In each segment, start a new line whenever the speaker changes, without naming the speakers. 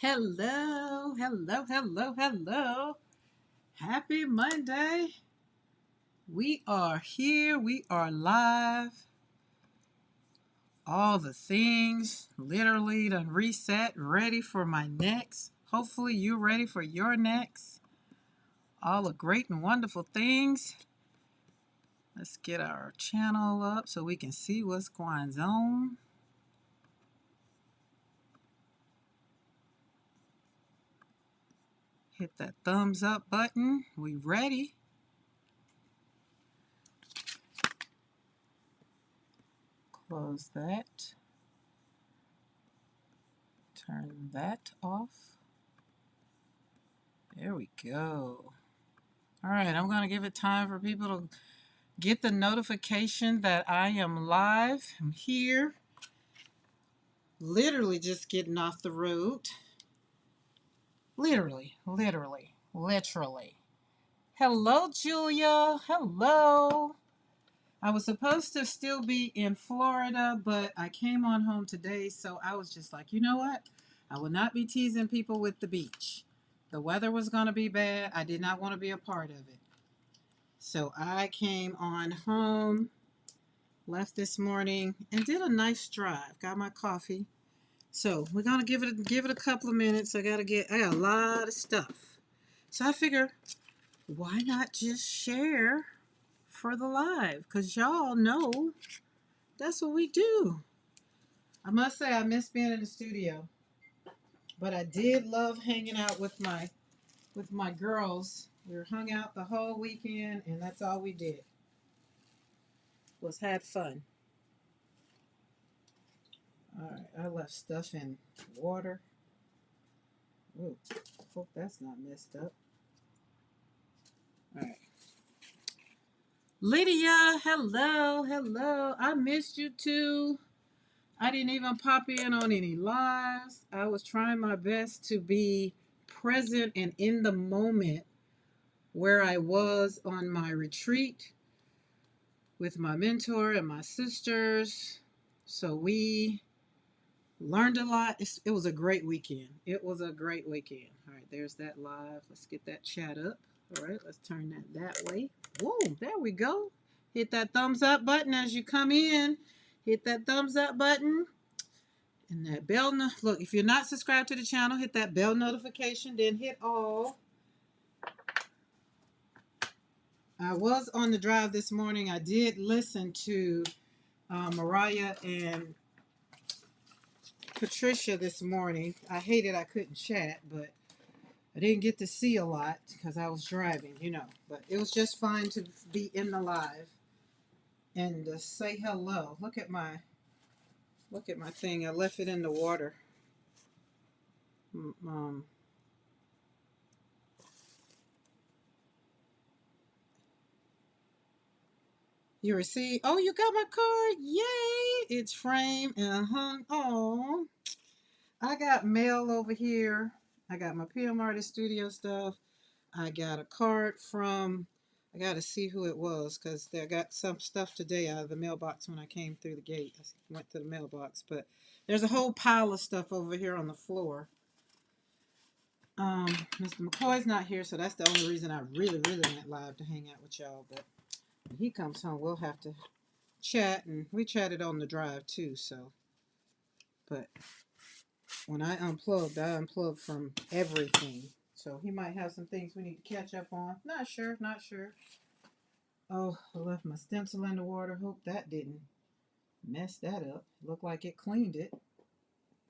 Hello, hello, hello, hello. Happy Monday. We are here. We are live. All the things literally done reset, ready for my next. Hopefully, you're ready for your next. All the great and wonderful things. Let's get our channel up so we can see what's going on. Hit that thumbs up button. We ready. Close that. Turn that off. There we go. All right, I'm going to give it time for people to get the notification that I am live. I'm here. Literally just getting off the road. Literally. Hello, Julia. Hello. I was supposed to still be in Florida, but I came on home today, so I was just like, you know what? I will not be teasing people with the beach. The weather was going to be bad. I did not want to be a part of it. So I came on home, left this morning, and did a nice drive. Got my coffee. So we're gonna give it a couple of minutes. I got a lot of stuff. So I figure, why not just share for the live? Cause y'all know that's what we do. I must say I miss being in the studio, but I did love hanging out with my girls. We were hung out the whole weekend, and that's all we did was had fun. All right, I left stuff in water. Ooh, hope that's not messed up. All right. Lydia, hello. I missed you too. I didn't even pop in on any lives. I was trying my best to be present and in the moment where I was on my retreat with my mentor and my sisters. So we learned a lot. It was a great weekend. All right, there's that live. Let's get that chat up. All right, let's turn that way. Whoa, there we go. Hit that thumbs up button as you come in. Hit that thumbs up button. And that bell. Look, if you're not subscribed to the channel, hit that bell notification. Then hit all. I was on the drive this morning. I did listen to Mariah and Patricia this morning. I hated I couldn't chat, but I didn't get to see a lot because I was driving, But it was just fine to be in the live and say hello. Look at my thing. I left it in the water. You receive? Oh, you got my card! Yay! It's framed and hung. Oh, I got mail over here. I got my PM Artist Studio stuff. I got a card from. I got to see who it was because I got some stuff today out of the mailbox when I came through the gate. I went to the mailbox, but there's a whole pile of stuff over here on the floor. Mr. McCoy's not here, so that's the only reason I really went live to hang out with y'all. But when he comes home, we'll have to chat, and we chatted on the drive too. So, but when I unplugged from everything. So he might have some things we need to catch up on. Not sure. Oh, I left my stencil in the water. Hope that didn't mess that up. Looked like it cleaned it.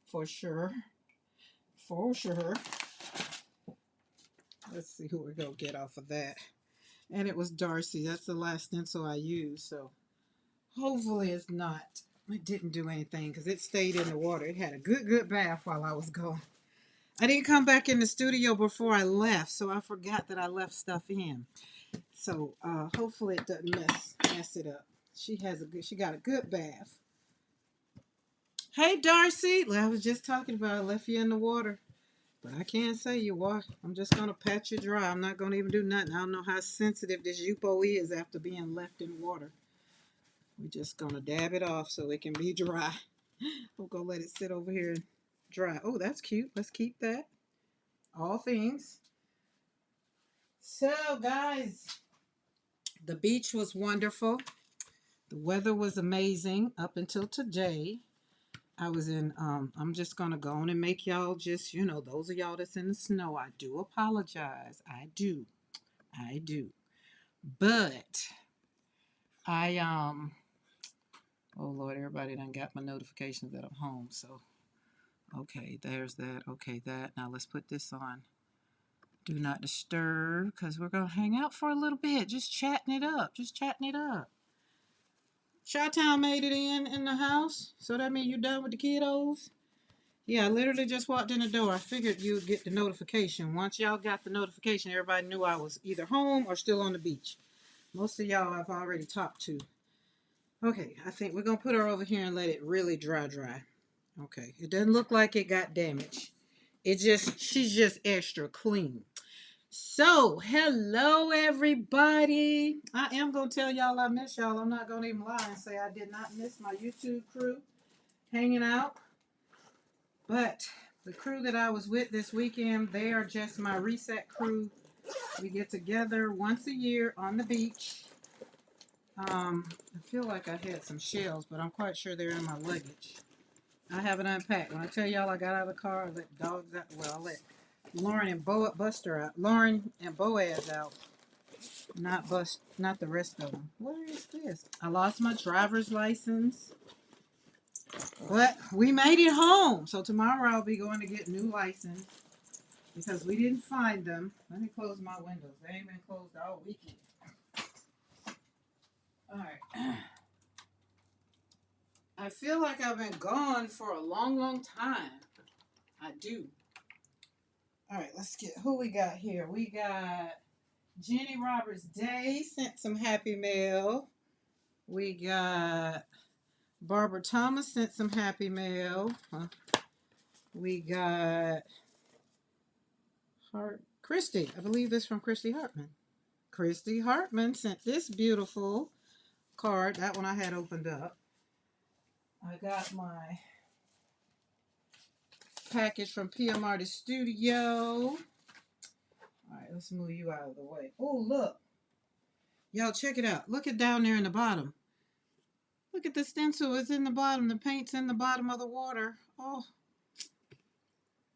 For sure. Let's see who we're going to get off of that. And it was Darcy. That's the last stencil I used. So hopefully it's not. It didn't do anything because it stayed in the water. It had a good bath while I was gone. I didn't come back in the studio before I left, so I forgot that I left stuff in. So hopefully it doesn't mess it up. She got a good bath. Hey Darcy, I was just talking about I left you in the water, but I can't say you wash. I'm just gonna pat you dry. I'm not gonna even do nothing. I don't know how sensitive this Yupo is after being left in water. We're just gonna dab it off so it can be dry. We're gonna let it sit over here dry. Oh, that's cute. Let's keep that. All things. So, guys, the beach was wonderful. The weather was amazing up until today. I was in, I'm just going to go on and make y'all just, those of y'all that's in the snow, I do apologize. I do. I do. But oh Lord, everybody done got my notifications that I'm home. So, okay, there's that. Okay, that. Now let's put this on. Do not disturb because we're going to hang out for a little bit. Just chatting it up. Just chatting it up. Chi-Town made it in the house. So that means you're done with the kiddos? Yeah, I literally just walked in the door. I figured you'd get the notification. Once y'all got the notification, everybody knew I was either home or still on the beach. Most of y'all I've already talked to. Okay, I think we're going to put her over here and let it really dry. Okay, it doesn't look like it got damaged. She's just extra clean. So, hello everybody. I am going to tell y'all I miss y'all. I'm not going to even lie and say I did not miss my YouTube crew hanging out. But the crew that I was with this weekend, they are just my reset crew. We get together once a year on the beach. I feel like I had some shells, but I'm quite sure they're in my luggage. I haven't unpacked. When I tell y'all I got out of the car, I let dogs out. Well, I let Lauren and Buster out. Lauren and Boaz out. Not the rest of them. What is this? I lost my driver's license. But we made it home. So tomorrow I'll be going to get a new license because we didn't find them. Let me close my windows. They ain't been closed all weekend. All right. I feel like I've been gone for a long time. I do. All right, let's get who we got here. We got Jenny Roberts Day sent some happy mail. We got Barbara Thomas sent some happy mail. We got Christy. I believe this is from Christy Hartman. Christy Hartman sent this beautiful card. That one I had opened up. I got my package from PM Artist Studio. All right, let's move you out of the way. Oh, look. Y'all check it out. Look at down there in the bottom. Look at the stencil. It's in the bottom. The paint's in the bottom of the water. Oh,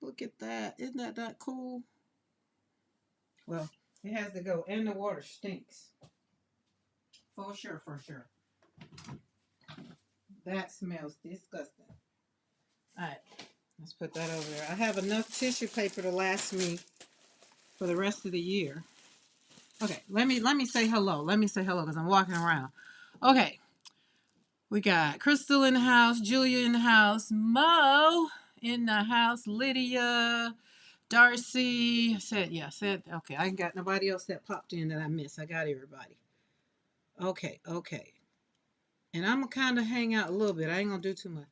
look at that. Isn't that cool? Well, it has to go. And the water stinks. For sure. That smells disgusting. All right. Let's put that over there. I have enough tissue paper to last me for the rest of the year. Okay, let me say hello. Let me say hello because I'm walking around. Okay, we got Crystal in the house, Julia in the house, Mo in the house, Lydia, Darcy. I said, okay, I ain't got nobody else that popped in that I missed. I got everybody. Okay. And I'm going to kind of hang out a little bit. I ain't going to do too much.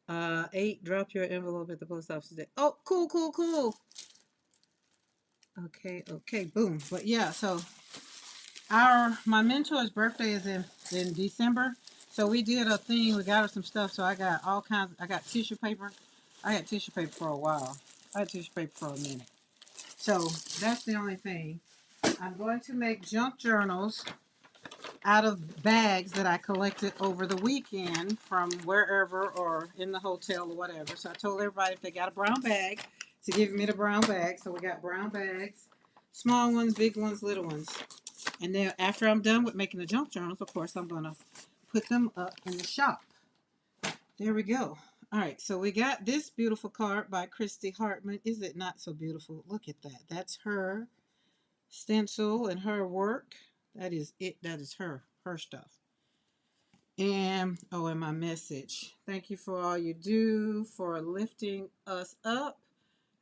8, drop your envelope at the post office today. Oh, cool. Okay, boom. But yeah, so my mentor's birthday is in December. So we did a thing, we got her some stuff. So I got I got tissue paper. I had tissue paper for a while. I had tissue paper for a minute. So that's the only thing. I'm going to make junk journals out of bags that I collected over the weekend from wherever or in the hotel or whatever. So I told everybody if they got a brown bag to give me the brown bag. So we got brown bags, small ones, big ones, little ones. And then after I'm done with making the junk journals, of course, I'm going to put them up in the shop. There we go. All right, so we got this beautiful card by Christy Hartman. Is it not so beautiful? Look at that. That's her stencil and her work. That is it. That is her stuff. And my message. Thank you for all you do for lifting us up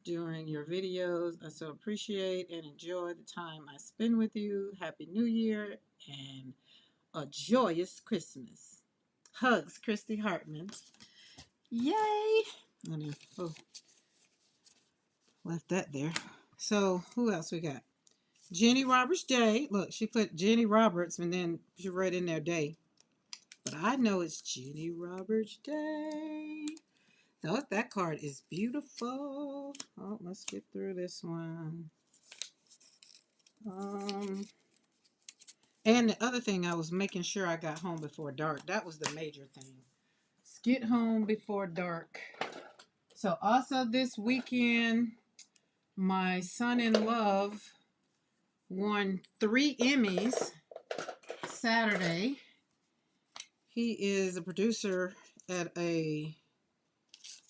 during your videos. I so appreciate and enjoy the time I spend with you. Happy New Year and a joyous Christmas. Hugs, Christy Hartman. Yay! Left that there. So who else we got? Jenny Roberts Day. Look, she put Jenny Roberts and then she wrote in there day. But I know it's Jenny Roberts Day. That card is beautiful. Oh, let's get through this one. Um, and the other thing, I was making sure I got home before dark. That was the major thing. Get home before dark. So also this weekend, my son in love won 3 Emmys Saturday. He is a producer at a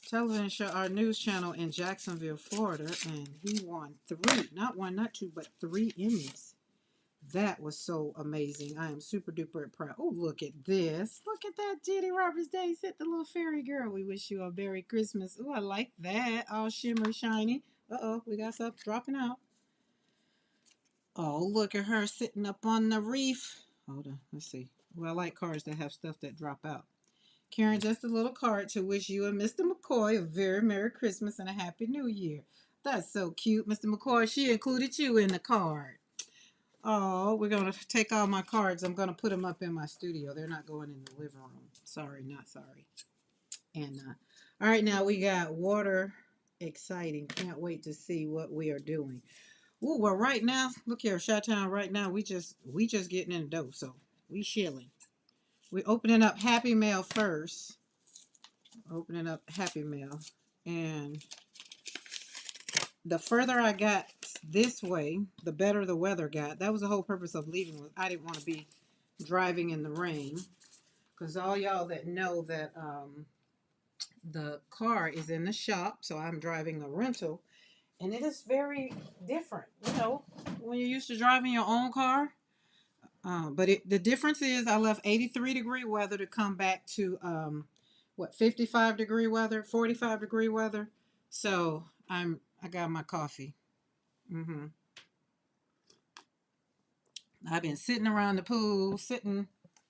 television show, our news channel in Jacksonville, Florida, and he won 3, not 1, not 2, but 3 Emmys. That was so amazing. I am super duper proud. Oh, look at this. Look at that, Jenny Roberts Day. Said the little fairy girl. We wish you a Merry Christmas. Oh, I like that. All shimmer shiny. Uh-oh, we got stuff dropping out. Oh, look at her sitting up on the reef. Hold on, let's see. Well, I like cards that have stuff that drop out. Karen, just a little card to wish you and Mr. McCoy a very Merry Christmas and a Happy New Year. That's so cute, Mr. McCoy. She included you in the card. Oh, we're going to take all my cards. I'm going to put them up in my studio. They're not going in the living room. Sorry, not sorry. And all right, now we got water. Exciting. Can't wait to see what we are doing. Ooh, well, right now, look here, Chi-Town. Right now, we just getting in the dough, so we chilling. We opening up Happy Mail first. Opening up Happy Mail, and the further I got this way, the better the weather got. That was the whole purpose of leaving. Was I didn't want to be driving in the rain, because all y'all that know that the car is in the shop, so I'm driving a rental, and it is very different. You know, when you're used to driving your own car. But the difference is I left 83-degree weather to come back to 55-degree weather, 45-degree weather. So I got my coffee. hmm I've been sitting around the pool, sitting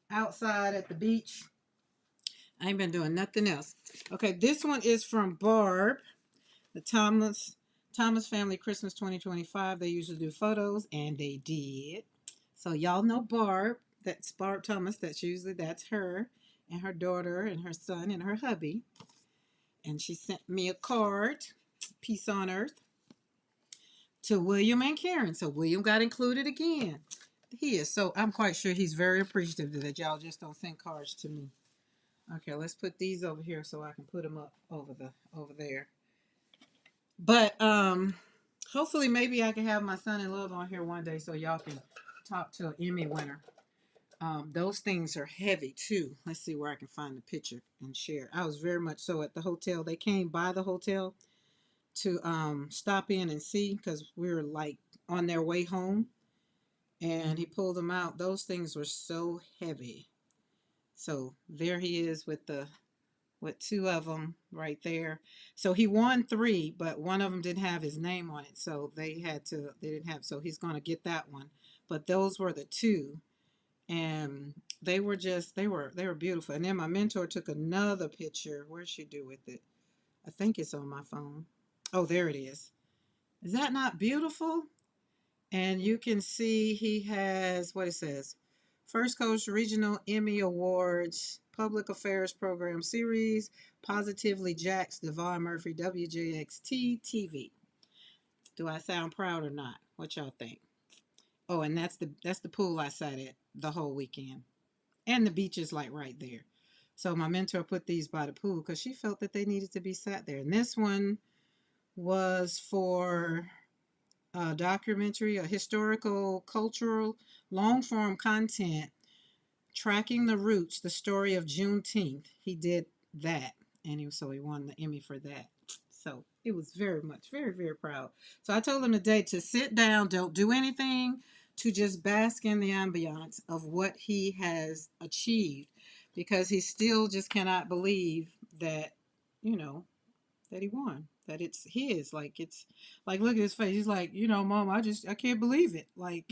outside at the beach. I ain't been doing nothing else. Okay, this one is from Barb, the Thomas Family Christmas 2025. They usually do photos, and they did. So y'all know Barb. That's Barb Thomas. That's her and her daughter and her son and her hubby. And she sent me a card, Peace on Earth, to William and Karen. So William got included again. He is so, I'm quite sure he's very appreciative that y'all just don't send cards to me. Okay, let's put these over here so I can put them up over there. But hopefully maybe I can have my son in love on here one day so y'all can talk to an Emmy winner. Those things are heavy too. Let's see where I can find the picture and share. I was very much so at the hotel. They came by the hotel to stop in and see because we were like on their way home, and he pulled them out. Those things were so heavy. So there he is with 2 of them right there. So he won 3, but one of them didn't have his name on it, so they didn't have. So he's going to get that one. But those were the 2, and they were beautiful. And then my mentor took another picture. Where'd she do with it? I think it's on my phone. Oh, there it is. Is that not beautiful? And you can see he has what it says: First Coast Regional Emmy Awards, Public Affairs Program Series, Positively Jax, Devon Murphy, WJXT TV. Do I sound proud or not? What y'all think? Oh, and that's the pool I sat at the whole weekend. And the beach is like right there. So my mentor put these by the pool because she felt that they needed to be sat there. And this one was for a documentary, a historical, cultural, long form content tracking the roots, the story of Juneteenth. He did that, and he won the Emmy for that. So it was very much, very, very proud. So I told him today to sit down, don't do anything, to just bask in the ambiance of what he has achieved, because he still just cannot believe that, you know, that he won, that it's his. Like it's like, look at his face. He's like, Mom, I can't believe it. Like,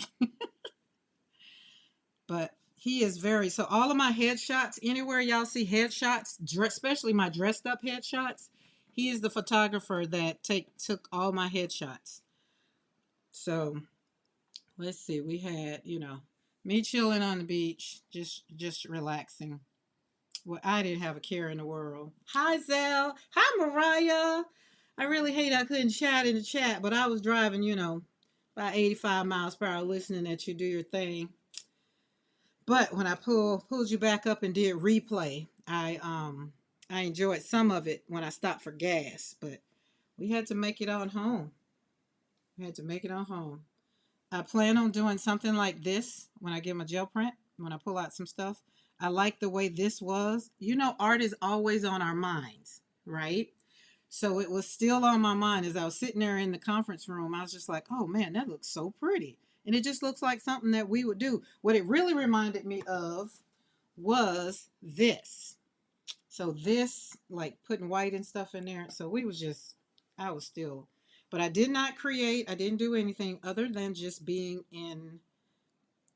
but he is very, so all of my headshots, anywhere y'all see headshots, especially my dressed up headshots, he is the photographer that took all my headshots. So let's see, we had, me chilling on the beach, just relaxing. Well, I didn't have a care in the world. Hi, Zell. Hi, Mariah. I really hate I couldn't chat in the chat, but I was driving, about 85 miles per hour listening at you do your thing. But when I pulled you back up and did replay, I enjoyed some of it when I stopped for gas, but we had to make it on home. We had to make it on home. I plan on doing something like this when I get my gel print, when I pull out some stuff. I like the way this was. Art is always on our minds, right? So it was still on my mind as I was sitting there in the conference room. I was just like, oh man, that looks so pretty. And it just looks like something that we would do. What it really reminded me of was this. So this, like putting white and stuff in there. So I was still, but I did not create. I didn't do anything other than just being in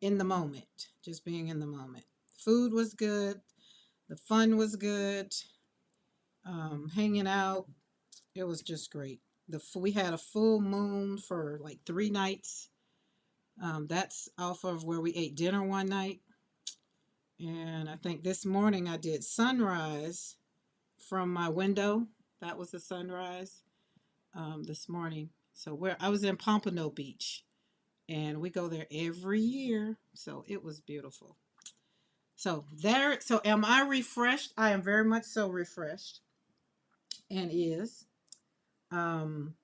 the moment. Just being in the moment. Food was good. The fun was good. Hanging out. It was just great. We had a full moon for like 3 nights. That's off of where we ate dinner one night. And I think this morning I did sunrise from my window. That was the sunrise this morning. So I was in Pompano Beach, and we go there every year. So it was beautiful. So am I refreshed? I am very much so refreshed, and is. Um,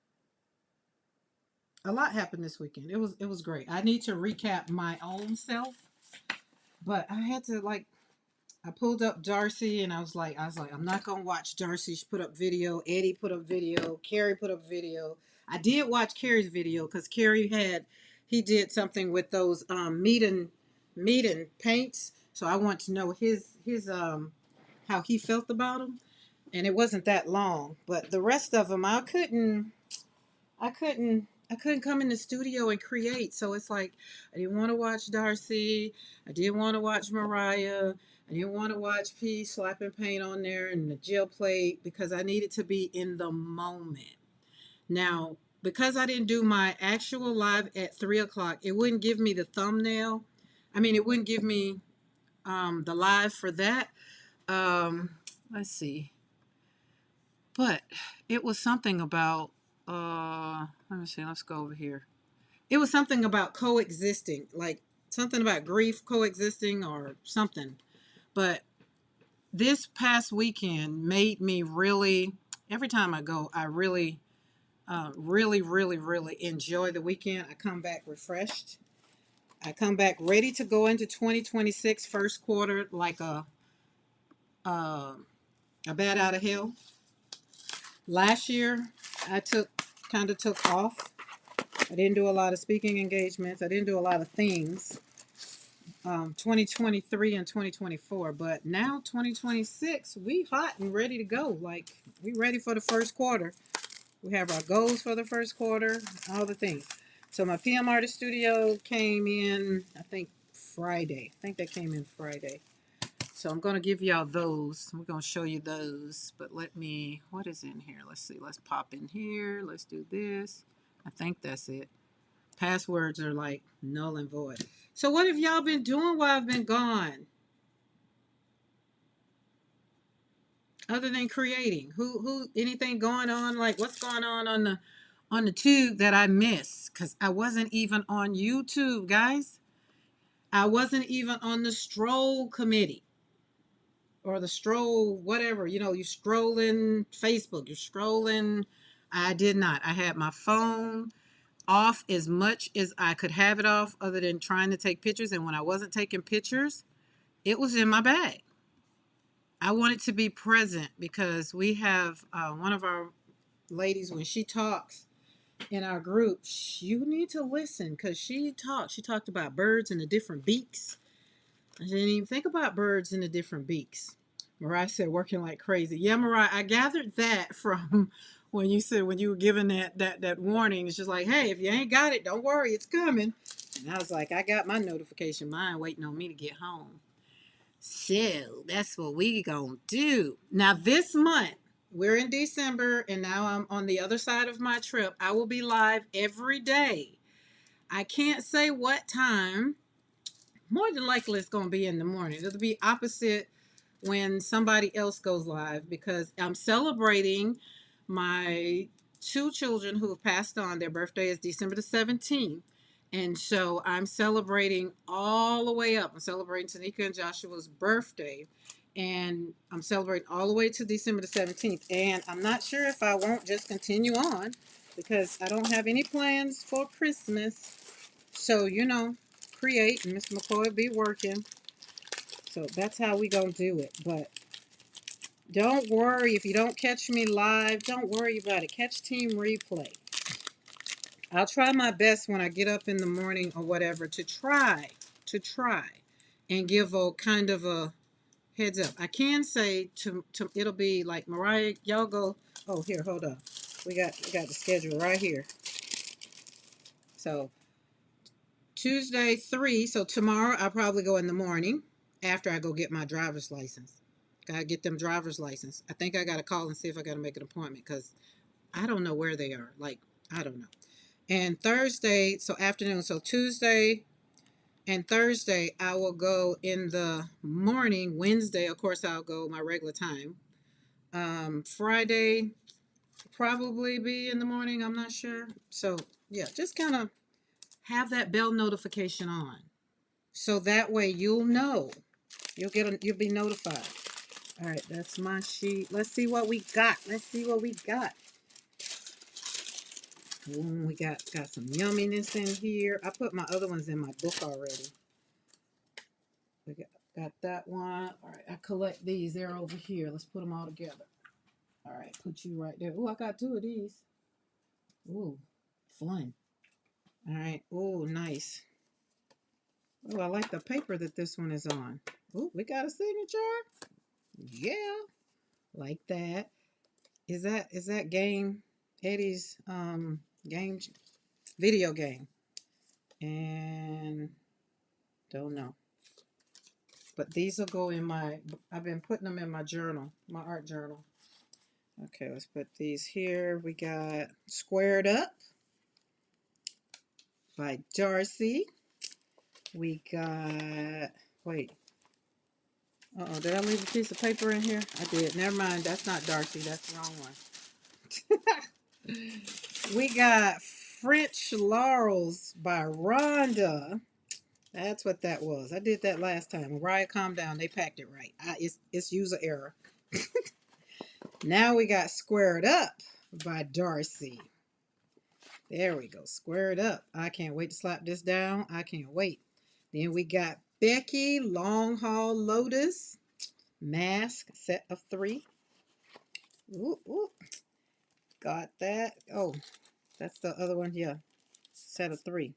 a lot happened this weekend. It was great. I need to recap my own self, but I had to I pulled up Darcy and I was like, I'm not gonna watch Darcy. She put up video. Eddie put up video. Carrie put up video. I did watch Carrie's video because he did something with those meat and paints. So I want to know his how he felt about them. And it wasn't that long, but the rest of them I couldn't come in the studio and create. So it's like I didn't want to watch Darcy. I didn't want to watch Mariah. I didn't want to watch P slapping paint on there and the gel plate because I needed to be in the moment. Now, because I didn't do my actual live at 3 o'clock, it wouldn't give me the thumbnail. I mean, it wouldn't give me the live for that. Um, let's see. But it was something about, let me see, let's go over here. It was something about coexisting, like something about grief coexisting or something. But this past weekend made me really, every time I go, I really, really, really, really enjoy the weekend. I come back refreshed. I come back ready to go into 2026 first quarter like uh, a bat out of hell. Last year, I kind of took off. I didn't do a lot of speaking engagements. I didn't do a lot of things. 2023 and 2024, but now 2026, we hot and ready to go. Like we ready for the first quarter. We have our goals for the first quarter, all the things. So my PM Artist Studio came in, I think Friday. I think that came in Friday. So I'm going to give y'all those. We're going to show you those. But what is in here? Let's see. Let's pop in here. Let's do this. I think that's it. Passwords are like null and void. So what have y'all been doing while I've been gone? Other than creating? Anything going on? Like what's going on the tube that I missed? Because I wasn't even on YouTube, guys. I wasn't even on the stroll committee. Or the stroll, whatever, you're scrolling Facebook, you're scrolling. I did not. I had my phone off as much as I could have it off, other than trying to take pictures. And when I wasn't taking pictures, it was in my bag. I wanted to be present because we have one of our ladies, when she talks in our group, you need to listen because she talked about birds and the different beaks. I didn't even think about birds and the different beaks. Mariah said working like crazy. Yeah, Mariah, I gathered that from when you said, when you were giving that warning. It's just like, hey, if you ain't got it, don't worry, it's coming. And I was like, I got my notification, mine waiting on me to get home. So that's what we gonna do. Now this month, we're in December, and now I'm on the other side of my trip. I will be live every day. I can't say what time. More than likely, it's gonna be in the morning. It'll be opposite when somebody else goes live because I'm celebrating my two children who have passed on. Their birthday is December the 17th. And so I'm celebrating all the way up. I'm celebrating Tanika and Joshua's birthday. And I'm celebrating all the way to December the 17th. And I'm not sure if I won't just continue on because I don't have any plans for Christmas. So, create and Mr. McCoy be working. So that's how we gonna do it. But don't worry if you don't catch me live. Don't worry about it. Catch Team Replay. I'll try my best when I get up in the morning or whatever to try and give a kind of a heads up. I can say to it'll be like Mariah, y'all go. Oh, here, hold on. We got the schedule right here. So Tuesday 3. So tomorrow I'll probably go in the morning after I go get my driver's license. Gotta get them driver's license. I think I gotta call and see if I gotta make an appointment because I don't know where they are. Like, I don't know. And Thursday, so afternoon. So Tuesday and Thursday, I will go in the morning. Wednesday, of course, I'll go my regular time. Friday, probably be in the morning. I'm not sure. So, yeah, just kind of have that bell notification on. So that way you'll know. You'll be notified. All right, that's my sheet. Let's see what we got. Ooh, we got some yumminess in here. I put my other ones in my book already. We got that one. All right, I collect these. They're over here. Let's put them all together. All right, put you right there. Oh, I got two of these. Ooh, fun. All right. Oh, nice. Oh, I like the paper that this one is on. Oh, we got a signature. Yeah, like that. Is that game Eddie's game video game? And don't know. But these will go in I've been putting them in my journal, my art journal. Okay, let's put these here. We got Squared Up by Darcy. We got, wait. Uh-oh, did I leave a piece of paper in here? I did. Never mind. That's not Darcy. That's the wrong one. We got French Laurels by Rhonda. That's what that was. I did that last time. Mariah, calm down. They packed it right. It's user error. Now we got Squared Up by Darcy. There we go. Squared Up. I can't wait to slap this down. I can't wait. Then we got Becky Long Haul Lotus Mask set of 3. Ooh, ooh. Got that. Oh, that's the other one. Yeah. Set of 3.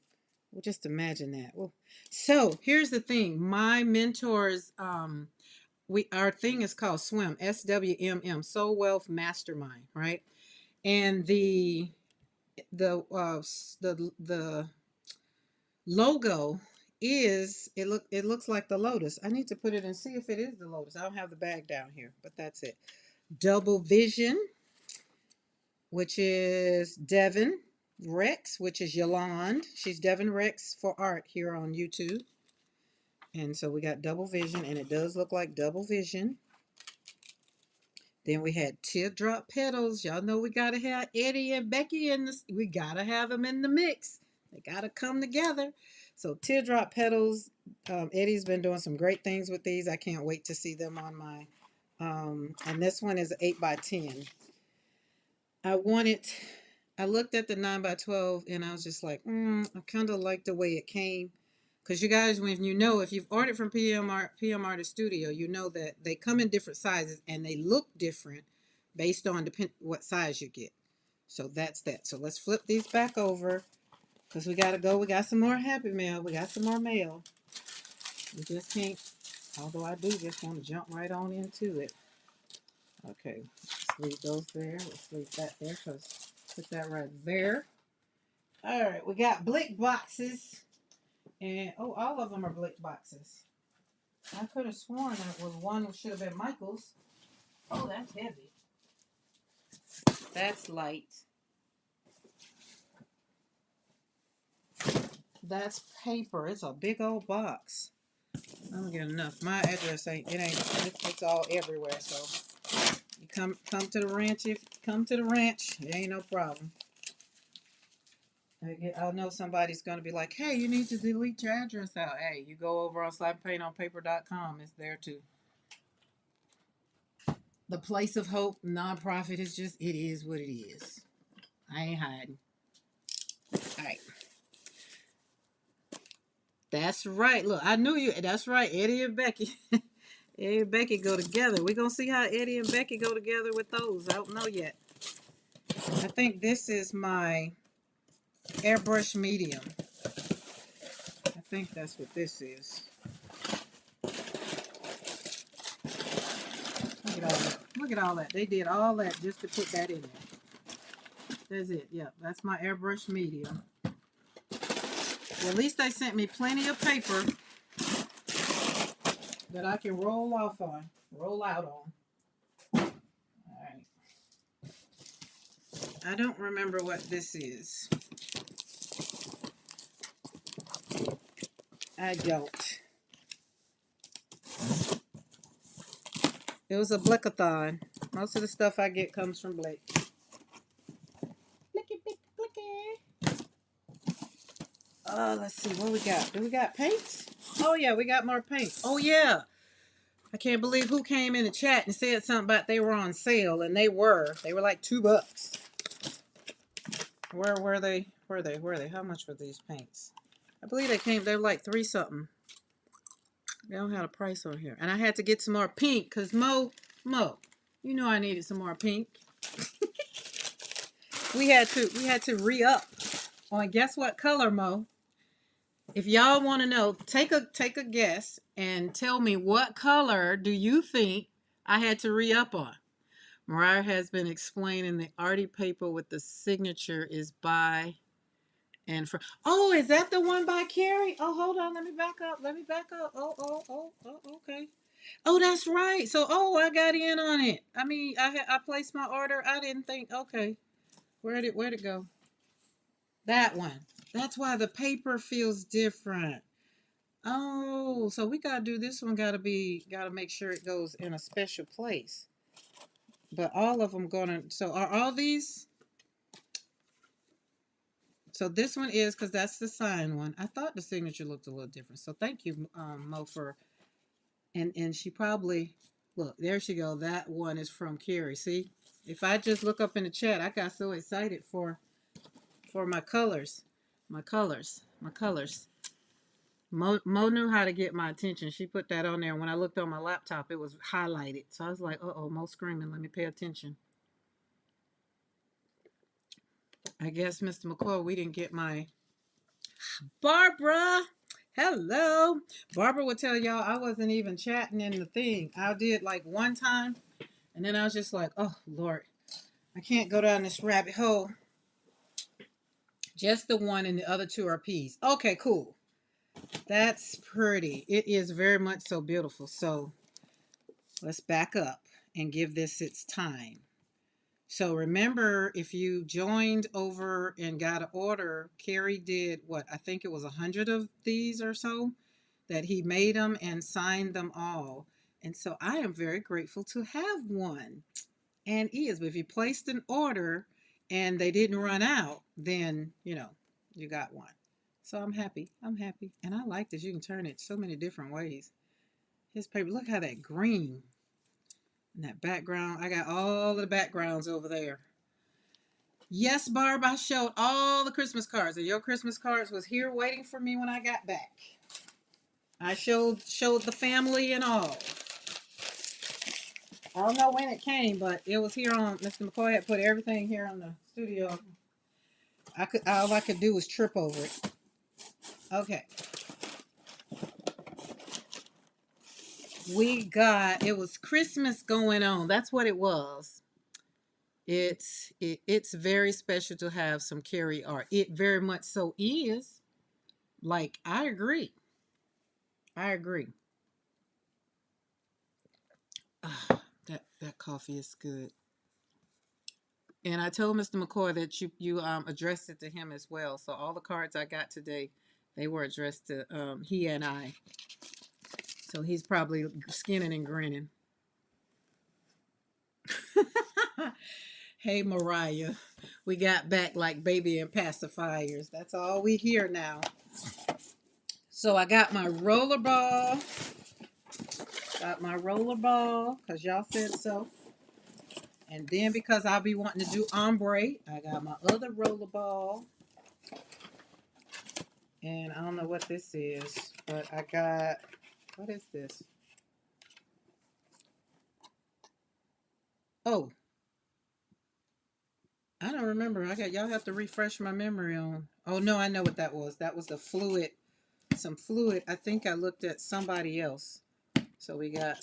Well, just imagine that. Ooh. So here's the thing. My mentors, our thing is called SWIM, SWMM, Soul Wealth Mastermind, right? And the logo is it looks like the lotus. I need to put it and see if it is the lotus. I don't have the bag down here, but that's it. Double Vision, which is Devin Rex, which is Yolande. She's Devin Rex for art here on YouTube. And so we got Double Vision, and it does look like Double Vision. Then we had Teardrop Petals. Y'all know we gotta have Eddie and Becky in this. We gotta have them in the mix. They gotta come together. So Teardrop Petals. Eddie's been doing some great things with these. I can't wait to see them on my. And this one is 8x10. I looked at the 9x12 and I was just like, I kind of like the way it came. Because you guys, when if you've ordered from PM Artist Studio, you know that they come in different sizes and they look different based on what size you get. So that's that. So let's flip these back over because we got to go. We got some more Happy Mail. We got some more mail. We just can't, although I do just want to jump right on into it. Okay, let's leave those there. Let's leave that there because put that right there. All right, we got Blick boxes. And, all of them are Blick boxes. I could have sworn that was one should have been Michael's. Oh, that's heavy. That's light. That's paper. It's a big old box. I don't get enough. My address it's all everywhere. So you come to the ranch. If you come to the ranch, it ain't no problem. I know somebody's gonna be like, hey, you need to delete your address out. Hey, you go over on slappingpaintonpaper.com. It's there too. The Place of Hope nonprofit is just, it is what it is. I ain't hiding. All right. That's right. Look, I knew you. That's right. Eddie and Becky. Eddie and Becky go together. We're going to see how Eddie and Becky go together with those. I don't know yet. I think this is my airbrush medium. I think that's what this is. Look at all that. Look at all that. They did all that just to put that in there. That's it. Yeah, that's my airbrush medium. Well, at least they sent me plenty of paper that I can roll out on. All right. I don't remember what this is. I don't. It was a Blickathon. Most of the stuff I get comes from Blick. Blicky, blicky, blicky. Let's see what we got. Do we got paints? Oh yeah, we got more paints. Oh yeah. I can't believe who came in the chat and said something about they were on sale, and they were. They were like $2. Where were they? Where were they? How much were these paints? I believe they were like 3 something. They don't have a price on here. And I had to get some more pink because Mo, you know I needed some more pink. We had to re-up on guess what color, Mo? If y'all want to know, take a guess and tell me what color do you think I had to re-up on. Mariah has been explaining the arty paper with the signature is by and for. Oh, is that the one by Carrie? Oh, hold on. Let me back up. Oh, okay. Oh, that's right. So, I got in on it. I mean, I placed my order. I didn't think. Okay, where'd it go? That one. That's why the paper feels different. Oh, so we gotta do this one. Gotta make sure it goes in a special place. But all of them gonna. So are all these? So this one is because that's the signed one. I thought the signature looked a little different. So thank you, Mo, for. And she probably look there. She go. That one is from Carrie. See, if I just look up in the chat, I got so excited for my colors, my colors. Mo knew how to get my attention. She put that on there. When I looked on my laptop, it was highlighted. So I was like, uh-oh, Mo screaming. Let me pay attention. I guess, Mr. McCoy, we didn't get my... Barbara! Hello! Barbara would tell y'all I wasn't even chatting in the thing. I did like one time, and then I was just like, oh, Lord. I can't go down this rabbit hole. Just the one and the other 2 are P's. Okay, cool. That's pretty. It is very much so beautiful. So let's back up and give this its time. So remember, if you joined over and got an order, Carrie did what? I think it was 100 of these or so that he made them and signed them all. And so I am very grateful to have one. And is, but if you placed an order and they didn't run out, then, you got one. So I'm happy. And I like this. You can turn it so many different ways. His paper, look how that green and that background. I got all the backgrounds over there. Yes, Barb, I showed all the Christmas cards. And your Christmas cards was here waiting for me when I got back. I showed the family and all. I don't know when it came, but it was here on. Mr. McCoy had put everything here on the studio. All I could do was trip over it. Okay. It was Christmas going on. That's what it was. It's very special to have some Carrie art. It very much so is. Like, I agree. That coffee is good. And I told Mr. McCoy that you addressed it to him as well. So all the cards I got today, they were addressed to he and I. So he's probably skinning and grinning. Hey, Mariah. We got back like baby and pacifiers. That's all we hear now. So I got my roller ball. Got my roller ball because y'all said so. And then because I'll be wanting to do ombre, I got my other roller ball. And I don't know what this is, but I got, what is this? Oh, I don't remember. Y'all have to refresh my memory on. Oh no, I know what that was. That was the fluid, some fluid. I think I looked at somebody else. So we got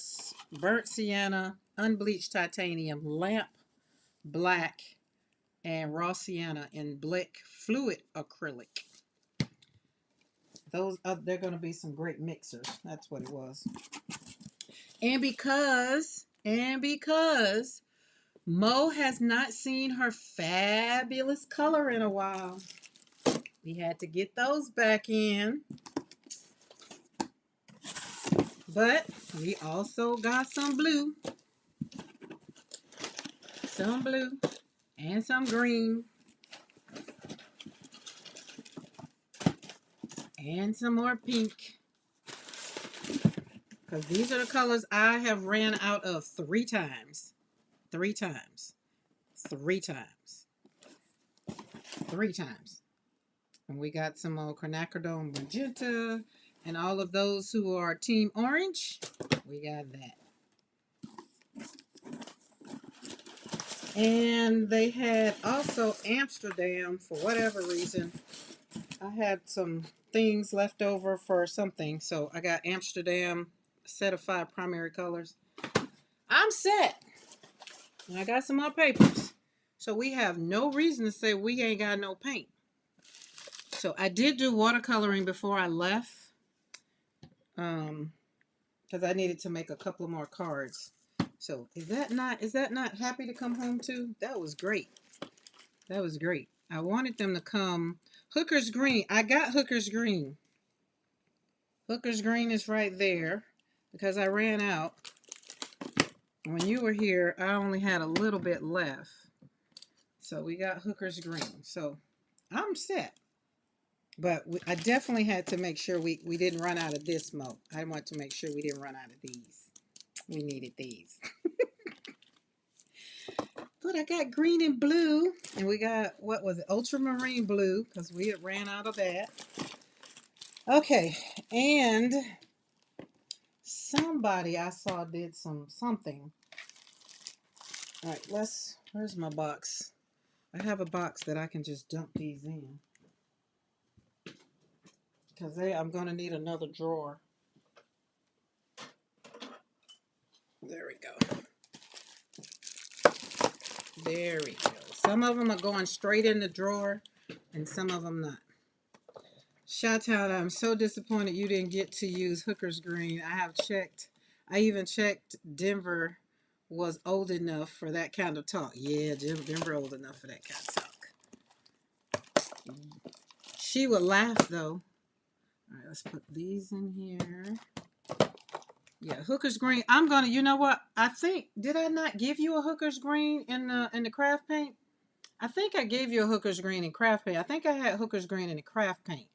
burnt sienna, unbleached titanium, lamp black, and raw sienna in black fluid acrylic. Those they're going to be some great mixers. That's what it was. And because Mo has not seen her fabulous color in a while, we had to get those back in. But we also got some blue, and some green, and some more pink. Because these are the colors I have ran out of 3 times. 3 times. 3 times. 3 times. And we got some quinacridone magenta. And all of those who are Team Orange, we got that. And they had also Amsterdam, for whatever reason. I had some things left over for something. So I got Amsterdam, set of 5 primary colors. I'm set. And I got some more papers. So we have no reason to say we ain't got no paint. So I did do watercoloring before I left. Because I needed to make a couple more cards. So is that not happy to come home to? That was great. That was great. I wanted them to come. Hooker's Green. I got Hooker's Green. Hooker's Green is right there because I ran out. When you were here, I only had a little bit left. So we got Hooker's Green. So I'm set. But I definitely had to make sure we didn't run out of this Mo. I want to make sure we didn't run out of these. We needed these. But I got green and blue. And we got, what was it? Ultramarine blue. Because we had ran out of that. Okay. And somebody I saw did something. All right. Where's my box? I have a box that I can just dump these in. Because I'm going to need another drawer. There we go. There we go. Some of them are going straight in the drawer, and some of them not. Shout-out, I'm so disappointed you didn't get to use Hooker's Green. I even checked Denver was old enough for that kind of talk. Yeah, Denver old enough for that kind of talk. She would laugh, though. All right, let's put these in here. Yeah, Hooker's Green. I'm gonna. You know what? I think did I not give you a Hooker's Green in the craft paint? I think I gave you a Hooker's Green in craft paint. I think I had Hooker's Green in the craft paint.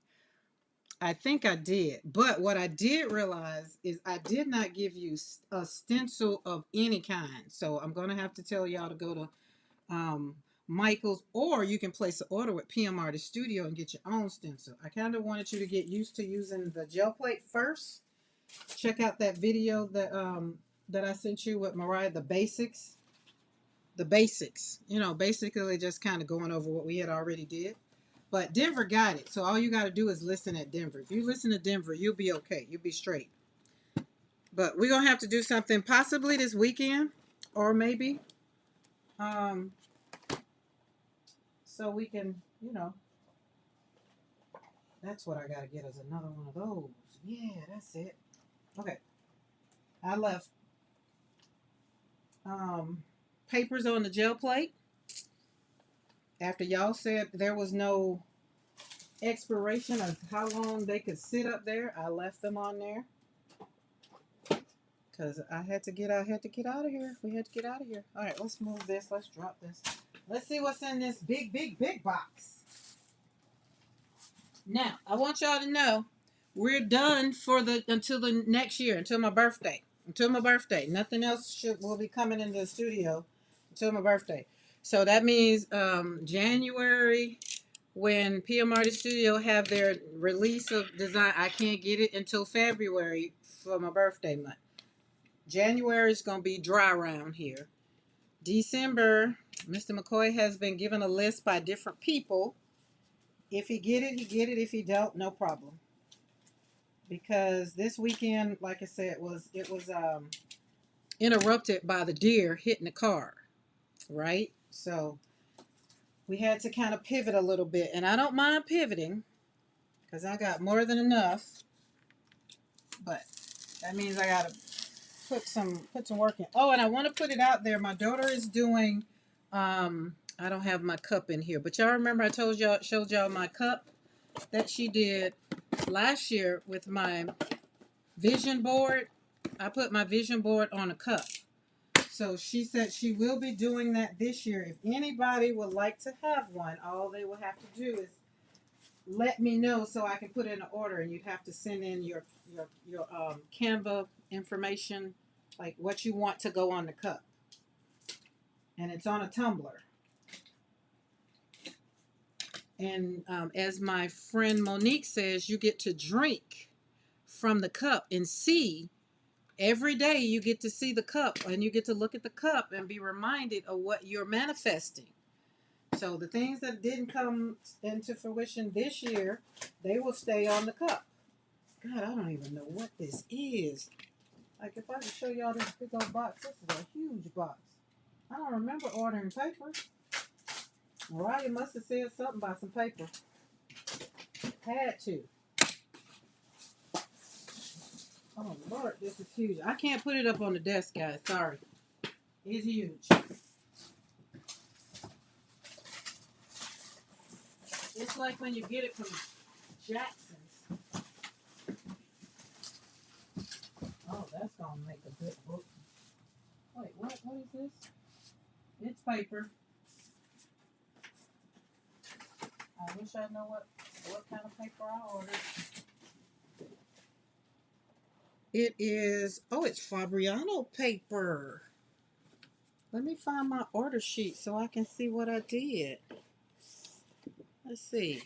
I think I did. But what I did realize is I did not give you a stencil of any kind. So I'm going to have to tell y'all to go to Michael's, or you can place an order with PM Artist Studio and get your own stencil. I kind of wanted you to get used to using the gel plate first. Check out that video that I sent you with Mariah, the basics. The basics. You know, basically just kind of going over what we had already did. But Denver got it. So all you got to do is listen at Denver. If you listen to Denver, you'll be okay. You'll be straight. But we're going to have to do something possibly this weekend or maybe so we can, that's what I got to get is another one of those. Yeah, that's it. Okay. I left papers on the gel plate. After y'all said there was no expiration of how long they could sit up there, I left them on there. because I had to get out of here. We had to get out of here. All right, let's move this. Let's drop this. Let's see what's in this big, big, big box. Now, I want y'all to know we're done for the until the next year, until my birthday. Until my birthday. Nothing else will be coming into the studio until my birthday. So that means January, when PMRT Studio have their release of design, I can't get it until February for my birthday month. January is going to be dry around here. December, Mr. McCoy has been given a list by different people. If he get it, he get it. If he don't, no problem. Because this weekend, like I said, it was interrupted by the deer hitting the car, right? So we had to kind of pivot a little bit, and I don't mind pivoting because I got more than enough. But that means I gotta put some work in. Oh, and I want to put it out there. My daughter is doing. I don't have my cup in here, but y'all remember I showed y'all my cup that she did last year with my vision board. I put my vision board on a cup. So she said she will be doing that this year. If anybody would like to have one, all they will have to do is let me know so I can put in an order, and you'd have to send in your Canva information, like what you want to go on the cup. And it's on a tumbler. And as my friend Monique says, you get to drink from the cup and see. Every day you get to see the cup, and you get to look at the cup and be reminded of what you're manifesting. So the things that didn't come into fruition this year, they will stay on the cup. God, I don't even know what this is. Like, if I could show y'all this big old box, this is a huge box. I don't remember ordering paper. Mariah must have said something about some paper. Had to. Oh, Lord, this is huge. I can't put it up on the desk, guys. Sorry. It's huge. It's like when you get it from Jackson's. Oh, that's going to make a good book. Wait, what is this? It's paper. I wish I know what kind of paper I ordered. It is, oh, it's Fabriano paper. Let me find my order sheet so I can see what I did. Let's see.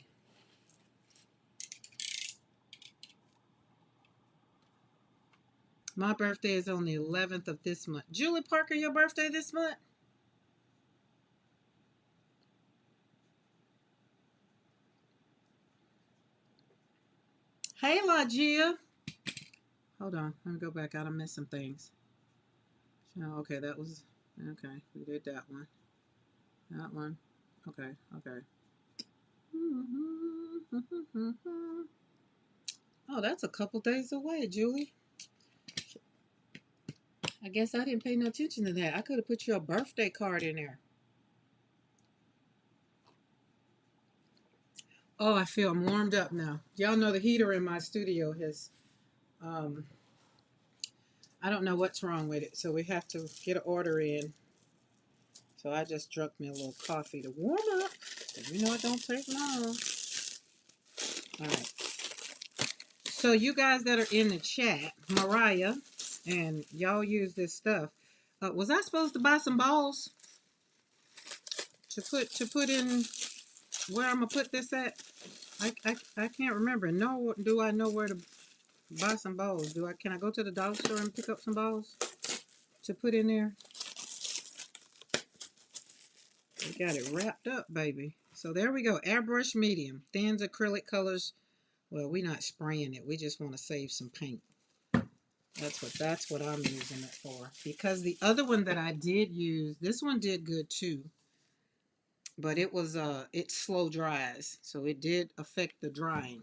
My birthday is on the 11th of this month. Julie Parker, your birthday this month? Hey, LaGia. Hold on. Let me go back out. I missed some things. Oh, okay, that was... Okay, we did that one. That one. Okay, okay. Oh, that's a couple days away, Julie. I guess I didn't pay no attention to that. I could have put your birthday card in there. Oh, I feel I'm warmed up now. Y'all know the heater in my studio has, I don't know what's wrong with it, so we have to get an order in. So I just drunk me a little coffee to warm up. You know it don't take long. All right. So you guys that are in the chat, Mariah, and y'all use this stuff. Was I supposed to buy some balls to put in where I'm gonna put this at? I can't remember. No, do I know where to buy some balls? Can I go to the dollar store and pick up some balls to put in there? We got it wrapped up, baby. So there we go. Airbrush medium, thins acrylic colors. Well, we're not spraying it. We just want to save some paint. That's what I'm using it for. Because the other one that I did use, this one did good too. But it was it slow dries, so it did affect the drying.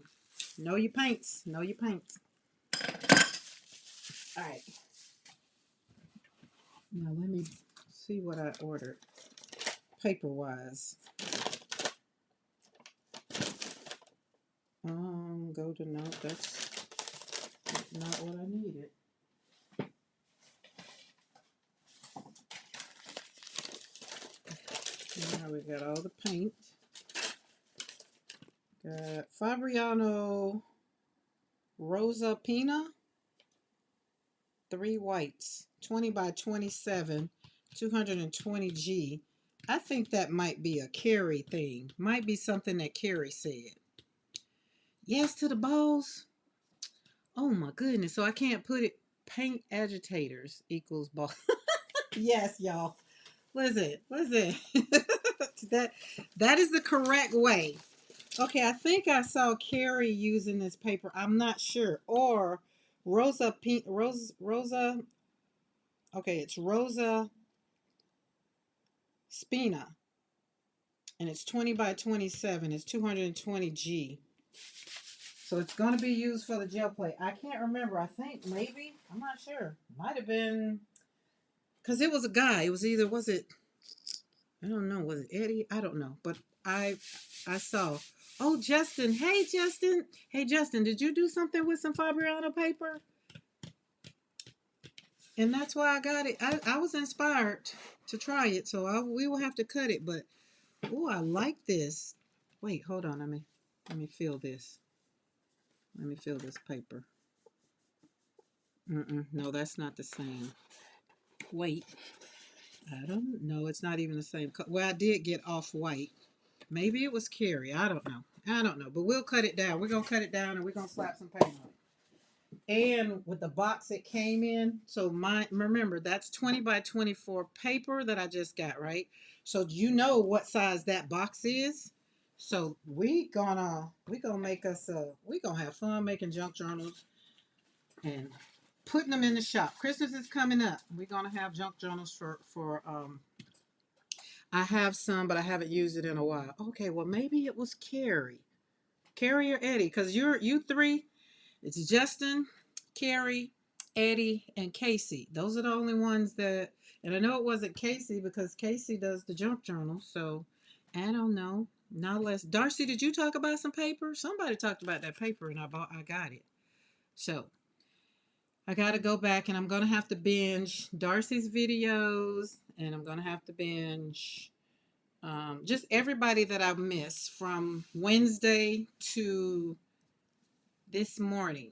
Know your paints. Know your paints. All right. Now let me see what I ordered paper-wise. Go to no, that's not what I needed. Now we got all the paint. Got Fabriano Rosa Pina, 3 whites, 20 by 27, 220G. I think that might be a Carrie thing. Might be something that Carrie said. Yes to the balls. Oh my goodness. So I can't put it. Paint agitators equals ball. Yes, y'all. Listen, listen. that that is the correct way. Okay, I think I saw Carrie using this paper. I'm not sure. Or Rosa. Okay, it's Rosa Spina, and it's 20 by 27. It's 220G. So it's going to be used for the gel plate. I can't remember. I think maybe. I'm not sure. Might have been because it was a guy. It was either was it I don't know. Was it Eddie? I don't know. But I saw. Oh, Justin. Hey, Justin. Hey, Justin. Did you do something with some Fabriano paper? And that's why I got it. I was inspired to try it, so we will have to cut it. But oh, I like this. Wait, hold on. Let me feel this. Let me feel this paper. No, that's not the same. Wait, I don't know. It's not even the same. Well, I did get off white. Maybe it was Carrie. I don't know. I don't know. But we'll cut it down. We're gonna cut it down and we're gonna slap some paint on it. And with the box it came in, so remember that's 20 by 24 paper that I just got, right? So you know what size that box is. So we gonna make us we gonna have fun making junk journals and putting them in the shop. Christmas is coming up. We're gonna have junk journals for I have some, but I haven't used it in a while. Okay, well maybe it was Carrie or Eddie, because you three. It's Justin, Carrie, Eddie, and Casey. Those are the only ones that, and I know it wasn't Casey because Casey does the junk journal. So I don't know. Not less. Darcy, did you talk about some paper? Somebody talked about that paper, and I got it. So I got to go back, and I'm gonna have to binge Darcy's videos, and I'm gonna have to binge just everybody that I missed from Wednesday to this morning.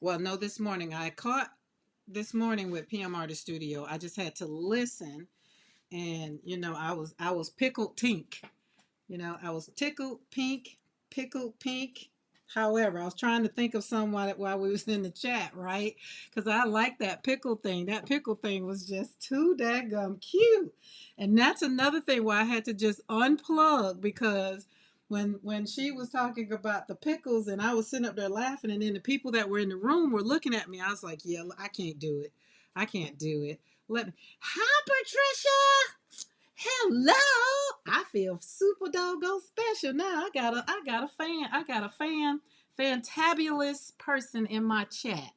Well, no, this morning I caught this morning with PM Artist Studio. I just had to listen, and I was pickled pink. I was tickled pink, pickled pink. However, I was trying to think of some while we was in the chat, right? Because I like that pickle thing. That pickle thing was just too daggum cute. And that's another thing why I had to just unplug because when she was talking about the pickles and I was sitting up there laughing and then the people that were in the room were looking at me, I was like, yeah, I can't do it. I can't do it. Let me. Hi, Patricia. Hello. I feel super doggone special now. I got a fantabulous person in my chat.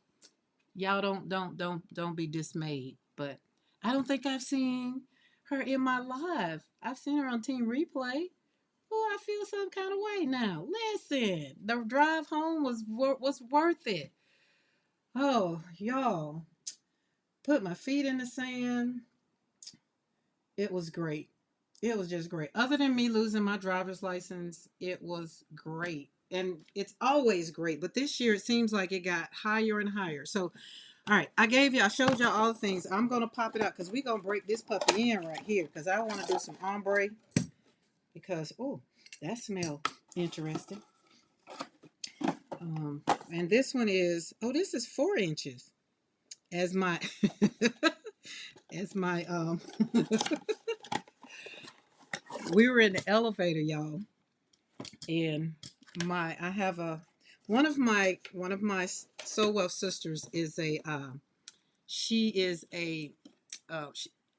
Y'all don't be dismayed, but I don't think I've seen her in my live. I've seen her on Team Replay. Oh, I feel some kind of way now. Listen, the drive home was worth it. Oh, y'all, put my feet in the sand. It was great. It was just great. Other than me losing my driver's license, it was great. And it's always great, but this year it seems like it got higher and higher. So, all right, I showed y'all all the things. I'm going to pop it out because we're going to break this puppy in right here because I want to do some ombre because, oh, that smells interesting. And this one is, this is 4 inches as my, as my, we were in the elevator, y'all. And I have one of my Soul Wealth sisters is she is a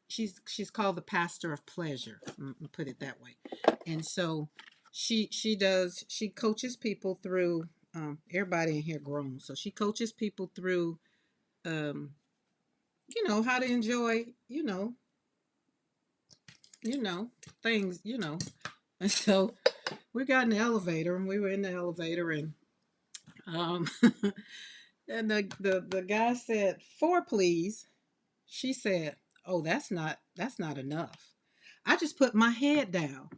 she's called the pastor of pleasure. Put it that way. And so she coaches people through everybody in here grown, so she coaches people through how to enjoy you know things. And so we got in the elevator and we were in the elevator and um and the guy said 4 please. She said, oh, that's not enough. I just put my head down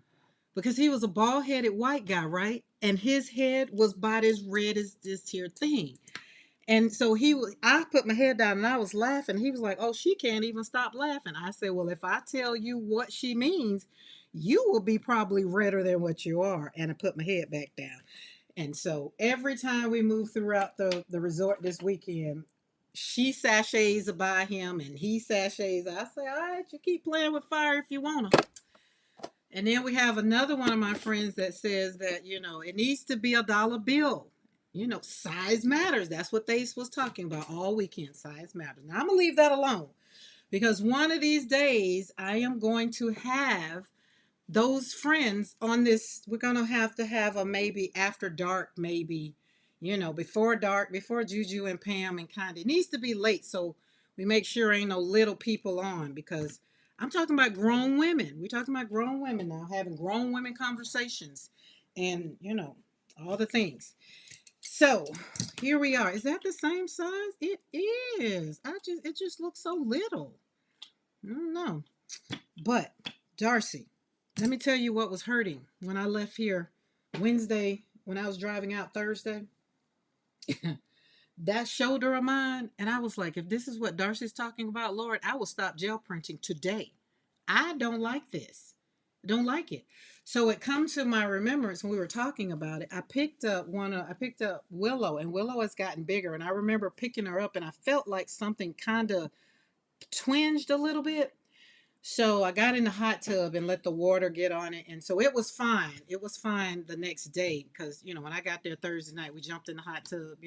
because he was a bald headed white guy, right? And his head was about as red as this here thing. And so I put my head down and I was laughing. He was like, "Oh, she can't even stop laughing." I said, "Well, if I tell you what she means, you will be probably redder than what you are." And I put my head back down. And so every time we move throughout the resort this weekend, she sachets by him and he sachets. I say, "All right, you keep playing with fire if you want to." And then we have another one of my friends that says that, it needs to be a dollar bill. Size matters. That's what they was talking about all weekend. Size matters. Now I'm gonna leave that alone because one of these days I am going to have those friends on this. We're gonna have to have a maybe after dark, maybe, before dark, before Juju and Pam and Candy. It needs to be late so we make sure ain't no little people on because I'm talking about grown women. We're talking about grown women now, having grown women conversations and all the things. So here we are. Is that the same size? It is. It just looks so little. I don't know. But Darcy, let me tell you what was hurting when I left here Wednesday when I was driving out Thursday. That shoulder of mine, and I was like, if this is what Darcy's talking about, Lord, I will stop gel printing today. I don't like this. I don't like it. So it comes to my remembrance when we were talking about it. I picked up Willow, and Willow has gotten bigger. And I remember picking her up, and I felt like something kind of twinged a little bit. So I got in the hot tub and let the water get on it. And so it was fine. It was fine the next day because, when I got there Thursday night, we jumped in the hot tub.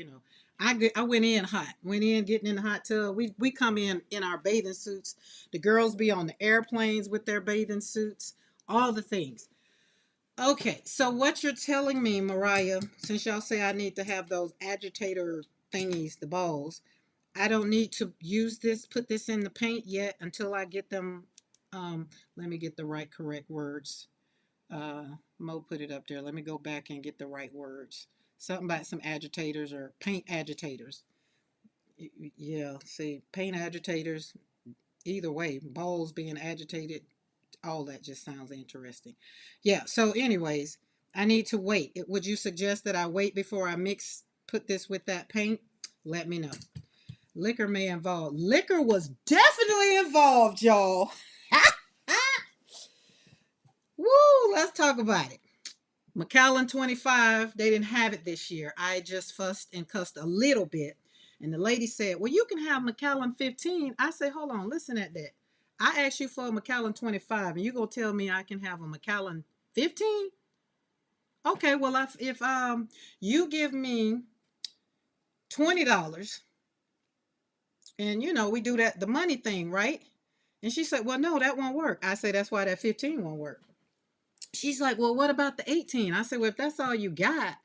I went in hot, went in getting in the hot tub. We come in our bathing suits. The girls be on the airplanes with their bathing suits, all the things. Okay, so what you're telling me, Mariah, since y'all say I need to have those agitator thingies, the balls, I don't need to put this in the paint yet until I get them. Let me get the correct words. Mo put it up there. Let me go back and get the right words. Something about some agitators or paint agitators. Yeah, see, paint agitators. Either way, balls being agitated, all that just sounds interesting. Yeah, so, anyways, I need to wait. Would you suggest that I wait before I put this with that paint? Let me know. Liquor may involve. Liquor was definitely involved, y'all. Woo, let's talk about it. Macallan 25, they didn't have it this year. I just fussed and cussed a little bit. And the lady said, "Well, you can have Macallan 15." I say, "Hold on, listen at that. I asked you for a Macallan 25, and you going to tell me I can have a Macallan 15? Okay, well, if you give me $20, and we do the money thing, right?" And she said, "Well, no, that won't work." I say, "That's why that 15 won't work." She's like, "Well, what about the 18?" I said, "Well, if that's all you got,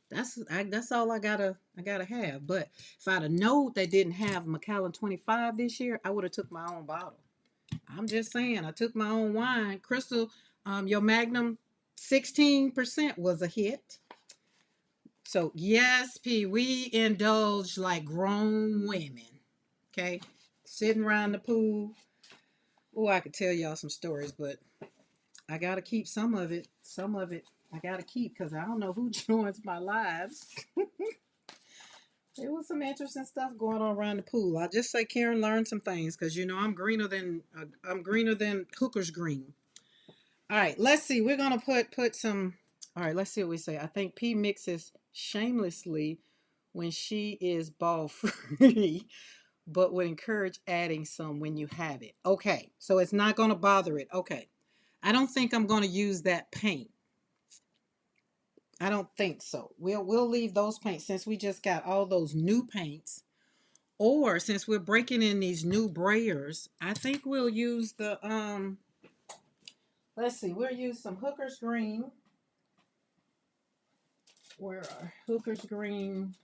that's all I gotta have." But if I'd have known they didn't have Macallan 25 this year, I would have took my own bottle. I'm just saying, I took my own wine. Crystal, your Magnum 16% was a hit. So yes, P, we indulge like grown women. Okay, sitting around the pool. Oh, I could tell y'all some stories, but I gotta keep some of it. Some of it I gotta keep because I don't know who joins my lives. There was some interesting stuff going on around the pool. I just say Karen learned some things because I'm greener than Hooker's green. All right, let's see. We're gonna put some. All right, let's see what we say. I think P mixes shamelessly when she is ball free, but would encourage adding some when you have it. Okay, so it's not gonna bother it. Okay, I don't think I'm gonna use that paint. I don't think so. We'll leave those paints since we just got all those new paints. Or since we're breaking in these new brayers, I think we'll use the let's see, we'll use some Hooker's Green. Where are Hooker's Green?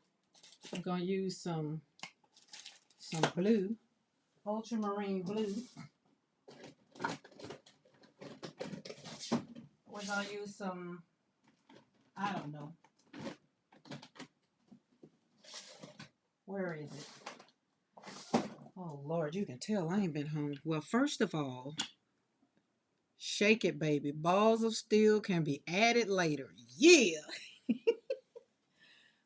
I'm gonna use some blue, ultramarine blue. We're gonna use some, I don't know. Where is it? Oh Lord, you can tell I ain't been home. Well, first of all, Shake it, baby. Balls of steel can be added later. Yeah.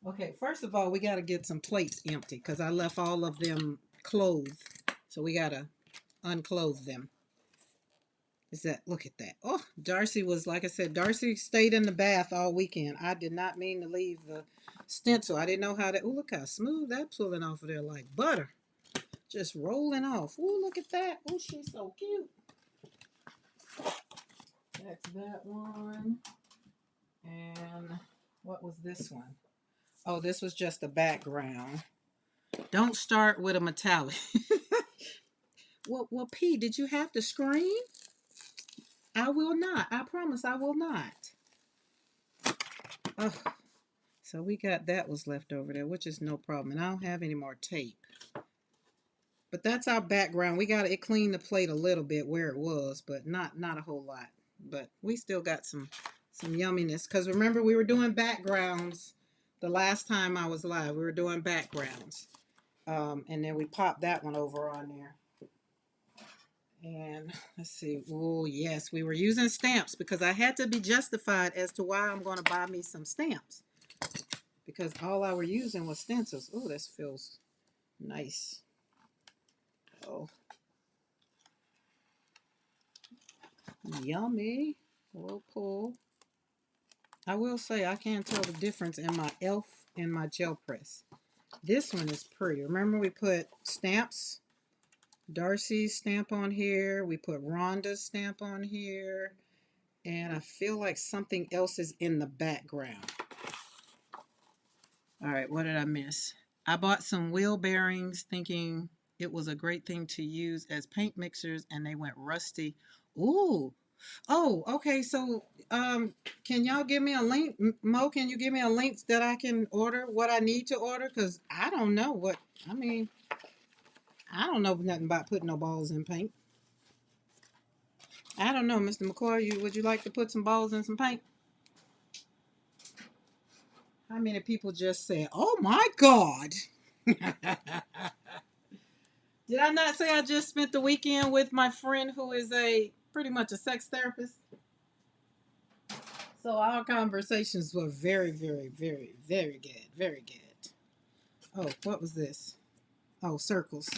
Okay, first of all, we got to get some plates empty because I left all of them closed. So we got to unclose them. Is that, look at that. Oh, Darcy was, like I said, Darcy stayed in the bath all weekend. I did not mean to leave the stencil. I didn't know how to, oh, look how smooth that's pulling off of there like butter. Just rolling off. Oh, look at that. Oh, she's so cute. That's that one. And what was this one? Oh, this was just a background. Don't start with a metallic. Well, P, did you have to scream? I will not. I promise I will not. Oh, so we got that was left over there, which is no problem. And I don't have any more tape. But that's our background. We got it cleaned the plate a little bit where it was, but not a whole lot. But we still got some yumminess. Because remember, we were doing backgrounds the last time I was live. We were doing backgrounds. And then we popped that one over on there. And let's see. Oh, yes, we were using stamps because I had to be justified as to why I'm going to buy me some stamps. Because all I were using was stencils. Oh, this feels nice. Oh, yummy. We'll pull. I will say I can't tell the difference in my e.l.f. and my gel press. This one is pretty. Remember we put stamps? Darcy's stamp on here. We put Rhonda's stamp on here. And I feel like something else is in the background. All right, what did I miss? I bought some wheel bearings thinking it was a great thing to use as paint mixers, and they went rusty. Ooh. Oh, okay. So, can y'all give me a link? Mo, can you give me a link that I can order what I need to order? Because I don't know what, I mean, I don't know nothing about putting no balls in paint. I don't know, Mr. McCoy, would you like to put some balls in some paint? How many people just said, oh my God? Did I not say I just spent the weekend with my friend who is pretty much a sex therapist? So our conversations were very, very, very, very good. Very good. Oh, what was this? Oh, circles.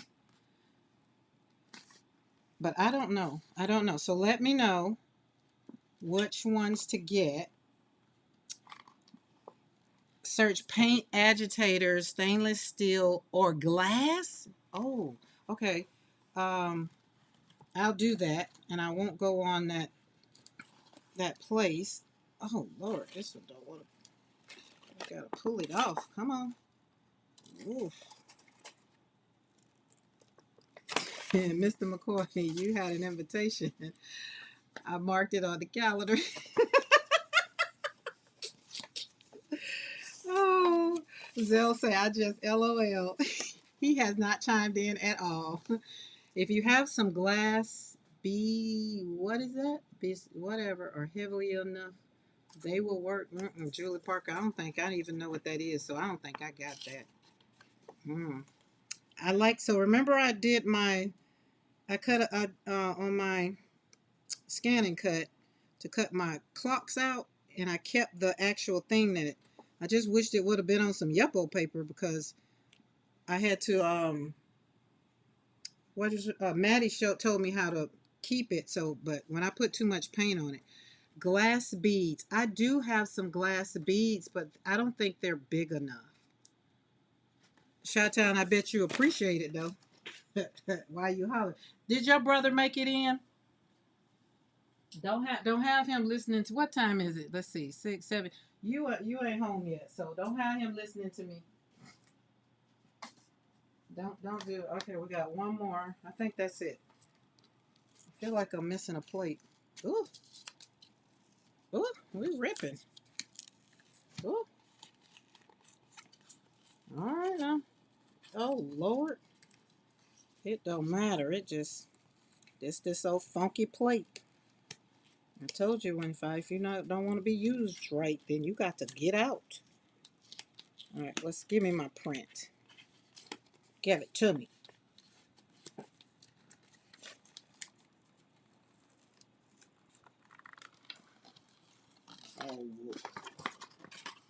But I don't know. I don't know. So let me know which ones to get. Search paint agitators, stainless steel, or glass. Oh, okay. I'll do that, and I won't go on that place. Oh Lord, this one don't want to. I gotta pull it off. Come on. Oof. And Mr. McCoy, you had an invitation. I marked it on the calendar. Oh, Zell say I just LOL. He has not chimed in at all. If you have some glass, what is that? Whatever, or heavily enough, they will work. Julie Parker, I don't even know what that is, so I don't think I got that. So remember I did I cut on my scanning cut to cut my clocks out, and I kept the actual thing that I just wished it would have been on some Yupo paper because I had to Maddie told me how to keep it, but when I put too much paint on it. Glass beads. I do have some glass beads, but I don't think they're big enough. Chi-Town, I bet you appreciate it though. Why you holler? Did your brother make it in? Don't have him listening to, what time is it? Let's see, 6, 7. You ain't home yet, so don't have him listening to me. Don't do it. Okay, we got one more. I think that's it. I feel like I'm missing a plate. Ooh, ooh, we ripping. Ooh, all right now. Oh Lord, it don't matter. It just this old funky plate. I told you if you don't want to be used right, then you got to get out. All right, let's give me my print. Give it to me.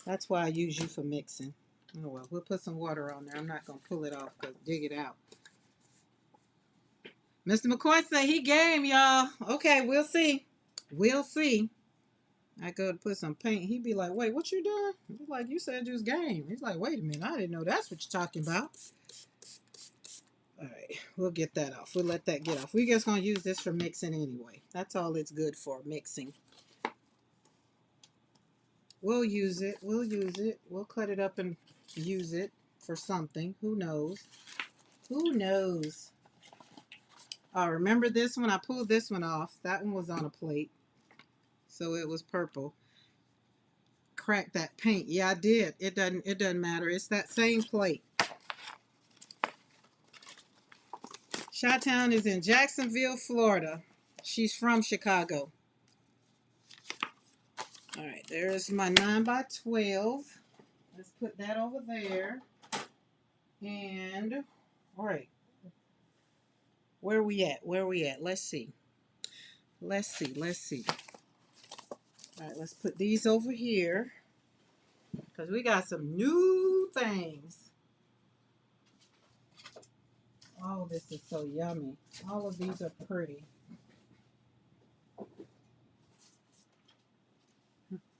That's why I use you for mixing. Oh well, we'll put some water on there. I'm not gonna pull it off because dig it out. Mr. McCoy said he game, y'all. Okay, we'll see. We'll see. I go to put some paint. He'd be like, wait, what you doing? He's like, you said you was game. He's like, wait a minute, I didn't know that's what you're talking about. All right, we'll get that off. We'll let that get off. We're just gonna use this for mixing anyway. That's all it's good for, mixing. We'll use it. We'll use it. We'll cut it up and use it for something. Who knows? Who knows? Oh, remember this one? I pulled this one off. That one was on a plate. So it was purple. Cracked that paint. Yeah, I did. It doesn't matter. It's that same plate. Chi-Town is in Jacksonville, Florida. She's from Chicago. All right, there's my 9x12. Let's put that over there. And, all right. Where we at? Where we at? Let's see. Let's see. Let's see. All right, let's put these over here. Because we got some new things. Oh, this is so yummy. All of these are pretty.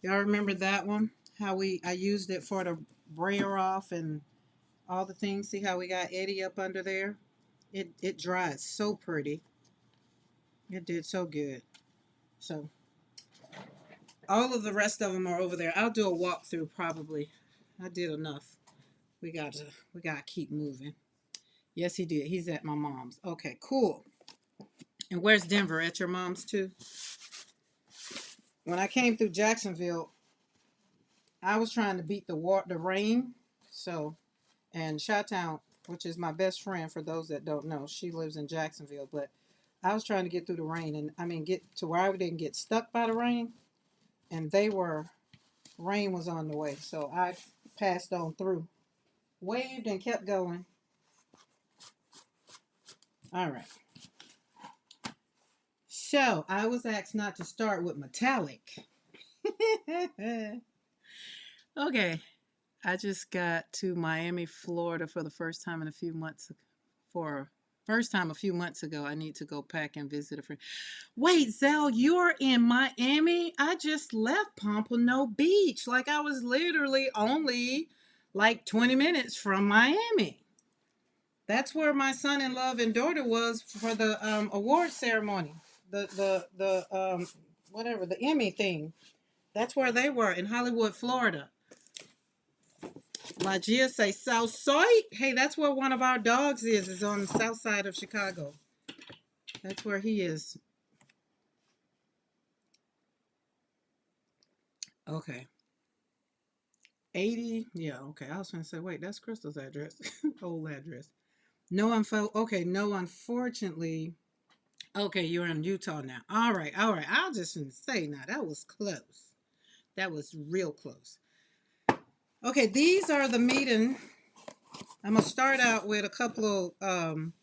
Y'all remember that one? How I used it for the brayer off and all the things. See how we got Eddie up under there? It dried so pretty. It did so good. So all of the rest of them are over there. I'll do a walkthrough probably. I did enough. We gotta keep moving. Yes, he did. He's at my mom's. Okay, cool. And where's Denver? At your mom's too? When I came through Jacksonville, I was trying to beat the rain. So, and Chi-Town, which is my best friend for those that don't know, she lives in Jacksonville. But I was trying to get through the rain, and I mean get to where I didn't get stuck by the rain. And rain was on the way, so I passed on through, waved and kept going. All right. So I was asked not to start with metallic. Okay. I just got to Miami, Florida for the first time in a few months. A few months ago. I need to go pack and visit a friend. Wait, Zell, you're in Miami? I just left Pompano Beach. Like I was literally only like 20 minutes from Miami. That's where my son-in-law and daughter was for the award ceremony. The whatever, the Emmy thing. That's where they were in Hollywood, Florida. Magia say South Side. Hey, that's where one of our dogs is on the south side of Chicago. That's where he is. Okay. 80. Yeah, okay. I was going to say, wait, that's Crystal's address. Old address. No, unfortunately. Okay, you're in Utah now. All right, all right. I'll just say now, that was close. That was real close. Okay, these are the meeting. I'm going to start out with a couple of,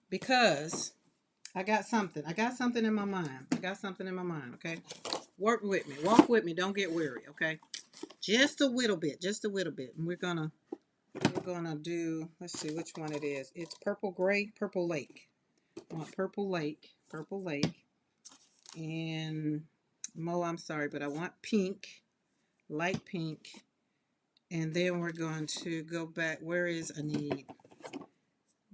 because I got something. I got something in my mind. Okay? Work with me. Walk with me. Don't get weary, okay? Just a little bit. And we're gonna do, let's see which one it is. It's purple gray, purple lake. I want purple lake. And Mo, I'm sorry, but I want pink, light pink. And then we're going to go back. Where is I need?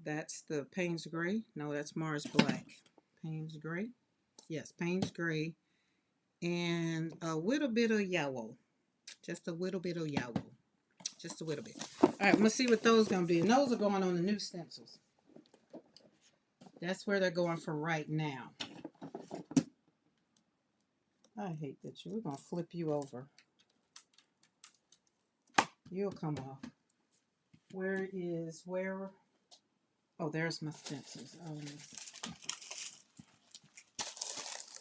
That's the Payne's Gray. No, that's Mars Black. Payne's Gray. Yes, Payne's Gray. And a little bit of yellow. Just a little bit of yellow. Just a little bit. All right, I'm going to see what those are going to be. And those are going on the new stencils. That's where they're going for right now. I hate that we're going to flip you over. You'll come off. Where? Oh, there's my stencils. Oh,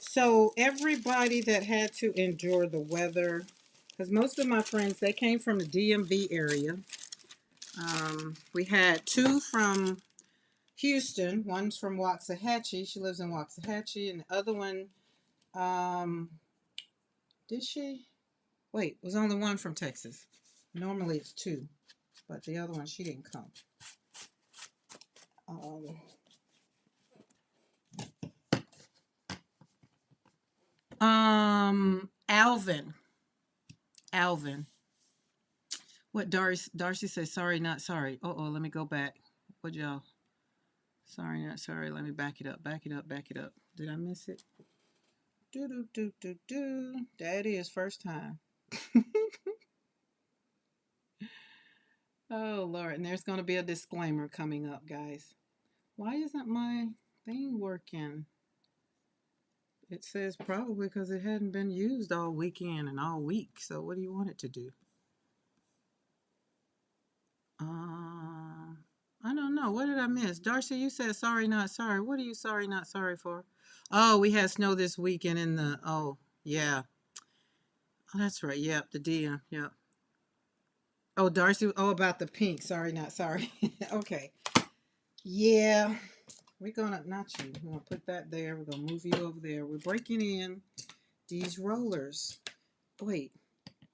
so everybody that had to endure the weather, because most of my friends, they came from the DMV area. We had two from Houston. One's from Waxahachie. She lives in Waxahachie. And the other one, Did she? Wait, it was only one from Texas. Normally it's two, but the other one, she didn't come. Um, Alvin. Alvin. What Darcy says, sorry, not sorry. Uh-oh, let me go back. What y'all? Sorry, not sorry. Let me back it up, back it up, back it up. Did I miss it? Do do do do do. That is first time. Oh Lord, and there's gonna be a disclaimer coming up, guys. Why isn't my thing working? It says probably because it hadn't been used all weekend and all week. So what do you want it to do? I don't know. What did I miss? Darcy, you said sorry, not sorry. What are you sorry, not sorry for? Oh, we had snow this weekend in the, oh, yeah. Oh, that's right. Yep, the DM. Yep. Oh, Darcy, oh, about the pink. Sorry, not sorry. Okay. Yeah. We're gonna, not you. We're gonna put that there. We're gonna move you over there. We're breaking in these rollers. Wait,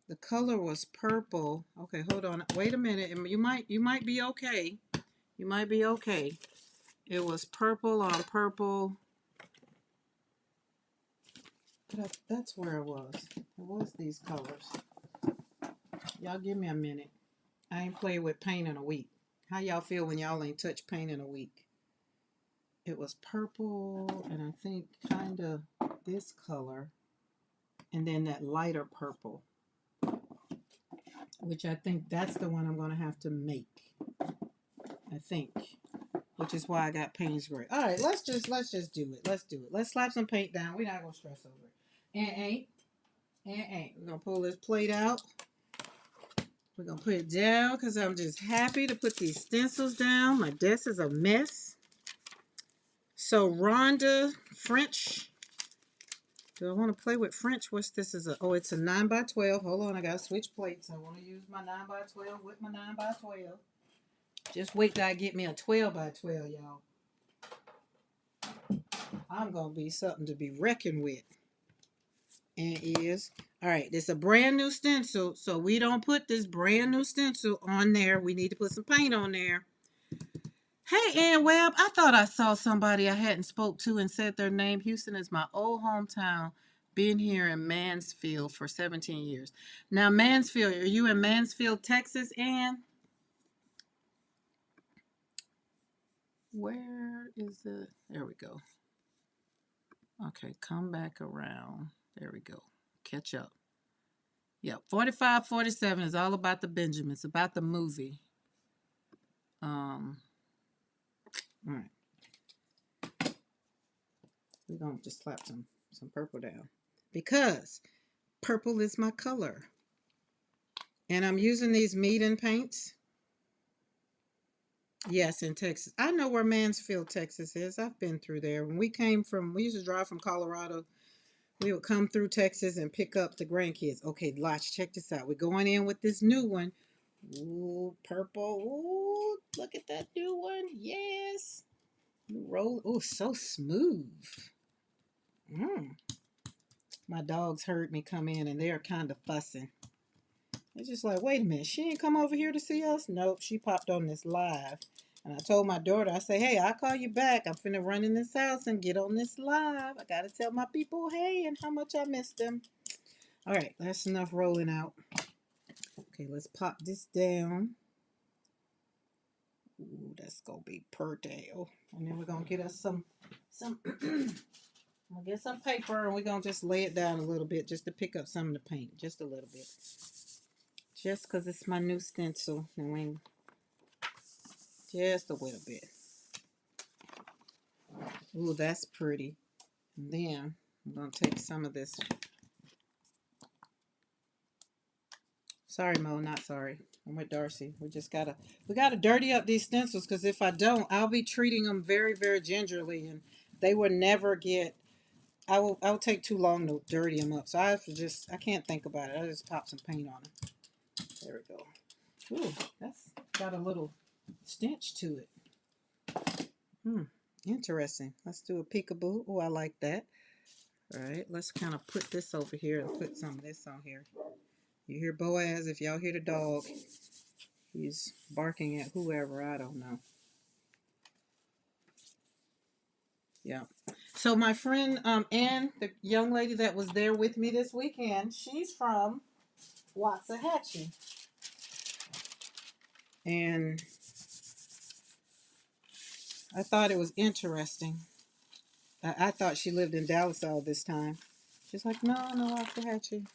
the color was purple. Okay, hold on. Wait a minute. You might be okay. You might be okay. It was purple on purple. That's where it was. It was these colors. Y'all give me a minute. I ain't played with paint in a week. How y'all feel when y'all ain't touched paint in a week? It was purple and I think kind of this color. And then that lighter purple. Which I think that's the one I'm going to have to make. I think. Which is why I got Payne's Gray. All right, let's just do it. Let's do it. Let's slap some paint down. We're not going to stress over it. And we're going to pull this plate out. We're going to put it down because I'm just happy to put these stencils down. My desk is a mess. So Rhonda French. Do I want to play with French? What's this? Oh, it's a 9x12. Hold on, I got to switch plates. I want to use my 9x12 with my 9x12. Just wait till I get me a 12x12, y'all. I'm going to be something to be reckoned with. And is, all right, this is a brand new stencil, so we don't put this brand new stencil on there. We need to put some paint on there. Hey, Ann Webb, I thought I saw somebody I hadn't spoke to and said their name. Houston is my old hometown. Been here in Mansfield for 17 years. Now, Mansfield, are you in Mansfield, Texas, Ann? Where is it? There we go. Okay, come back around. There we go. Catch up. Yep, 45, 47 is all about the Benjamins, about the movie. All right. We're going to just slap some purple down. Because purple is my color. And I'm using these Meeden paints. Yes, in Texas. I know where Mansfield, Texas is. I've been through there. When we used to drive from Colorado. We would come through Texas and pick up the grandkids. Okay, Lodge, check this out. We're going in with this new one. Ooh, purple. Ooh, look at that new one. Yes. Roll. Oh, so smooth. My dogs heard me come in and they're kind of fussing. They're just like, wait a minute, she ain't come over here to see us? Nope, she popped on this live. And I told my daughter, I say, hey, I'll call you back. I'm finna run in this house and get on this live. I gotta tell my people, hey, and how much I miss them. All right, that's enough rolling out. Okay, let's pop this down. Ooh, that's gonna be pretty. And then we're gonna get us some we'll get some paper and we're gonna just lay it down a little bit just to pick up some of the paint, just a little bit. Just because it's my new stencil. I mean, just a little bit. Ooh, that's pretty. And then I'm gonna take some of this. Sorry, Mo, not sorry. I'm with Darcy. We gotta dirty up these stencils because if I don't, I'll be treating them very, very gingerly, and they will never get. I will take too long to dirty them up. So I can't think about it. I just pop some paint on it. There we go. Ooh, that's got a little stench to it. Interesting. Let's do a peekaboo. Oh, I like that. All right, let's kind of put this over here and put some of this on here. You hear Boaz? If y'all hear the dog, he's barking at whoever. I don't know. Yeah. So my friend Ann, the young lady that was there with me this weekend, she's from Waxahachie. And I thought it was interesting. I thought she lived in Dallas all this time. She's like, no, Waxahachie.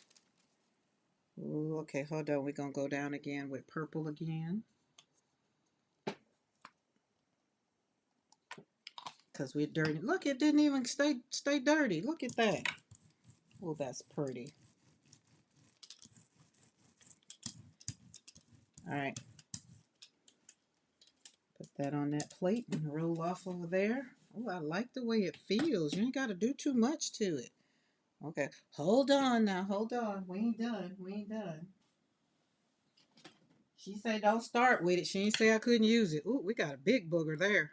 Ooh, okay, hold on. We're going to go down again with purple again. Because we're dirty. Look, it didn't even stay dirty. Look at that. Oh, that's pretty. All right. Put that on that plate and roll off over there. Oh, I like the way it feels. You ain't got to do too much to it. Okay. Hold on now. Hold on. We ain't done. We ain't done. She said don't start with it. She ain't say I couldn't use it. Ooh, we got a big booger there.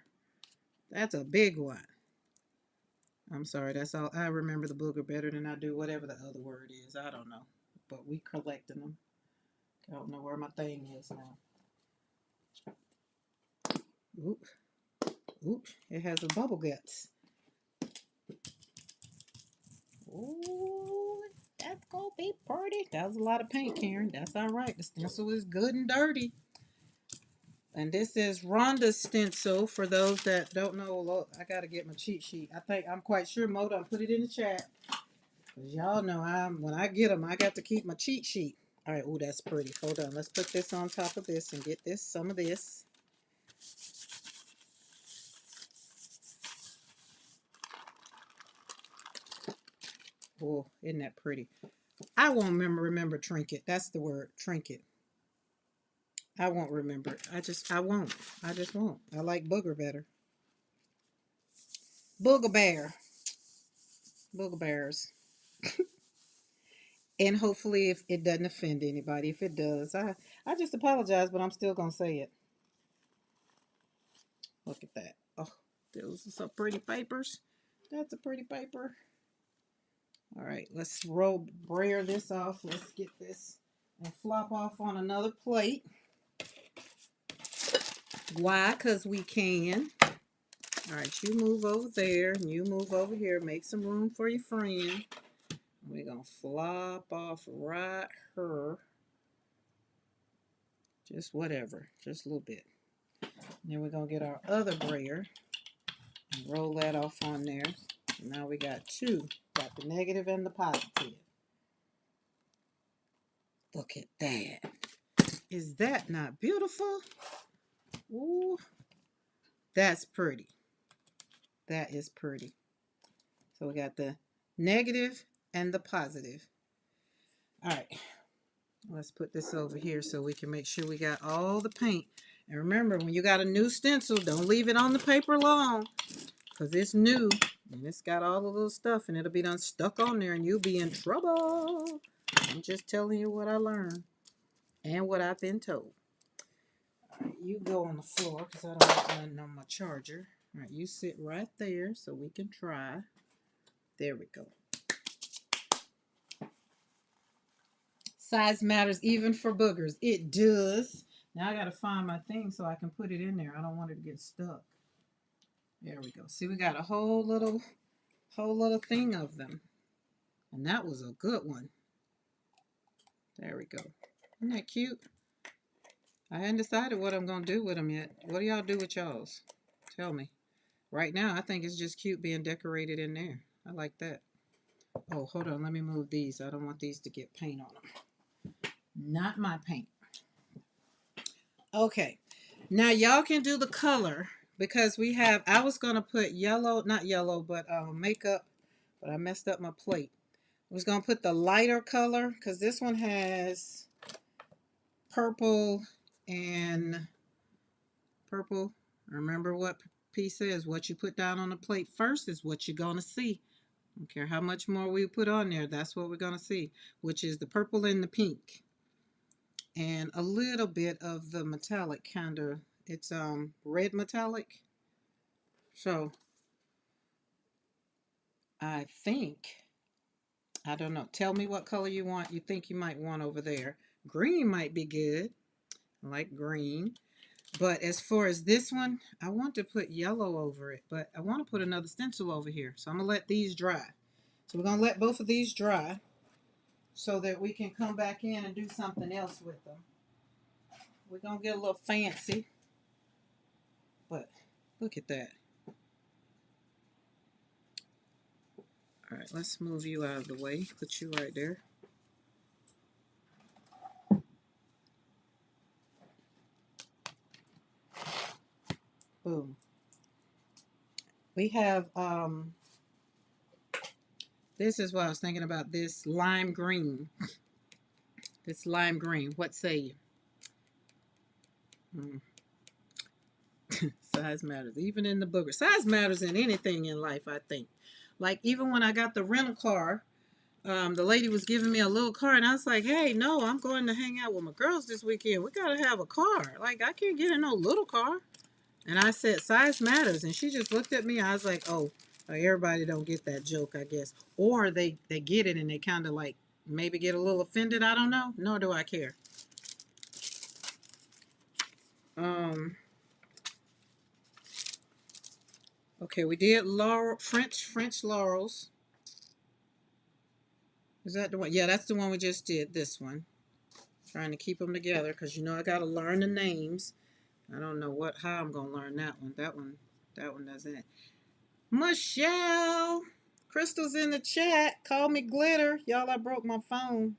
That's a big one. I'm sorry. That's all. I remember the booger better than I do whatever the other word is. I don't know. But we collecting them. I don't know where my thing is now. Oop. Oop. It has a bubble guts. Ooh, that's gonna be pretty. That was a lot of paint, Karen. That's all right. The stencil is good and dirty. And this is Rhonda's stencil. For those that don't know, look, I gotta get my cheat sheet. I'm quite sure Mo done put it in the chat. Cause y'all know when I get them, I got to keep my cheat sheet. All right. Oh, that's pretty. Hold on. Let's put this on top of this and get some of this. Oh, isn't that pretty? I won't remember trinket. That's the word, trinket. I won't remember it. I won't. I just won't. I like booger better. Booger bear. Booger bears. And hopefully if it doesn't offend anybody. If it does, I just apologize, but I'm still going to say it. Look at that. Oh, those are some pretty papers. That's a pretty paper. All right, let's brayer this off. Let's get this and flop off on another plate. Why? Because we can. All right, you move over there and you move over here. Make some room for your friend. We're going to flop off right here. Just whatever. Just a little bit. Then we're going to get our other brayer and roll that off on there. Now we got two. Got the negative and the positive. Look at that. Is that not beautiful? Ooh, that's pretty. That is pretty. So we got the negative and the positive. All right. Let's put this over here so we can make sure we got all the paint. And remember, when you got a new stencil, don't leave it on the paper long. Because it's new. And it's got all the little stuff. And it'll be done stuck on there. And you'll be in trouble. I'm just telling you what I learned. And what I've been told. All right, you go on the floor. Because I don't have nothing on my charger. All right, you sit right there so we can try. There we go. Size matters even for boogers. It does. Now I got to find my thing so I can put it in there. I don't want it to get stuck. There we go. See, we got a whole little thing of them. And that was a good one. There we go. Isn't that cute? I hadn't decided what I'm going to do with them yet. What do y'all do with y'all's? Tell me. Right now, I think it's just cute being decorated in there. I like that. Oh, hold on. Let me move these. I don't want these to get paint on them. Not my paint. Okay. Now, y'all can do the color because we have, I was going to put yellow, not yellow, but makeup, but I messed up my plate. I was going to put the lighter color because this one has purple and purple. Remember what P says, what you put down on the plate first is what you're going to see. I don't care how much more we put on there, that's what we're going to see, which is the purple and the pink. And a little bit of the metallic kind of, it's red metallic. So I think I don't know. Tell me what color you want. You think you might want over there. Green might be good. I like green. But as far as this one, I want to put yellow over it, but I want to put another stencil over here. So I'm going to let these dry. So we're going to let both of these dry so that we can come back in and do something else with them. We're going to get a little fancy, but look at that. All right, let's move you out of the way. Put you right there. Boom. We have, this is what I was thinking about, this lime green. This lime green. What say you? Size matters, even in the booger. Size matters in anything in life, I think. Like, even when I got the rental car, the lady was giving me a little car, and I was like, hey, no, I'm going to hang out with my girls this weekend. We got to have a car. Like, I can't get in no little car. And I said, size matters. And she just looked at me. I was like, oh, everybody don't get that joke, I guess. Or they get it and they kind of like maybe get a little offended. I don't know. Nor do I care. Okay, we did laurel, French laurels. Is that the one? Yeah, that's the one we just did. This one. Trying to keep them together because you know I gotta learn the names. I don't know how I'm gonna learn that one. That one doesn't. Michelle, Crystal's in the chat. Call me glitter, y'all. I broke my phone.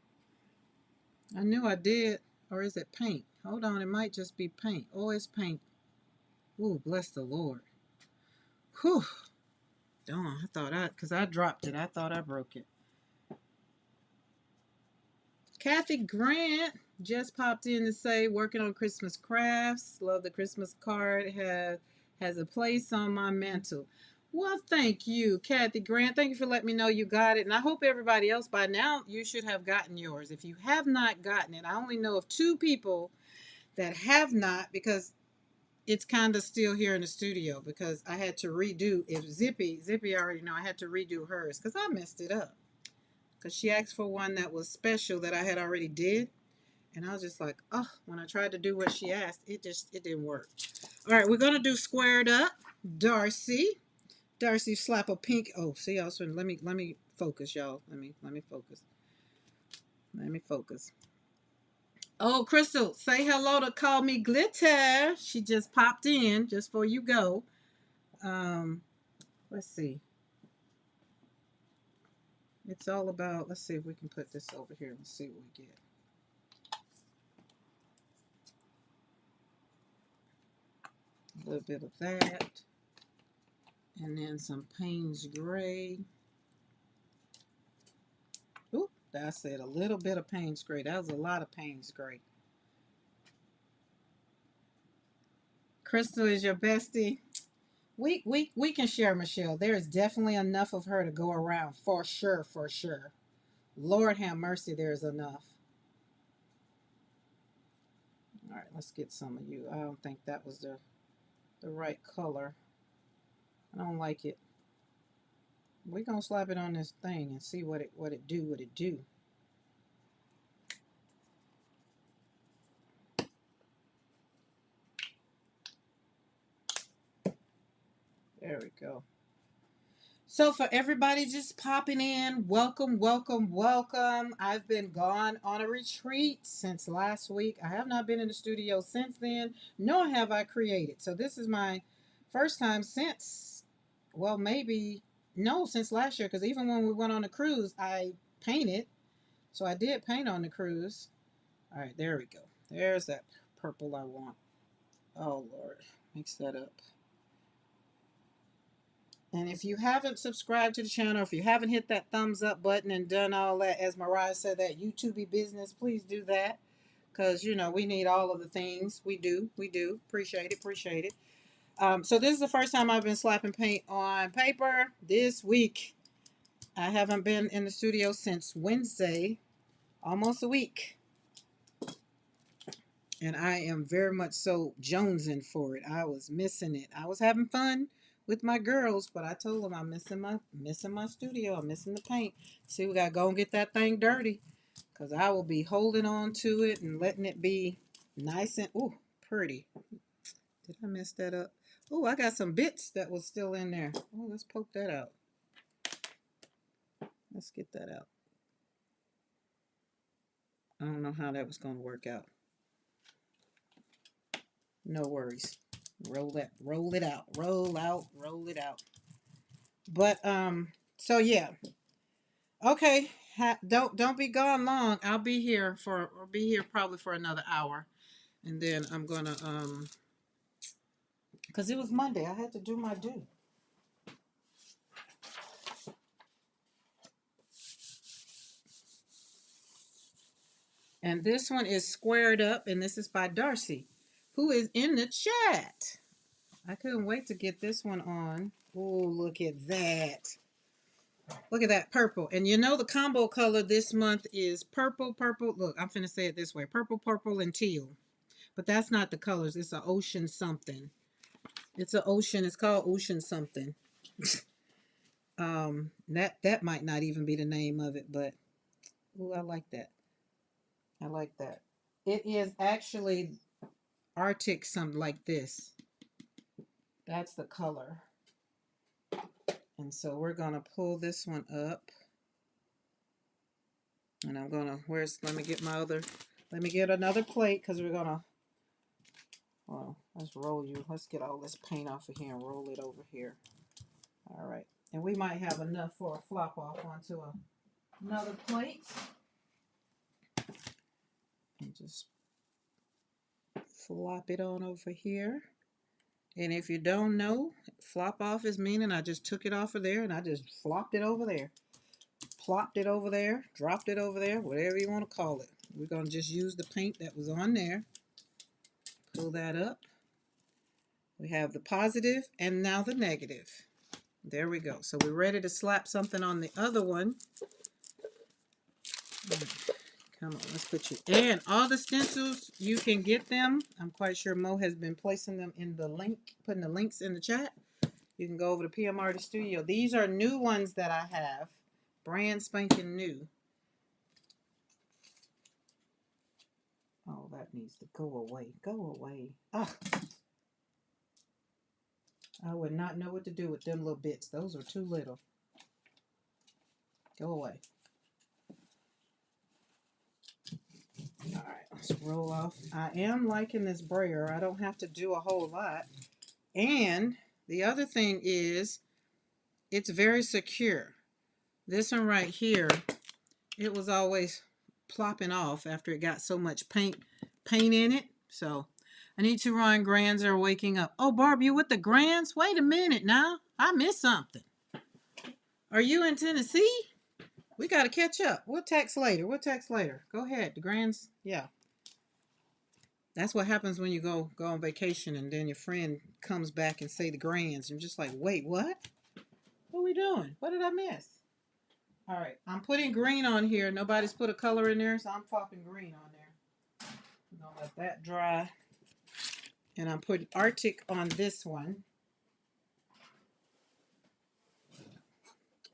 I knew I did. Or is it paint? Hold on, it might just be paint. Oh, it's paint. Ooh, bless the Lord. Whew. Darn, because I dropped it. I thought I broke it. Kathy Grant just popped in to say, working on Christmas crafts. Love the Christmas card. Has a place on my mantle. Well, thank you, Kathy Grant. Thank you for letting me know you got it. And I hope everybody else by now, you should have gotten yours. If you have not gotten it, I only know of 2 people that have not, because it's kind of still here in the studio because I had to redo. If Zippy already know, I had to redo hers because I messed it up. Because she asked for one that was special that I had already did. And I was just like, oh, when I tried to do what she asked, it didn't work. All right, we're going to do squared up. Darcy, slap a pink. Oh, see, also, let me focus, y'all. Let me focus. Let me focus. Oh, Crystal, say hello to Call Me Glitter. She just popped in just before you go. Let's see. It's all about, let's see if we can put this over here and see what we get. A little bit of that. And then some Payne's Gray. Oop, I said a little bit of Payne's Gray. That was a lot of Payne's Gray. Crystal is your bestie. We can share Michelle. There is definitely enough of her to go around. For sure, for sure. Lord have mercy, there's enough. All right, let's get some of you. I don't think that was the right color. I don't like it. We're gonna slap it on this thing and see what it do. There we go. So for everybody just popping in, welcome, welcome, welcome. I've been gone on a retreat since last week. I have not been in the studio since then, nor have I created. So this is my first time since, well, maybe, no, since last year, because even when we went on a cruise, I painted. So I did paint on the cruise. All right, there we go. There's that purple I want. Oh, Lord, mix that up. And if you haven't subscribed to the channel, if you haven't hit that thumbs up button and done all that, as Mariah said, that YouTube business, please do that. Because, you know, we need all of the things. We do. Appreciate it. So this is the first time I've been slapping paint on paper this week. I haven't been in the studio since Wednesday, almost a week. And I am very much so jonesing for it. I was missing it. I was having fun with my girls, but I told them I'm missing my studio. I'm missing the paint. See, we gotta go and get that thing dirty, cause I will be holding on to it and letting it be nice and ooh pretty. Did I mess that up? Oh, I got some bits that was still in there. Oh, let's poke that out. Let's get that out. I don't know how that was gonna work out. No worries. Roll it out, roll it out. But so yeah. Okay, don't be gone long. I'll be here probably for another hour, and then I'm gonna because it was Monday. I had to do my due. And this one is Squared Up, and this is by Darcy, who is in the chat. I couldn't wait to get this one on. Oh, look at that. Look at that purple. And you know the combo color this month is purple, purple. Look, I'm finna say it this way. Purple, purple, and teal. But that's not the colors. It's an ocean something. It's an ocean. It's called ocean something. That might not even be the name of it, but ooh, I like that. I like that. It is actually Arctic something like this. That's the color. And so we're gonna pull this one up. And I'm gonna let me get another plate because we're gonna well, let's get all this paint off of here and roll it over here. All right. And we might have enough for a flop off onto another plate. And just flop it on over here. And if you don't know, flop off is meaning I just took it off of there and I just flopped it over there. Plopped it over there, dropped it over there, whatever you want to call it. We're going to just use the paint that was on there. Pull that up. We have the positive and now the negative. There we go. So we're ready to slap something on the other one. Come on, let's put you. And all the stencils, you can get them. I'm quite sure Mo has been placing them in the link, putting the links in the chat. You can go over to PM Artist Studio. These are new ones that I have. Brand spanking new. Oh, that needs to go away. Go away. Ah, I would not know what to do with them little bits. Those are too little. Go away. All right, let's roll off. I am liking this brayer. I don't have to do a whole lot. And the other thing is, it's very secure. This one right here, it was always plopping off after it got so much paint in it. So I need two Ryan Grands are waking up. Oh, Barb, you with the Grands? Wait a minute now. I missed something. Are you in Tennessee? We got to catch up. We'll text later. Go ahead. The Grands, yeah. That's what happens when you go on vacation and then your friend comes back and say the Grands. I'm just like, wait, what? What are we doing? What did I miss? All right, I'm putting green on here. Nobody's put a color in there, so I'm popping green on there. I'm gonna let that dry. And I'm putting Arctic on this one.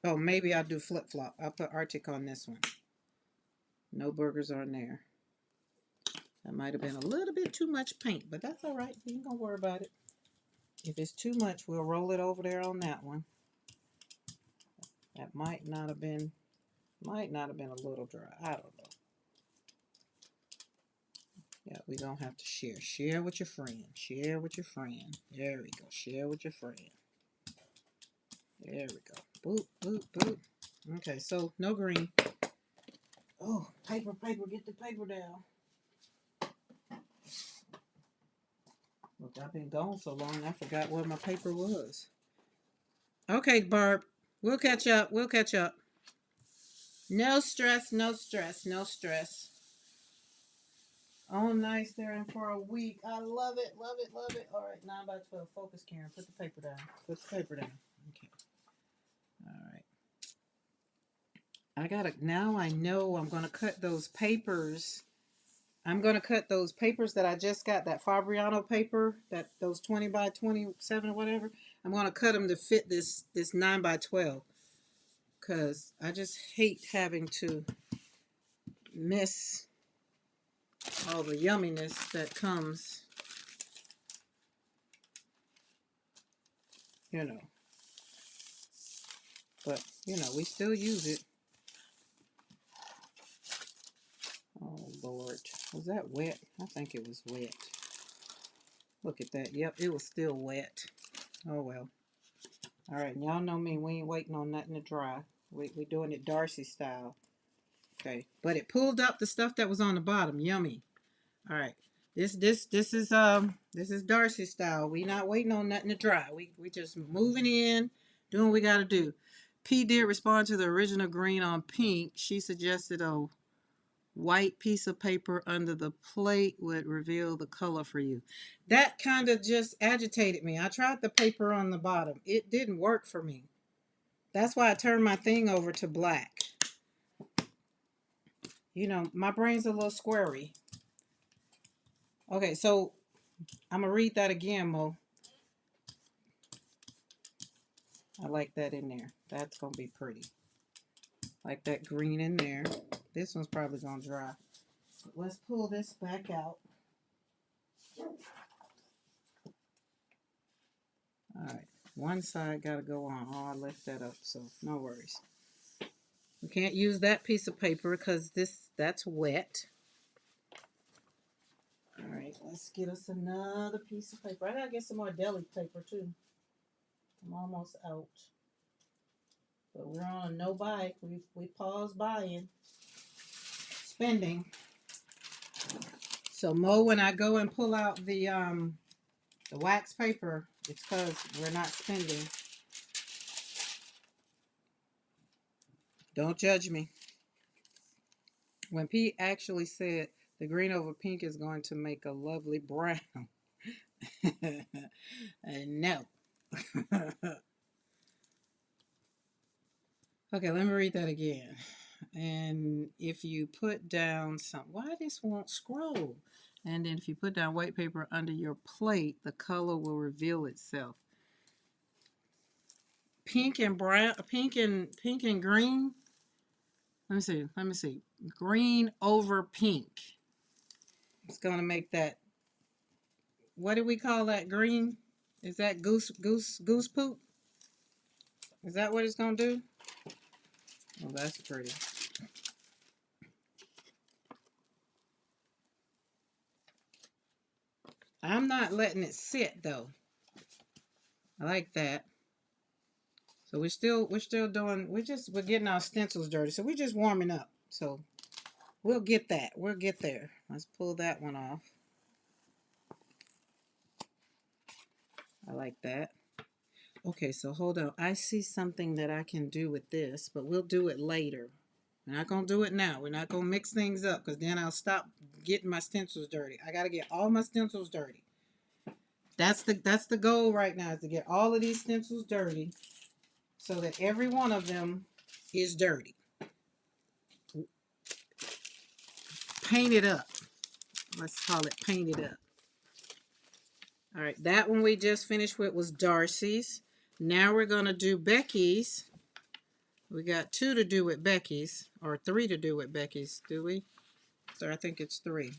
Oh, maybe I'll do flip-flop. I'll put Arctic on this one. No burgers on there. That might have been a little bit too much paint, but that's all right. You ain't gonna worry about it. If it's too much, we'll roll it over there on that one. That might not have been a little dry. I don't know. Yeah, we don't have to share. Share with your friend. Share with your friend. There we go. Share with your friend. There we go. Boop, boop, boop. Okay, so no green. Oh, paper, get the paper down. Look, I've been gone so long, I forgot where my paper was. Okay, Barb, we'll catch up. No stress. Oh, nice. They're in for a week. I love it. All right, 9 by 12. Focus, Karen. Put the paper down. Okay. All right. Now I know I'm going to cut those papers. I'm going to cut those papers that I just got, that Fabriano paper, those 20 by 27 or whatever. I'm going to cut them to fit this 9 by 12 because I just hate having to miss all the yumminess that comes, you know. But, you know, we still use it. Oh, Lord. Was that wet? I think it was wet. Look at that. Yep, it was still wet. Oh, well. All right, y'all know me. We ain't waiting on nothing to dry. We doing it Darcy style. Okay, but it pulled up the stuff that was on the bottom. Yummy. All right. This is Darcy style. We not waiting on nothing to dry. We just moving in, doing what we got to do. P did respond to the original green on pink. She suggested a white piece of paper under the plate would reveal the color for you. That kind of just agitated me. I tried the paper on the bottom. It didn't work for me. That's why I turned my thing over to black. You know, my brain's a little squarey. Okay, so I'm going to read that again, Mo. I like that in there. That's going to be pretty. Like that green in there. This one's probably going to dry. But let's pull this back out. All right. One side got to go on. Oh, I left that up, so no worries. We can't use that piece of paper because that's wet. All right, let's get us another piece of paper. I got to get some more deli paper, too. I'm almost out. But we're on a no buy. We paused buying, spending. So Mo, when I go and pull out the wax paper, it's because we're not spending. Don't judge me. When Pete actually said the green over pink is going to make a lovely brown. No. Okay, let me read that again. And if you put down some, why this won't scroll? And then if you put down white paper under your plate, the color will reveal itself. Pink and brown, pink and green. Let me see. Green over pink. It's gonna make that. What do we call that green? Is that goose poop? Is that what it's gonna do? Oh, that's pretty. I'm not letting it sit though. I like that. So we're still doing. We're getting our stencils dirty. So we're just warming up. So we'll get that. We'll get there. Let's pull that one off. I like that. Okay, so hold on. I see something that I can do with this, but we'll do it later. We're not going to do it now. We're not going to mix things up because then I'll stop getting my stencils dirty. I got to get all my stencils dirty. That's the goal right now, is to get all of these stencils dirty so that every one of them is dirty. Paint it up. Let's call it paint it up. All right, that one we just finished with was Darcy's. Now we're going to do Becky's. We got 2 to do with Becky's, or 3 to do with Becky's, do we? So I think it's 3.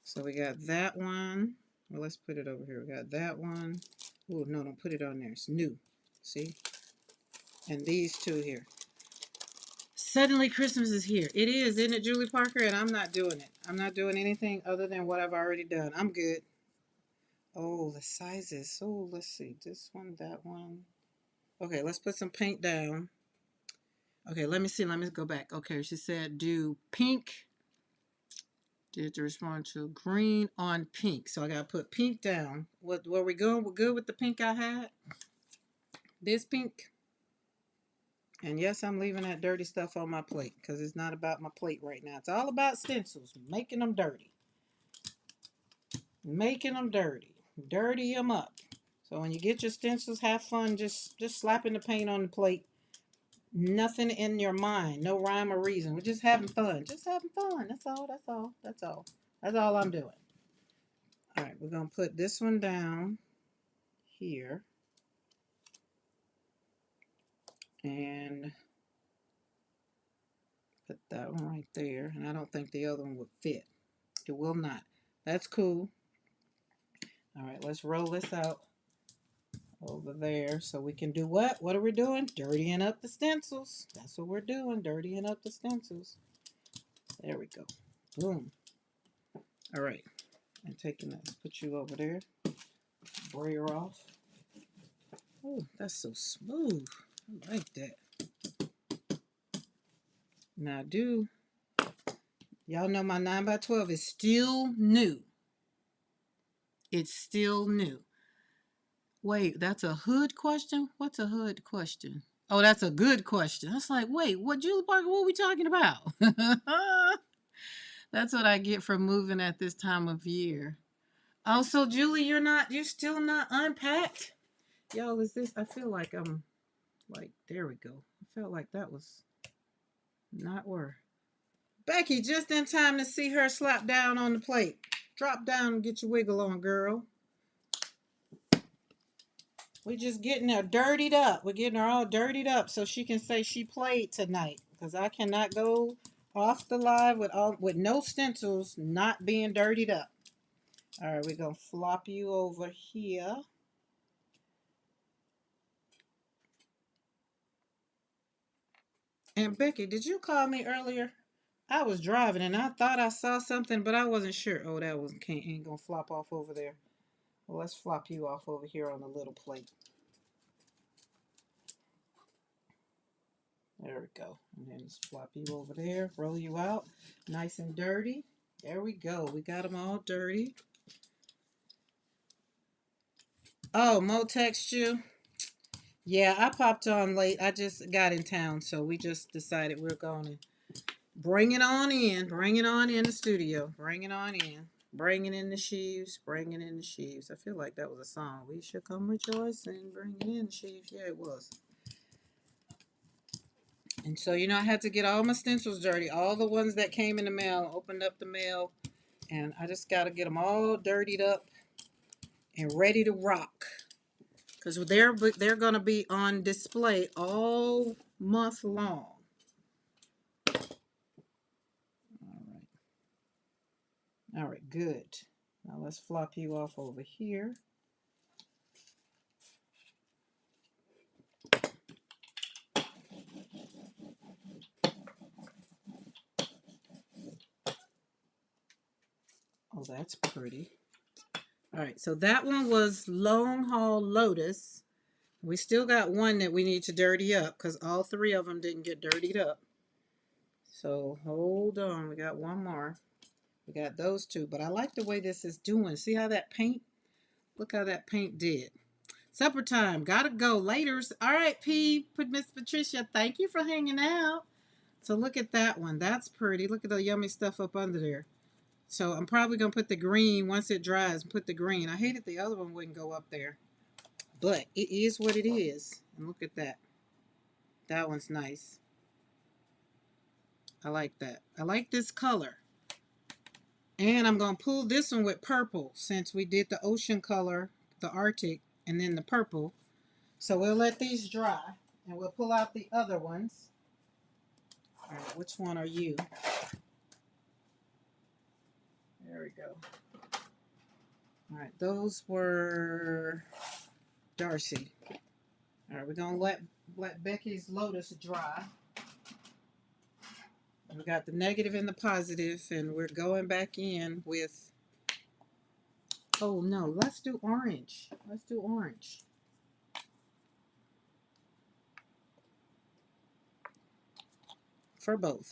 So we got that one. Well, let's put it over here. We got that one. Oh, no, don't put it on there. It's new. See? And these 2 here. Suddenly Christmas is here. It is, isn't it, Julie Parker? And I'm not doing it. I'm not doing anything other than what I've already done. I'm good. Oh, the sizes. Oh, let's see. This one, that one. Okay, let's put some paint down. Okay, let me see. Let me go back. Okay, she said do pink. Did to respond to green on pink. So I got to put pink down. What, where we going? We're good with the pink I had? This pink? And yes, I'm leaving that dirty stuff on my plate because it's not about my plate right now. It's all about stencils, making them dirty. Making them dirty. Dirty them up. So when you get your stencils, have fun just slapping the paint on the plate. Nothing in your mind. No rhyme or reason. We're just having fun. Just having fun. That's all. That's all. That's all. That's all I'm doing. All right, we're going to put this one down here. And put that one right there. And I don't think the other one would fit. It will not. That's cool. All right, let's roll this out over there so we can do what? What are we doing? Dirtying up the stencils. That's what we're doing, dirtying up the stencils. There we go. Boom. All right, and taking that, put you over there. Brayer off. Oh, that's so smooth. I like that. Now y'all know my 9x12 is still new. It's still new. Wait, that's a hood question? What's a hood question? Oh, that's a good question. That's like, wait, what, Julie Parker, what are we talking about? That's what I get for moving at this time of year. Oh, so Julie, you're still not unpacked? Y'all, is this, I feel like I'm, like, there we go. I felt like that was not where. Becky, just in time to see her slap down on the plate. Drop down and get your wiggle on, girl. We're just getting her dirtied up. We're getting her all dirtied up so she can say she played tonight. Because I cannot go off the live with no stencils not being dirtied up. All right, we're going to flop you over here. And Becky, did you call me earlier? I was driving and I thought I saw something, but I wasn't sure. Oh, that wasn't ain't gonna flop off over there. Well, let's flop you off over here on the little plate. There we go. And then just flop you over there, roll you out, nice and dirty. There we go. We got them all dirty. Oh, Mo text you? Yeah, I popped on late. I just got in town, so we just decided we're going to bring it on in. Bring it on in the studio. Bring it on in. Bringing in the sheaves. Bringing in the sheaves. I feel like that was a song. We should come rejoicing. Bringing in the sheaves. Yeah, it was. And so, you know, I had to get all my stencils dirty. All the ones that came in the mail. Opened up the mail. And I just got to get them all dirtied up and ready to rock. Because they're going to be on display all month long. All right, good. Now let's flop you off over here. Oh, that's pretty. All right, so that one was Long Haul Lotus. We still got one that we need to dirty up because all three of them didn't get dirtied up. So hold on, we got one more. We got those two, but I like the way this is doing. See how that paint? Look how that paint did. Supper time, gotta go. Laters. All right, Miss Patricia, thank you for hanging out. So look at that one. That's pretty. Look at the yummy stuff up under there. So I'm probably going to put the green once it dries and put the green. I hated the other one wouldn't go up there. But it is what it is. And look at that. That one's nice. I like that. I like this color. And I'm going to pull this one with purple since we did the ocean color, the Arctic, and then the purple. So we'll let these dry and we'll pull out the other ones. All right, which one are you? There we go. All right, those were Darcy. All right, we're going to let Becky's Lotus dry. We got the negative and the positive, and we're going back in with, oh no, let's do orange. Let's do orange. For both.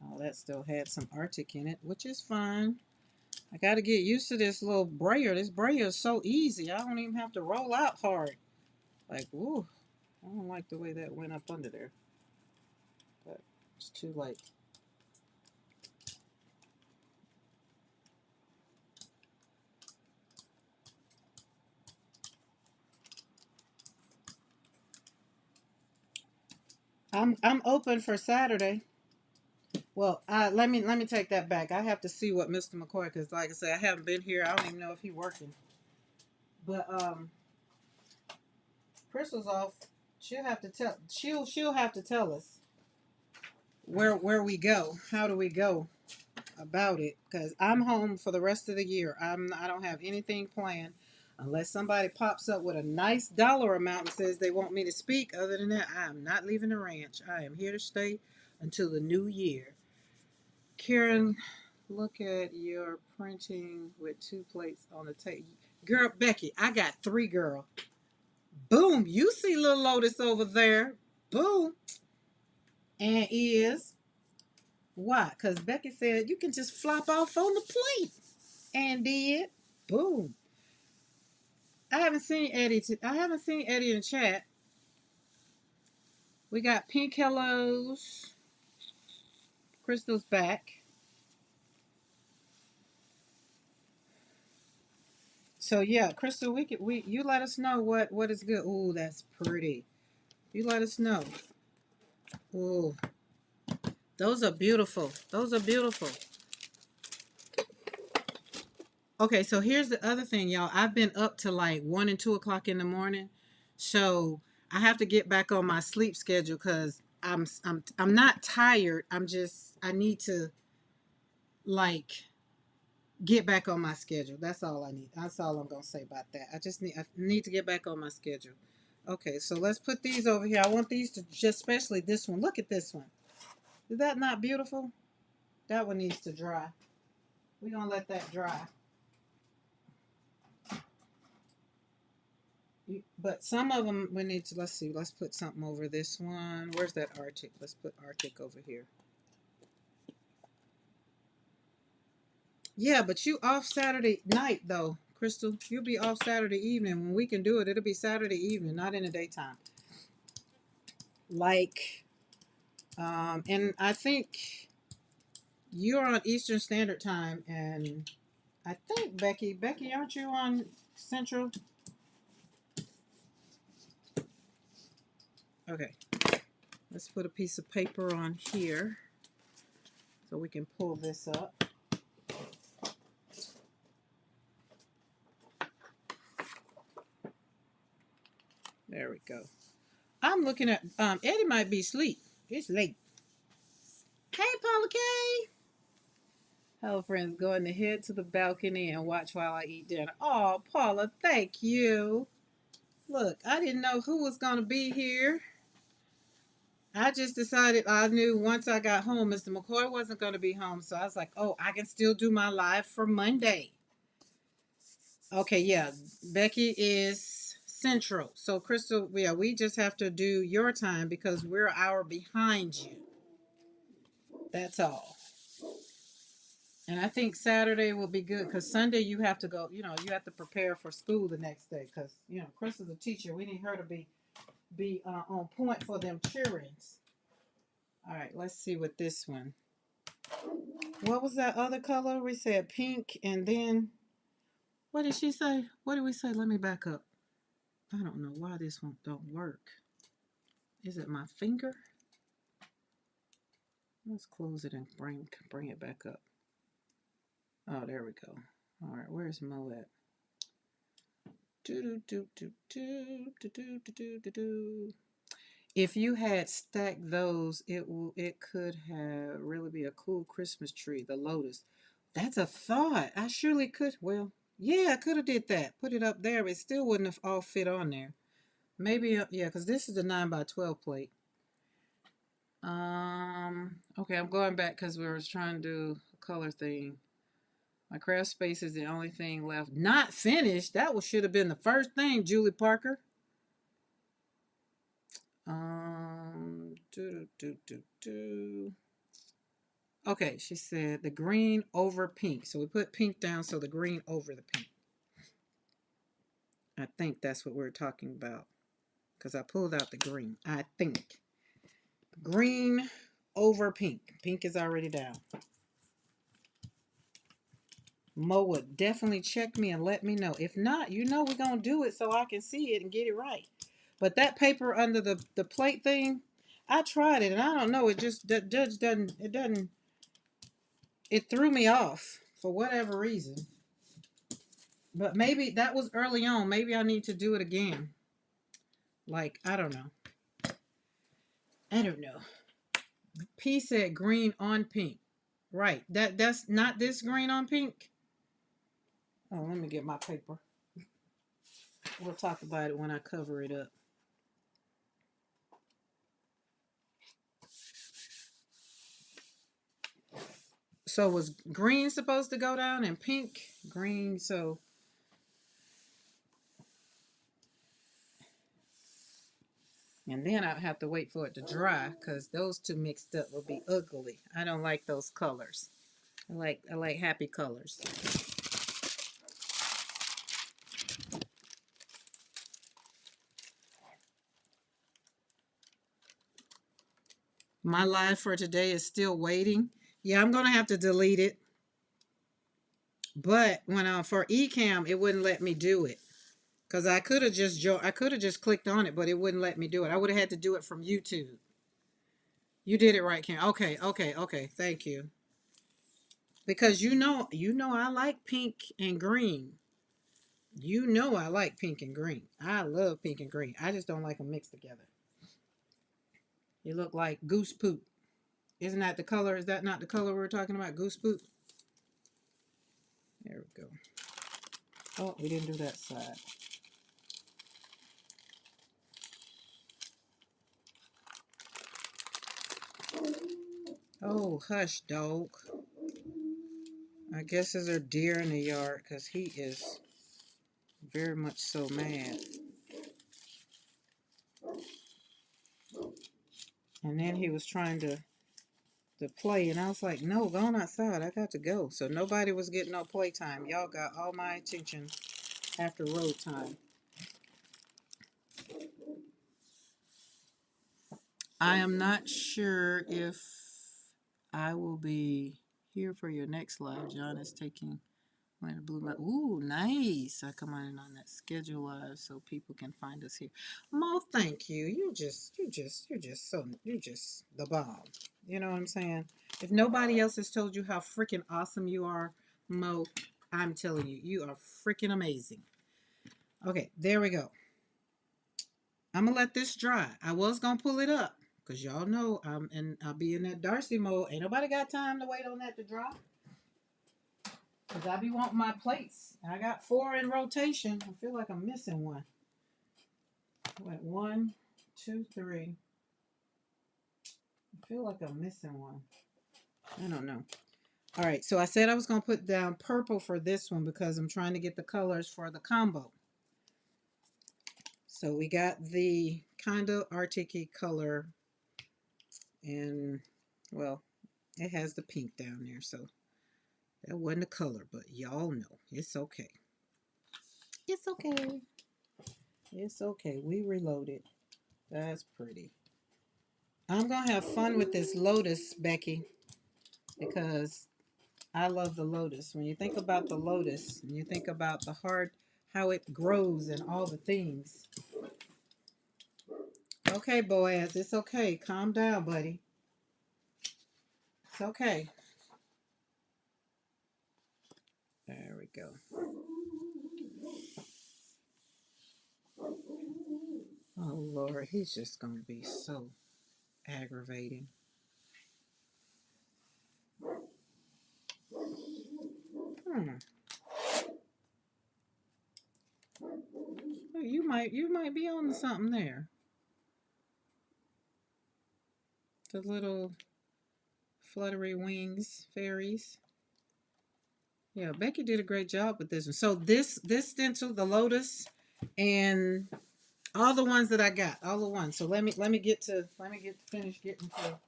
Oh, that still had some Arctic in it, which is fine. I got to get used to this little brayer. This brayer is so easy. I don't even have to roll out hard. Like, woo. I don't like the way that went up under there. But it's too late. I'm open for Saturday. Well, let me take that back. I have to see what Mr. McCoy, because like I said, I haven't been here. I don't even know if he's working. But Crystal's off. She'll have to tell us where we go. How do we go about it? Because I'm home for the rest of the year. I don't have anything planned unless somebody pops up with a nice dollar amount and says they want me to speak. Other than that, I am not leaving the ranch. I am here to stay until the new year. Karen, look at your printing with two plates on the table. Girl, Becky, I got three, girl. Boom. You see little Lotus over there. Boom. And is why? Because Becky said you can just flop off on the plate. And did. Boom. I haven't seen Eddie. I haven't seen Eddie in the chat. We got pink hellos. Crystal's back. So yeah, Crystal, we you let us know what is good. Ooh, that's pretty. You let us know. Ooh, those are beautiful. Those are beautiful. Okay, so here's the other thing, y'all. I've been up to like 1 and 2 o'clock in the morning, so I have to get back on my sleep schedule because I'm not tired. I need to like get back on my schedule. That's all I need. That's all I'm gonna say about that. I need to get back on my schedule. Okay, so let's put these over here. I want these to just, especially this one. Look at this one. Is that not beautiful? That one needs to dry. We're gonna let that dry. But some of them we need to, let's see, let's put something over this one. Where's that Arctic? Let's put Arctic over here. Yeah, but you off Saturday night though, Crystal. You'll be off Saturday evening. When we can do it, it'll be Saturday evening, not in the daytime. Like, and I think you're on Eastern Standard Time, and I think Becky, aren't you on Central? Okay, let's put a piece of paper on here so we can pull this up. There we go. I'm looking at Eddie might be asleep. It's late. Hey Paula K. Hello friends, going to head to the balcony and watch while I eat dinner. Oh Paula, thank you. Look, I didn't know who was gonna be here. I just decided I knew once I got home, Mr. McCoy wasn't going to be home. So I was like, oh, I can still do my live for Monday. Okay, yeah. Becky is Central. So, Crystal, yeah, we just have to do your time because we're an hour behind you. That's all. And I think Saturday will be good because Sunday you have to go, you have to prepare for school the next day because, Crystal's a teacher. We need her to be on point for them cheerings. All right, let's see what this one. What was that other color? We said pink, and then what did she say? What did we say? Let me back up. I don't know why this one don't work. Is it my finger? Let's close it and bring it back up. Oh, there we go. All right, where's Mo at? If you had stacked those, it could have really be a cool Christmas tree. The lotus. That's a thought. I surely could. Well, yeah, I could have did that. Put it up there, but it still wouldn't have all fit on there. Maybe, yeah, because this is the 9x12 plate. Okay, I'm going back because we were trying to do a color thing. My craft space is the only thing left. Not finished. That should have been the first thing, Julie Parker. Okay, she said the green over pink. So we put pink down, so the green over the pink. I think that's what we're talking about because I pulled out the green. I think green over pink. Pink is already down. Mo would definitely check me and let me know. If not, we're going to do it so I can see it and get it right. But that paper under the plate thing, I tried it and I don't know. It just doesn't. it threw me off for whatever reason. But maybe that was early on. Maybe I need to do it again. Like, I don't know. I don't know. P said green on pink. Right. That's not this green on pink. Oh, let me get my paper. We'll talk about it when I cover it up. So was green supposed to go down and pink? Green, so. And then I'd have to wait for it to dry because those two mixed up would be ugly. I don't like those colors. I like happy colors. My live for today is still waiting. Yeah, I'm gonna have to delete it. But when for Ecamm, it wouldn't let me do it because I could have just clicked on it, but it wouldn't let me do it. I would have had to do it from YouTube. You did it right, Cam. Okay, okay, okay. Thank you. Because I like pink and green. You know I like pink and green. I love pink and green. I just don't like them mixed together. You look like goose poop. Isn't that the color? Is that not the color we're talking about? Goose poop? There we go. Oh, we didn't do that side. Oh, hush, dog. I guess there's a deer in the yard because he is very much so mad. And then he was trying to play, and I was like, no, go on outside. I got to go. So nobody was getting no playtime. Y'all got all my attention after road time. I am not sure if I will be here for your next live. John is taking my blue. Ooh, nice. I come on that schedule live so people can find us here. Mo, thank you. You're just the bomb. You know what I'm saying? If nobody else has told you how freaking awesome you are, Mo, I'm telling you, you are freaking amazing. Okay, there we go. I'm gonna let this dry. I was gonna pull it up because y'all know I'll be in that Darcy mode. Ain't nobody got time to wait on that to dry. Cause I be wanting my plates. I got 4 in rotation. I feel like I'm missing one. Wait, 1, 2, 3. I feel like I'm missing one. I don't know. All right, so I said I was gonna put down purple for this one because I'm trying to get the colors for the combo. So we got the Condo Arctic color, and well, it has the pink down there, so that wasn't a color, but y'all know it's okay. It's okay. It's okay. We reloaded. That's pretty. I'm going to have fun with this lotus, Becky, because I love the lotus. When you think about the lotus, and you think about the heart, how it grows and all the things. Okay, Boaz, it's okay. Calm down, buddy. It's okay. There we go. Oh, Lord, he's just going to be so aggravating. You might be on to something there. The little fluttery wings fairies. Yeah, Becky did a great job with this one. So this stencil, the lotus, and all the ones that I got, all the ones. So let me finish getting to.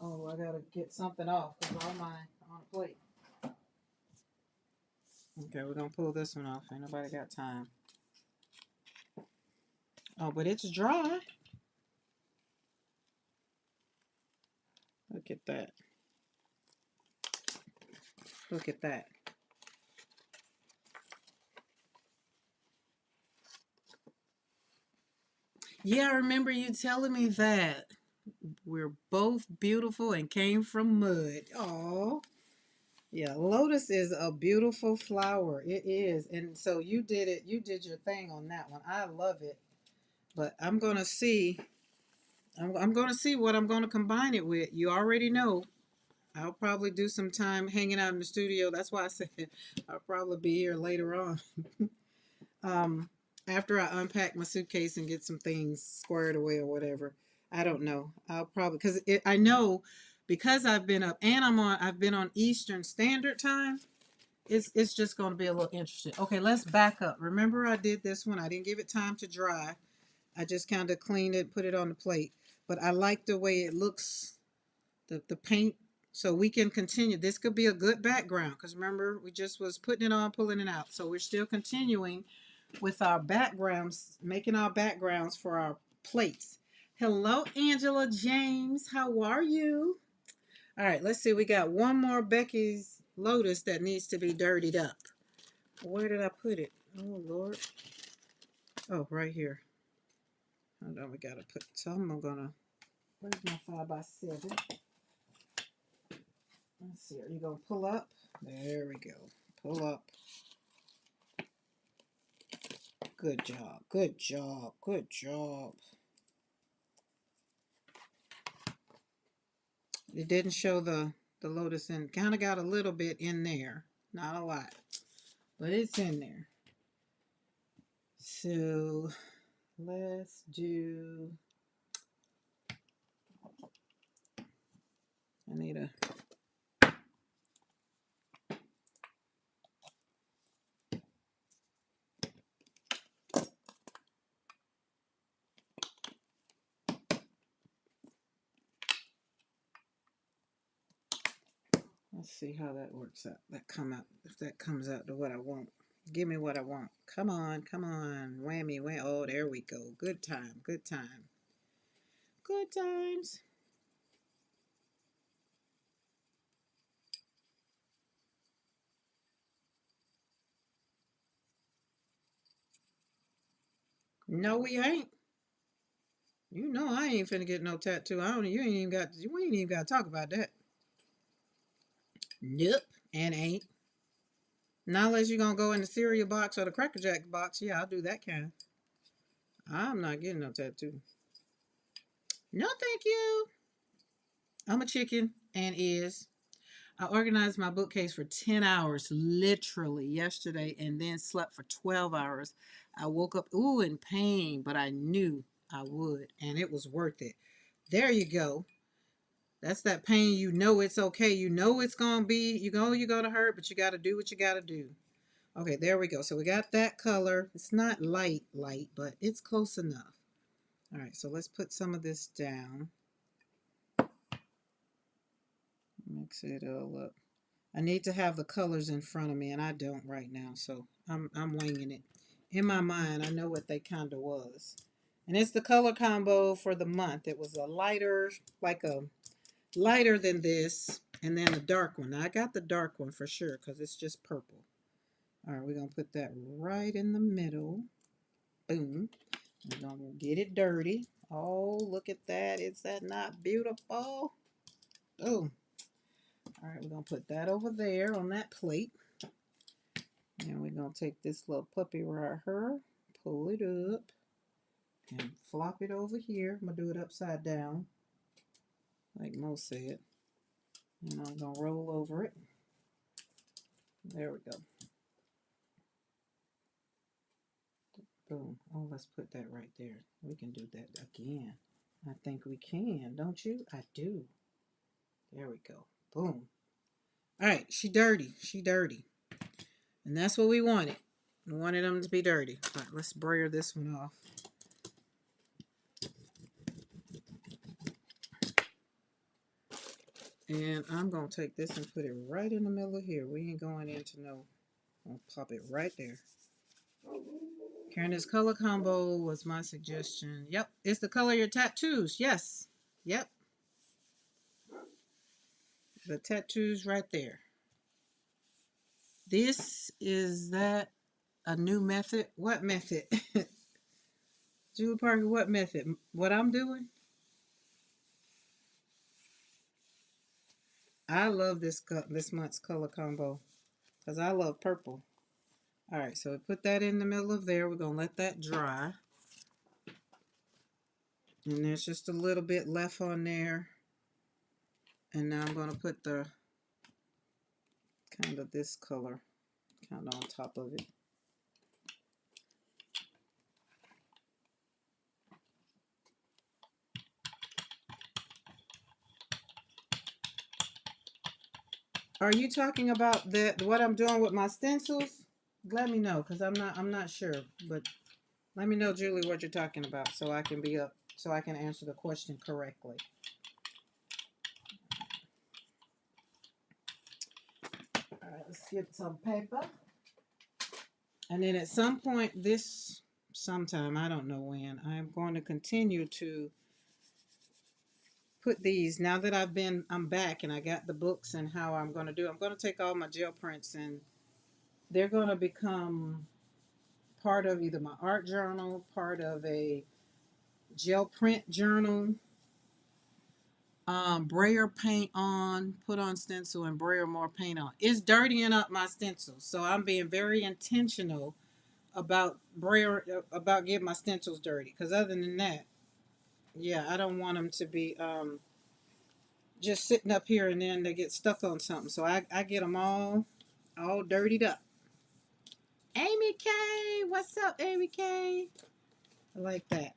Oh, I gotta get something off because all mine on the plate. Okay, we're gonna pull this one off. Ain't nobody got time. Oh, but it's dry. Look at that. Look at that. Yeah, I remember you telling me that. We're both beautiful and came from mud. Oh, yeah. Lotus is a beautiful flower. It is. And so you did it. You did your thing on that one. I love it. But I'm going to see. I'm going to see what I'm going to combine it with. You already know. I'll probably do some time hanging out in the studio. That's why I said I'll probably be here later on. um, After I unpack my suitcase and get some things squared away or whatever. I don't know. I'll probably because I know because I've been up and I've been on Eastern Standard Time. It's just going to be a little interesting. Okay, let's back up. Remember I did this one. I didn't give it time to dry. I just kind of cleaned it, put it on the plate. But I like the way it looks, the paint. So we can continue. This could be a good background because remember we just was putting it on, pulling it out. So we're still continuing with our backgrounds, making our backgrounds for our plates. Hello, Angela James. How are you? All right, let's see. We got one more Becky's Lotus that needs to be dirtied up. Where did I put it? Oh, Lord. Oh, right here. Hold on, we got to put some. I'm going to, where's my 5x7? Let's see. Are you going to pull up? There we go. Pull up. Good job. Good job. Good job. It didn't show the lotus in. Kind of got a little bit in there. Not a lot. But it's in there. So let's do. I need a. Let's see how that works out. That come out. If that comes out to what I want. Give me what I want. Come on, come on. Whammy, whammy. Oh, there we go. Good time. Good time. Good times. No, we ain't. You know I ain't finna get no tattoo. I don't. You ain't even got. We ain't even got to talk about that. Nope. And ain't. Not unless you're gonna go in the cereal box or the Cracker Jack box. Yeah, I'll do that kind. I'm not getting no tattoo. No, thank you. I'm a chicken and is. I organized my bookcase for 10 hours, literally, yesterday, and then slept for 12 hours. I woke up, ooh, in pain, but I knew I would, and it was worth it. There you go. That's that pain. You know it's okay. You know it's going to be, you know you're going to hurt, but you got to do what you got to do. Okay, there we go. So we got that color. It's not light, light, but it's close enough. All right, so let's put some of this down. Mix it all up. I need to have the colors in front of me, and I don't right now, so I'm winging it. In my mind, I know what they kind of was. And it's the color combo for the month. It was a lighter, like a lighter than this, and then a dark one. Now, I got the dark one for sure because it's just purple. All right, we're going to put that right in the middle. Boom. We're going to get it dirty. Oh, look at that. Is that not beautiful? Oh. All right, we're going to put that over there on that plate. And we're going to take this little puppy right here, pull it up, and flop it over here. I'm going to do it upside down, like Mo said. And I'm going to roll over it. There we go. Boom. Oh, let's put that right there. We can do that again. I think we can, don't you? I do. There we go. Boom. All right, she dirty. She dirty. And that's what we wanted. We wanted them to be dirty. All right, let's brayer this one off. And I'm going to take this and put it right in the middle of here. We ain't going into no, I'll pop it right there. Karen, this color combo was my suggestion. Yep, it's the color of your tattoos. Yes. Yep. The tattoos right there. This is that a new method? What method? Julie Parker, what method? What I'm doing? I love this month's color combo because I love purple. All right, so we put that in the middle of there. We're going to let that dry. And there's just a little bit left on there. And now I'm going to put the kind of this color kind of on top of it. Are you talking about what I'm doing with my stencils? Let me know, because I'm not sure. But let me know, Julie, what you're talking about so I can answer the question correctly. All right, let's get some paper. And then at some point sometime, I don't know when, I'm going to continue to put these, now that I'm back and I got the books and how I'm going to take all my gel prints and they're going to become part of either my art journal, part of a gel print journal, brayer paint on, put on stencil and brayer more paint on. It's dirtying up my stencils. So I'm being very intentional about getting my stencils dirty. Because other than that, yeah, I don't want them to be just sitting up here and then they get stuck on something. So I get them all dirtied up. Amy K, what's up, Amy K? I like that.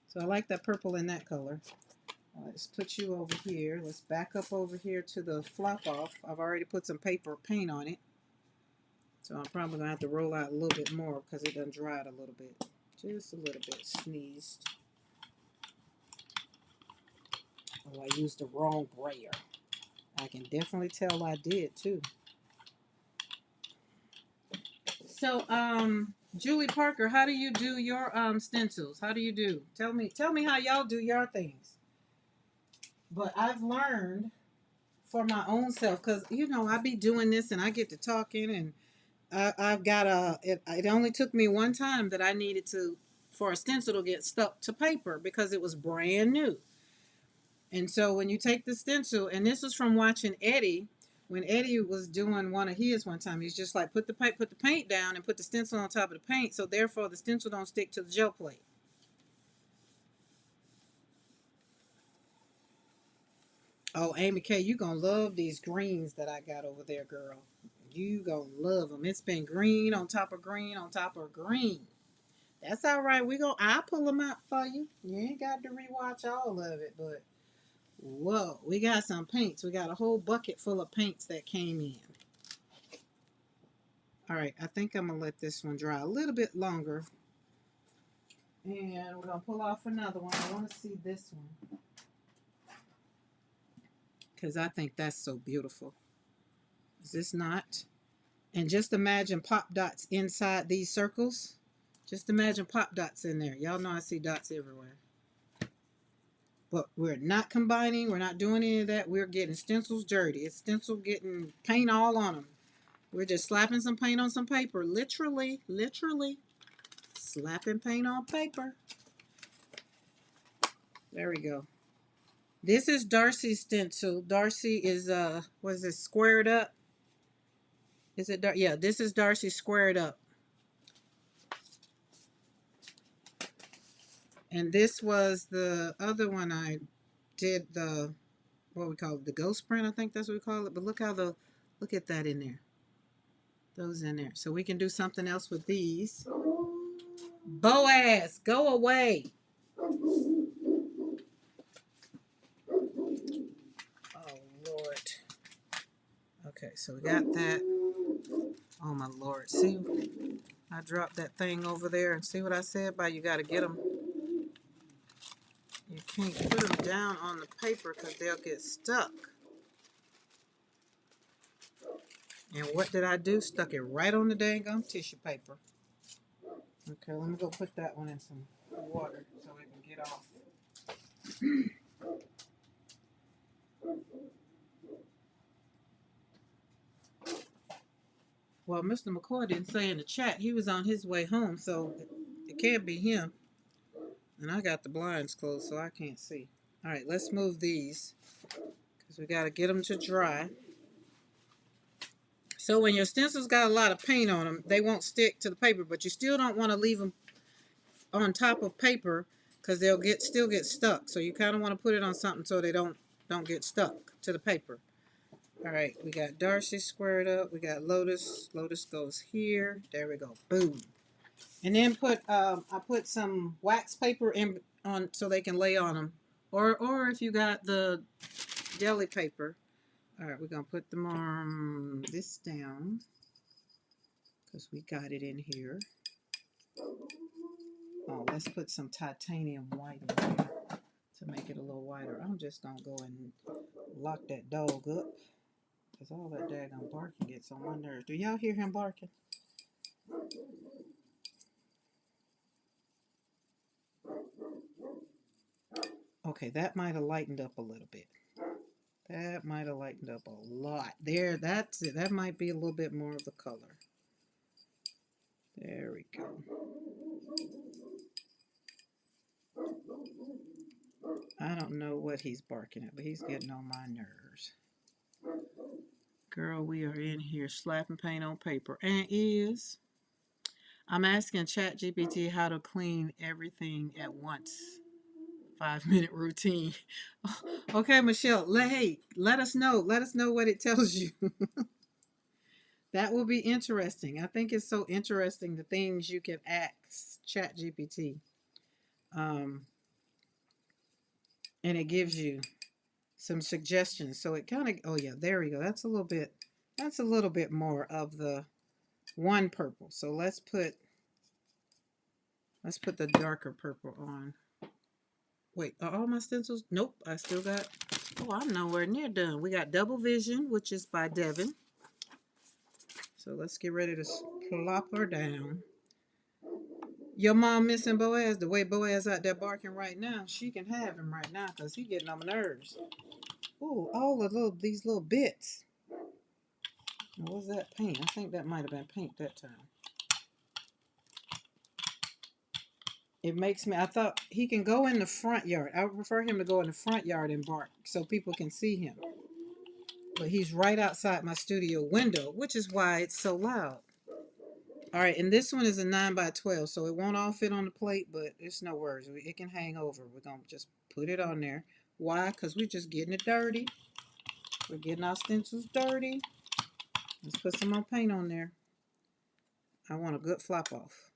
So I like that purple in that color. Let's put you over here. Let's back up over here to the flop off. I've already put some paper paint on it. So I'm probably going to have to roll out a little bit more because it done dried a little bit. Just a little bit sneezed. Oh, I used the wrong brayer. I can definitely tell I did too. So, Julie Parker, how do you do your stencils? How do you do? Tell me how y'all do your things. But I've learned for my own self, because I be doing this and I get to talking and I've got it only took me one time that I needed for a stencil to get stuck to paper because it was brand new. And so when you take the stencil, and this was from watching Eddie, when Eddie was doing one of his one time, he's just like, put the paint down and put the stencil on top of the paint, so therefore the stencil don't stick to the gel plate. Oh, Amy K, you gonna love these greens that I got over there, girl. You gonna love them. It's been green on top of green on top of green. That's all right. I'll pull them out for you. You ain't got to rewatch all of it, but whoa, we got some paints. We got a whole bucket full of paints that came in. All right, I think I'm gonna let this one dry a little bit longer. And we're gonna pull off another one. I wanna see this one, because I think that's so beautiful. Is this not? And just imagine pop dots inside these circles. Just imagine pop dots in there. Y'all know I see dots everywhere. But we're not combining. We're not doing any of that. We're getting stencils dirty. It's stencil getting paint all on them. We're just slapping some paint on some paper. Literally slapping paint on paper. There we go. This is Darcy's stencil. Darcy is, what is this, Squared Up? Is it, yeah, this is Darcy Squared Up. And this was the other one I did, what we call it, the ghost print, I think that's what we call it. But look at that in there. Those in there. So we can do something else with these. Boaz, go away. Oh, Lord. Okay, so we got that. Oh, my Lord. See, I dropped that thing over there. And see what I said about you got to get them. You can't put them down on the paper because they'll get stuck. And what did I do? Stuck it right on the dang gum tissue paper. Okay, let me go put that one in some water so it can get off. Well, Mr. McCoy didn't say in the chat he was on his way home, so it can't be him. And I got the blinds closed, so I can't see. All right, let's move these because because we got to get them to dry. So when your stencils got a lot of paint on them, they won't stick to the paper, but you still don't want to leave them on top of paper because they'll still get stuck. So you kind of want to put it on something so they don't get stuck to the paper. All right, we got Darcy squared up. We got Lotus. Lotus goes here. There we go. Boom. And then I put some wax paper in on so they can lay on them, or if you got the deli paper. All right, we're gonna put them on this down because we got it in here. Oh, let's put some titanium white in there to make it a little whiter. I'm just gonna go and lock that dog up because all that daggone barking gets on my nerves. Do y'all hear him barking? Okay, that might have lightened up a little bit. That might have lightened up a lot. There, that's it. That might be a little bit more of the color. There we go. I don't know what he's barking at, but he's getting on my nerves. Girl, we are in here slapping paint on paper. And I'm asking ChatGPT how to clean everything at once. 5-minute routine. Okay, Michelle, let us know. Let us know what it tells you. That will be interesting. I think it's so interesting the things you can ask ChatGPT. And it gives you some suggestions. So it kind of, oh yeah, there we go. That's a little bit more of the one purple. So let's put the darker purple on. Wait, are all my stencils? Nope, I still got, oh, I'm nowhere near done. We got Double Vision, which is by Devin. So let's get ready to plop her down. Your mom missing Boaz, the way Boaz out there barking right now, she can have him right now because he getting on my nerves. Ooh, all the these little bits. What was that paint? I think that might have been paint that time. It makes me, I thought he can go in the front yard. I would prefer him to go in the front yard and bark so people can see him. But he's right outside my studio window, which is why it's so loud. All right, and this one is a 9x12, so it won't all fit on the plate, but it's no worries. It can hang over. We're going to just put it on there. Why? Because we're just getting it dirty. We're getting our stencils dirty. Let's put some more paint on there. I want a good flop off.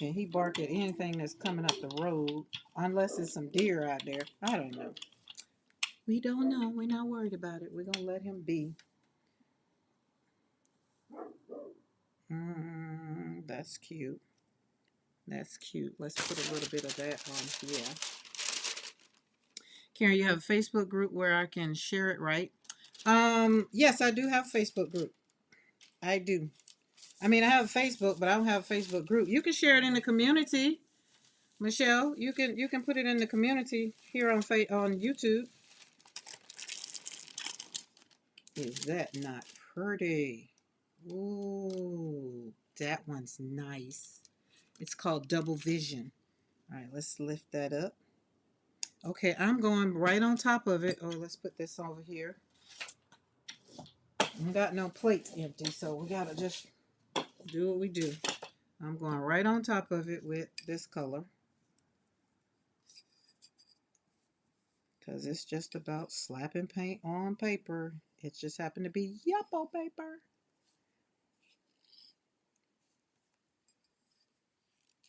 And he bark at anything that's coming up the road, unless it's some deer out there. I don't know. We don't know. We're not worried about it. We're going to let him be. That's cute. That's cute. Let's put a little bit of that on here. Karen, you have a Facebook group where I can share it, right? Yes, I do have a Facebook group. I do. I mean, I have Facebook, but I don't have a Facebook group. You can share it in the community. Michelle, you can put it in the community here on YouTube. Is that not pretty? Ooh, that one's nice. It's called Double Vision. All right, let's lift that up. Okay, I'm going right on top of it. Oh, let's put this over here. We got no plates empty, so we gotta just do what we do. I'm going right on top of it with this color. Because it's just about slapping paint on paper. It just happened to be Yupo paper.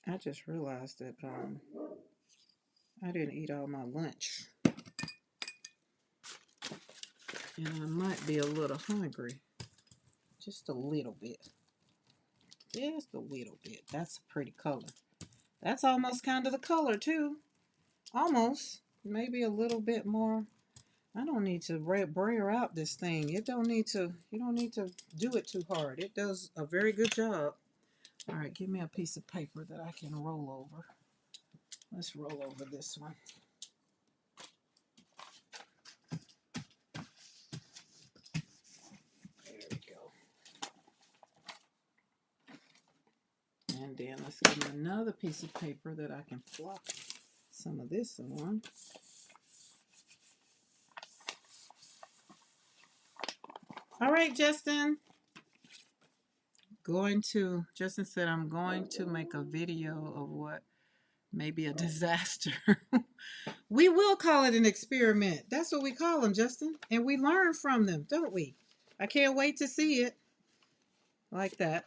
I just realized that I didn't eat all my lunch. And I might be a little hungry. Just a little bit. Just a little bit. That's a pretty color. That's almost kind of the color too. Almost. Maybe a little bit more. I don't need to brayer out this thing. You don't need to do it too hard. It does a very good job. All right, give me a piece of paper that I can roll over. Let's roll over this one. There we go. And then let's give me another piece of paper that I can flop some of this on. All right, Justin. Justin said I'm going to make a video of what may be a disaster. We will call it an experiment. That's what we call them, Justin. And we learn from them, don't we? I can't wait to see it. Like that.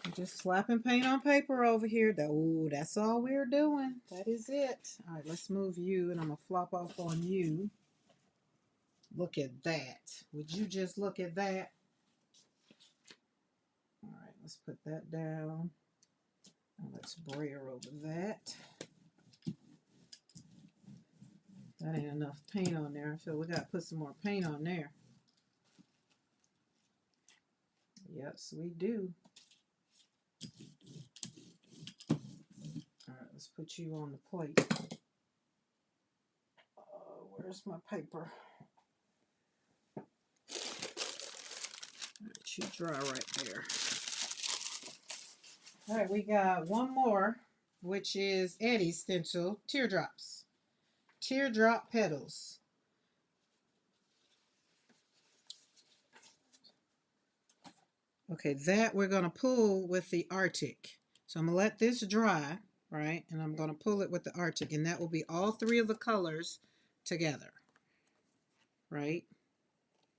I'm just slapping paint on paper over here. Oh, that's all we're doing. That is it. All right, let's move you, and I'm going to flop off on you. Look at that. Would you just look at that? All right, let's put that down. Now let's brayer over that. That ain't enough paint on there. I feel we got to put some more paint on there. Yes, we do. All right, let's put you on the plate. Where's my paper? Let you dry right there. All right, we got one more, which is Eddie's stencil, Teardrops. Teardrop petals. Okay, that we're going to pull with the Arctic. So I'm going to let this dry, right? And I'm going to pull it with the Arctic, and that will be all three of the colors together, right?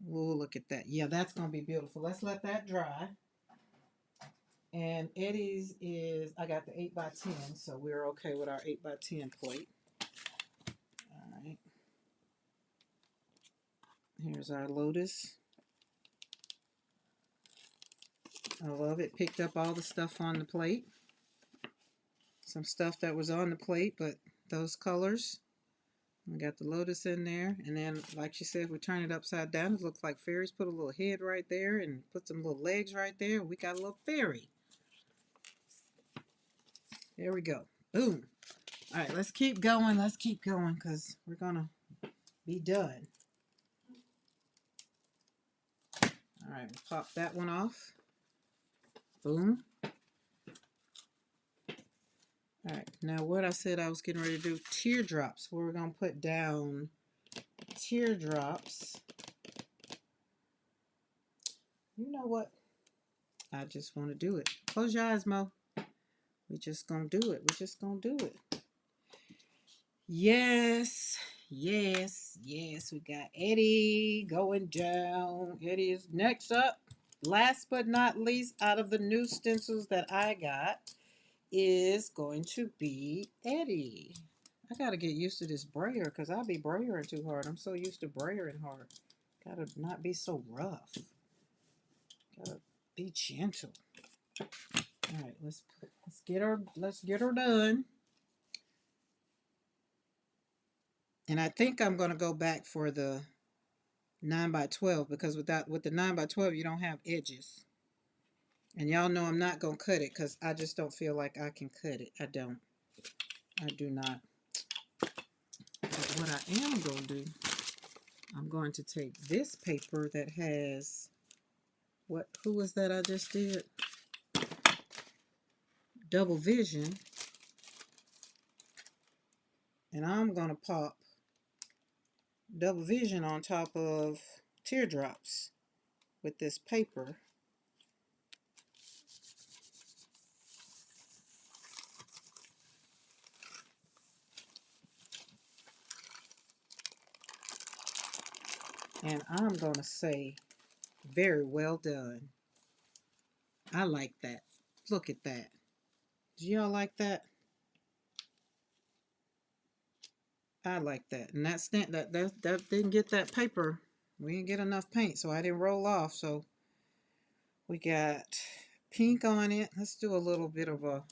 We'll look at that. Yeah, that's going to be beautiful. Let's let that dry. And Eddie's is, I got the 8x10, so we're okay with our 8x10 plate. All right. Here's our Lotus. I love it. Picked up all the stuff on the plate. Some stuff that was on the plate, but those colors. We got the Lotus in there. And then, like she said, we turn it upside down. It looks like fairies. Put a little head right there and put some little legs right there. We got a little fairy. There we go. Boom. All right, let's keep going. Let's keep going because we're going to be done. All right, pop that one off. Boom. All right, now what I said I was getting ready to do, teardrops. We're going to put down teardrops. You know what? I just want to do it. Close your eyes, Mo. We're just going to do it. We're just going to do it. Yes, yes, yes. We got Eddie going down. Eddie is next up. Last but not least, out of the new stencils that I got, is going to be Eddie. I got to get used to this brayer because I'll be brayering too hard. I'm so used to brayering hard. Got to not be so rough. Got to be gentle. All right, let's get her done. And I think I'm going to go back for the 9x12 because with the 9x12 you don't have edges. And y'all know I'm not going to cut it because I just don't feel like I can cut it. I do not. But what I am going to do, I'm going to take this paper that has, who was that I just did? Double Vision. And I'm going to pop Double Vision on top of Teardrops with this paper. And I'm going to say, very well done. I like that. Look at that. Do y'all like that? I like that. And that didn't get that paper. We didn't get enough paint, so I didn't roll off. So we got pink on it. Let's do a little bit of a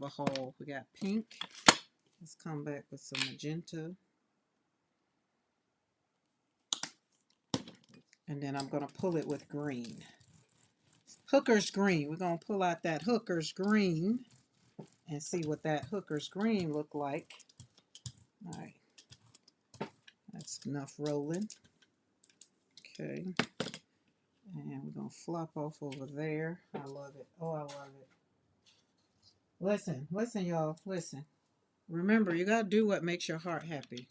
haul. We got pink. Let's come back with some magenta. And then I'm going to pull it with green. Hooker's green. We're going to pull out that Hooker's green and see what that Hooker's green look like. All right. That's enough rolling. Okay. And we're going to flop off over there. I love it. Oh, I love it. Listen, y'all. Listen. Remember, you got to do what makes your heart happy.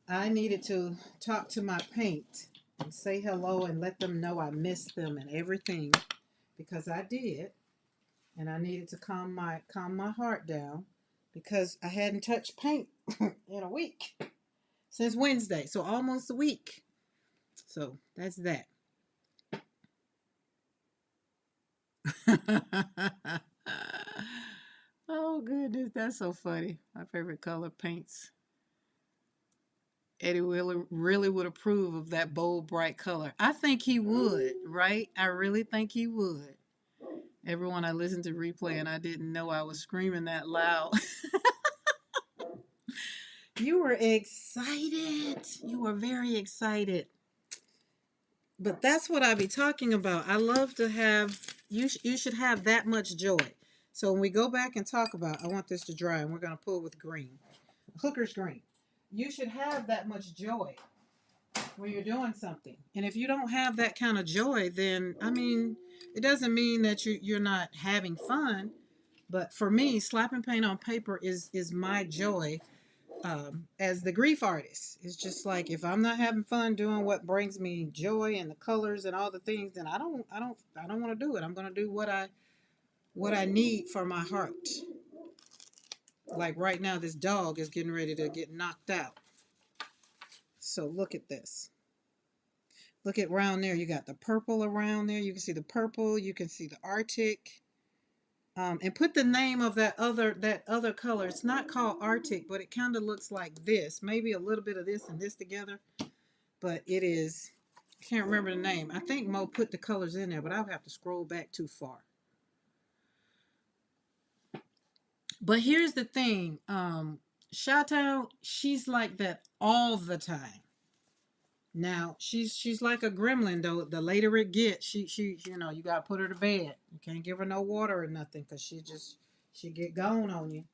I needed to talk to my paint and say hello and let them know I missed them and everything because I did. And I needed to calm my heart down because I hadn't touched paint in a week since Wednesday, so almost a week. So that's that. Oh goodness, that's so funny. My favorite color paints. Eddie really would approve of that bold, bright color. I think he would, right? I really think he would. Everyone, I listened to replay and I didn't know I was screaming that loud. You were excited. You were very excited. But that's what I be talking about. I love to have you should have that much joy. So when we go back and talk about, I want this to dry and we're going to pull with green. Hooker's green. You should have that much joy when you're doing something. And if you don't have that kind of joy, then I mean, it doesn't mean that you're not having fun. But for me, slapping paint on paper is my joy as the grief artist. It's just like if I'm not having fun doing what brings me joy and the colors and all the things, then I don't want to do it. I'm going to do what I need for my heart. Like right now, this dog is getting ready to get knocked out. So look at this. Look at around there. You got the purple around there. You can see the purple. You can see the Arctic. And put the name of that other color. It's not called Arctic, but it kind of looks like this. Maybe a little bit of this and this together. But it is. I can't remember the name. I think Mo put the colors in there, but I'll have to scroll back too far. But here's the thing. Chateau, she's like that all the time. Now she's like a gremlin though. The later it gets, she you gotta put her to bed. You can't give her no water or nothing because she get gone on you.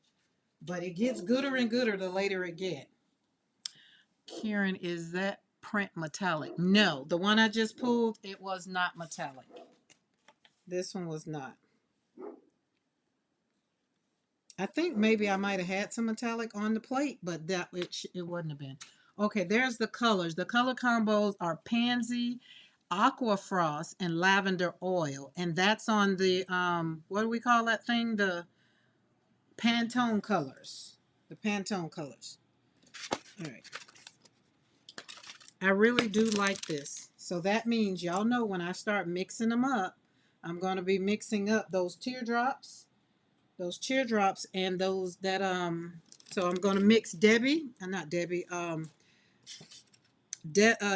But it gets gooder and gooder the later it get. Karen, is that print metallic? No, the one I just pulled, it was not metallic. This one was not. I think maybe I might have had some metallic on the plate, but that it wouldn't have been. Okay, there's the colors. The color combos are pansy, aqua frost, and lavender oil, and that's on the what do we call that thing? The Pantone colors. The Pantone colors. All right. I really do like this. So that means y'all know when I start mixing them up, I'm going to be mixing up those teardrops and those that so I'm going to mix Debbie, not Debbie,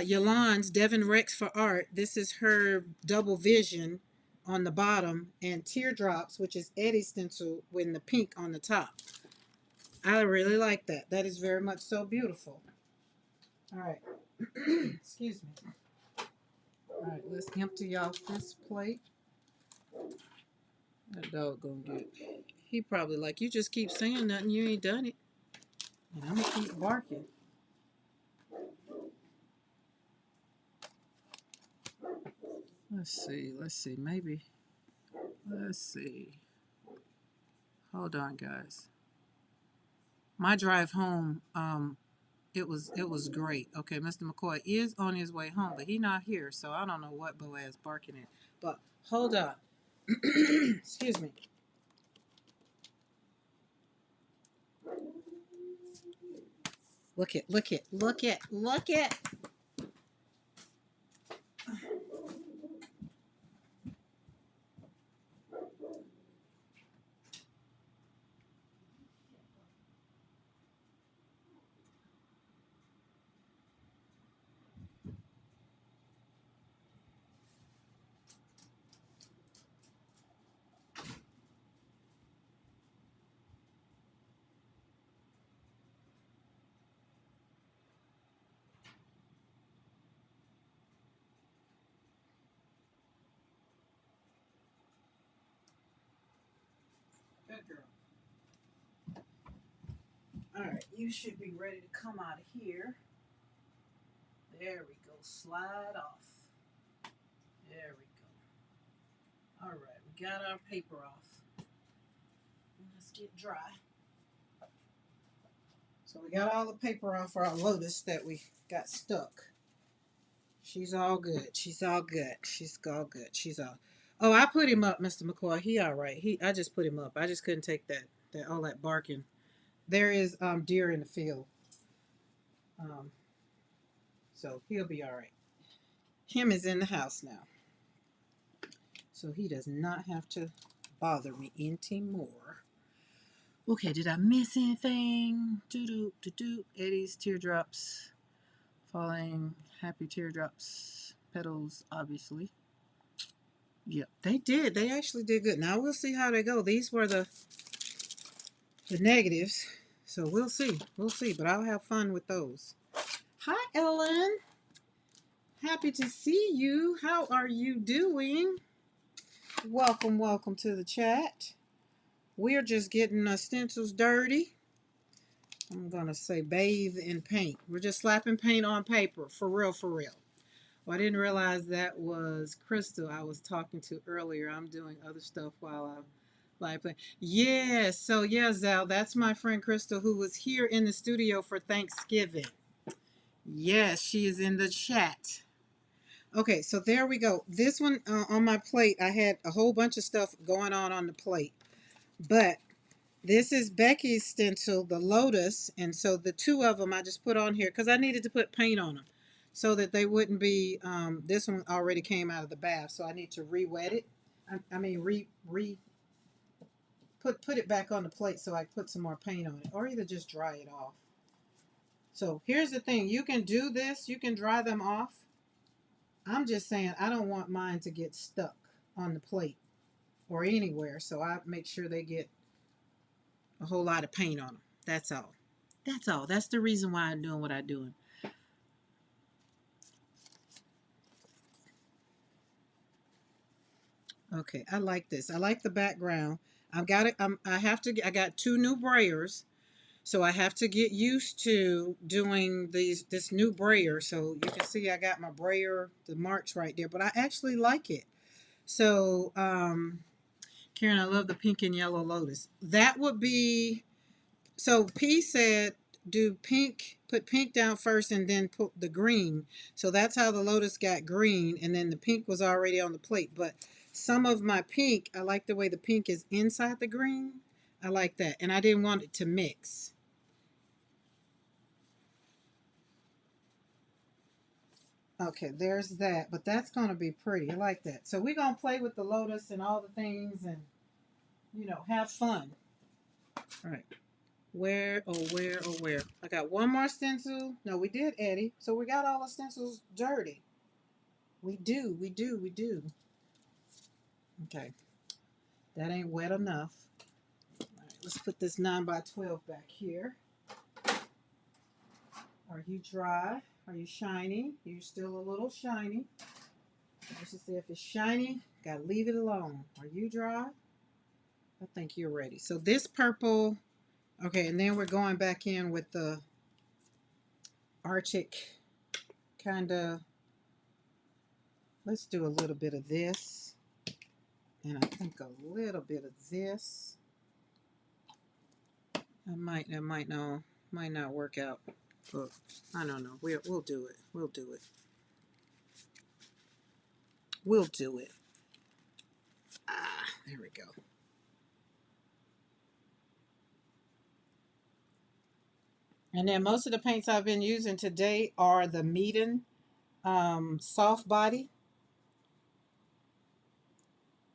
Yolande's Devin Rex for Art. This is her double vision on the bottom, and teardrops, which is Eddie's stencil with the pink on the top. I really like that. That is very much so beautiful. All right. Excuse me. All right, let's empty off this plate. That dog gonna get. He probably like, you just keep saying nothing, you ain't done it. And I'm gonna keep barking. Let's see, maybe. Let's see. Hold on, guys. My drive home, it was great. Okay, Mr. McCoy is on his way home, but he not here, so I don't know what Boaz barking at. But hold on. Excuse me. Look at. Good girl. All right, you should be ready to come out of here. There we go. Slide off. There we go. All right, we got our paper off. Let's get dry. So we got all the paper off our Lotus that we got stuck. She's all good. She's all good. She's all good. She's all. Oh, I put him up, Mr. McCoy. He all right. I just put him up. I just couldn't take that all that barking. There is deer in the field. Um, so he'll be all right. Him is in the house now. So he does not have to bother me anymore. Okay, did I miss anything? Do. Eddie's teardrops. Falling. Happy teardrops. Petals, obviously. Yep, they did. They actually did good. Now we'll see how they go. These were the negatives. So we'll see. We'll see. But I'll have fun with those. Hi, Ellen. Happy to see you. How are you doing? Welcome, welcome to the chat. We're just getting our stencils dirty. I'm going to say bathe in paint. We're just slapping paint on paper. For real, for real. Well, I didn't realize that was Crystal I was talking to earlier. I'm doing other stuff while I'm live playing. Yeah, so yeah, Zal, that's my friend Crystal who was here in the studio for Thanksgiving. Yes, she is in the chat. Okay, so there we go. This one on my plate, I had a whole bunch of stuff going on the plate. But this is Becky's stencil, the Lotus, and so the two of them I just put on here because I needed to put paint on them so that they wouldn't be, this one already came out of the bath, so I need to re-wet it. Put it back on the plate so I put some more paint on it, or either just dry it off. So here's the thing, you can do this, you can dry them off. I'm just saying I don't want mine to get stuck on the plate or anywhere, so I make sure they get a whole lot of paint on them. That's all. That's all. That's the reason why I'm doing what I'm doing. Okay, I like this. I like the background. I've got it. I got two new brayers, so I have to get used to doing this new brayer. So you can see I got my brayer, the marks right there, but I actually like it. So, Karen, I love the pink and yellow Lotus. That would be, so P said, put pink down first and then put the green. So that's how the Lotus got green, and then the pink was already on the plate. But some of my pink, I like the way the pink is inside the green. I like that. And I didn't want it to mix. Okay, there's that. But that's going to be pretty. I like that. So we're going to play with the Lotus and all the things and, have fun. All right. Where, oh, where, oh, where? I got one more stencil. No, we did, Eddie. So we got all the stencils dirty. We do. Okay. That ain't wet enough. All right, let's put this 9x12 back here. Are you dry? Are you shiny? You're still a little shiny. Let's just say if it's shiny, gotta leave it alone. Are you dry? I think you're ready. So this purple, okay, and then we're going back in with the Arctic kind of, let's do a little bit of this. And I think a little bit of this. That might not work out. But I don't know. We'll do it. We'll do it. We'll do it. There we go. And then most of the paints I've been using today are the Meeden soft body,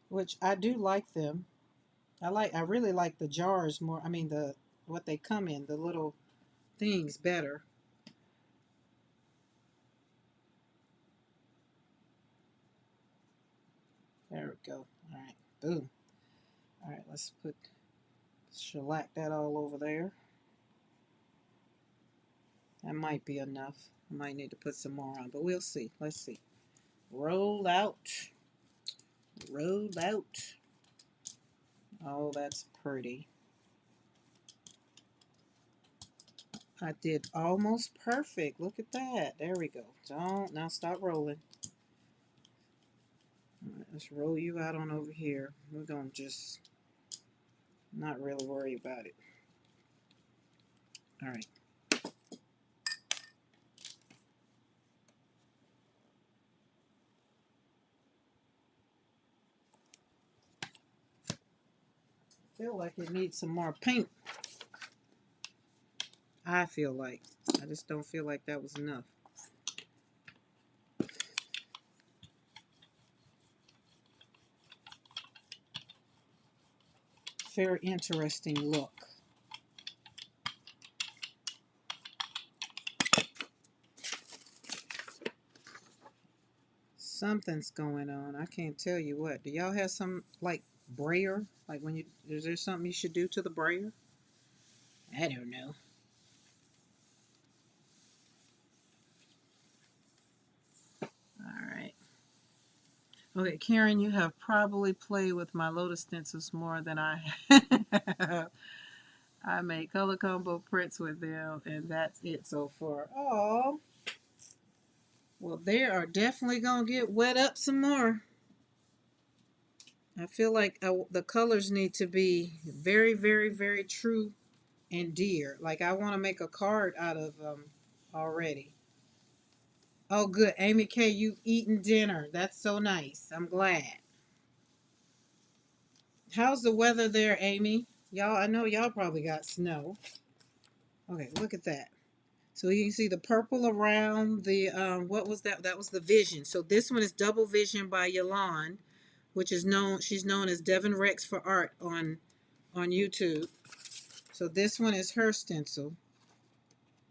which I do like them. I really like the jars more. I mean what they come in, the little things better. There we go. All right, boom. All right, let's shellac that all over there. That might be enough. I might need to put some more on, but we'll see. Let's see. Roll out. Roll out. Oh, that's pretty. I did almost perfect. Look at that. There we go. Now stop rolling. All right, let's roll you out on over here. We're going to just Not really worried about it. All right. Feel like it needs some more paint. I feel like. I just don't feel like that was enough. Very interesting look. Something's going on. I can't tell you what. Do y'all have some like brayer? Like when you, is there something you should do to the brayer? I don't know. All right. Okay, Karen, you have probably played with my Lotus stencils more than I have. I make color combo prints with them, and that's it so far. Oh, well, they are definitely gonna get wet up some more. I feel like the colors need to be very, very, very true and dear. Like I want to make a card out of them already. Oh, good, Amy K, you've eaten dinner. That's so nice. I'm glad. How's the weather there, Amy? Y'all, I know y'all probably got snow. Okay, look at that. So you can see the purple around the, what was that? That was the Vision. So this one is Double Vision by Yolande, which is known, she's known as Devon Rex for Art on YouTube. So this one is her stencil.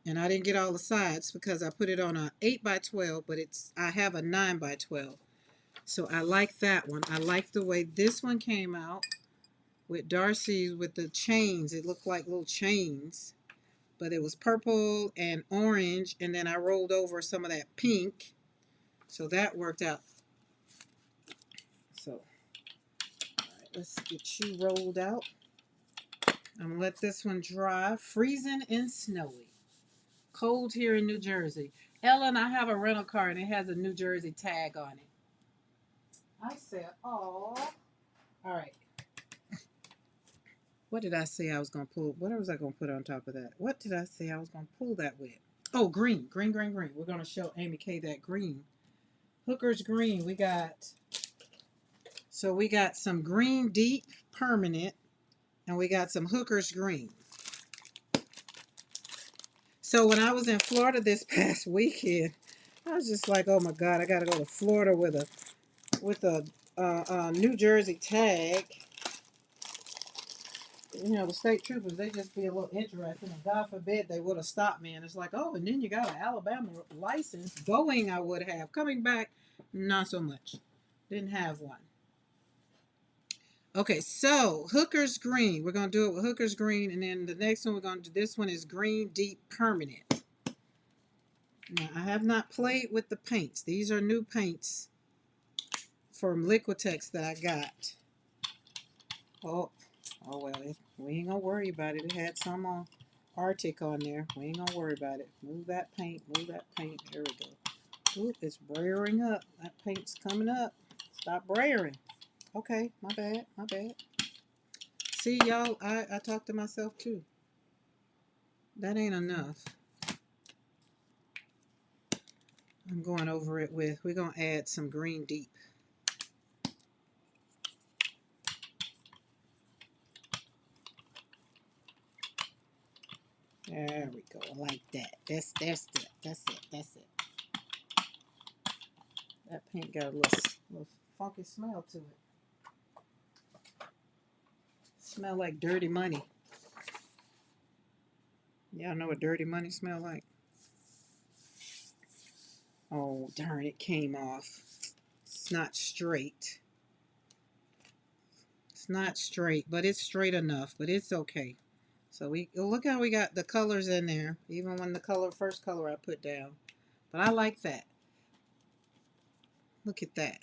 And I didn't get all the sides because I put it on a 8 by 12, but I have a 9 by 12. So I like that one. I like the way this one came out with Darcy with the chains. It looked like little chains. But it was purple and orange, and then I rolled over some of that pink, so that worked out. So, all right, let's get you rolled out. I'm gonna let this one dry. Freezing and snowy, cold here in New Jersey. Ellen, I have a rental car and it has a New Jersey tag on it. I said, oh, all right. What did I say I was gonna pull? What was I gonna put on top of that? What did I say I was gonna pull that with? Oh, green, green, green, green. We're gonna show Amy K that green. Hooker's green. We got some green deep permanent, and we got some Hooker's green. So when I was in Florida this past weekend, I was just like, oh my God, I got to go to Florida with a New Jersey tag. You know, the state troopers, they just be a little interested, and God forbid they would have stopped me. And it's like, oh, and then you got an Alabama license. Going, I would have. Coming back, not so much. Didn't have one. Okay, so Hooker's green. We're going to do it with Hooker's green, and then the next one we're going to do, this one is green deep permanent. Now, I have not played with the paints. These are new paints from Liquitex that I got. Oh, well, we ain't going to worry about it. It had some Arctic on there. We ain't going to worry about it. Move that paint, move that paint. There we go. Oop, it's brayering up. That paint's coming up. Stop brayering. Okay, my bad, my bad. See, y'all, I talk to myself too. That ain't enough. I'm going over it with, we're going to add some green deep. There we go, like that. That's it. That's it. That's it. That paint got a little funky smell to it. Smell like dirty money. Y'all know what dirty money smell like? Oh, darn, it came off. It's not straight. It's not straight, but it's straight enough, but it's okay. So we look how we got the colors in there, even when the first color I put down. But I like that. Look at that.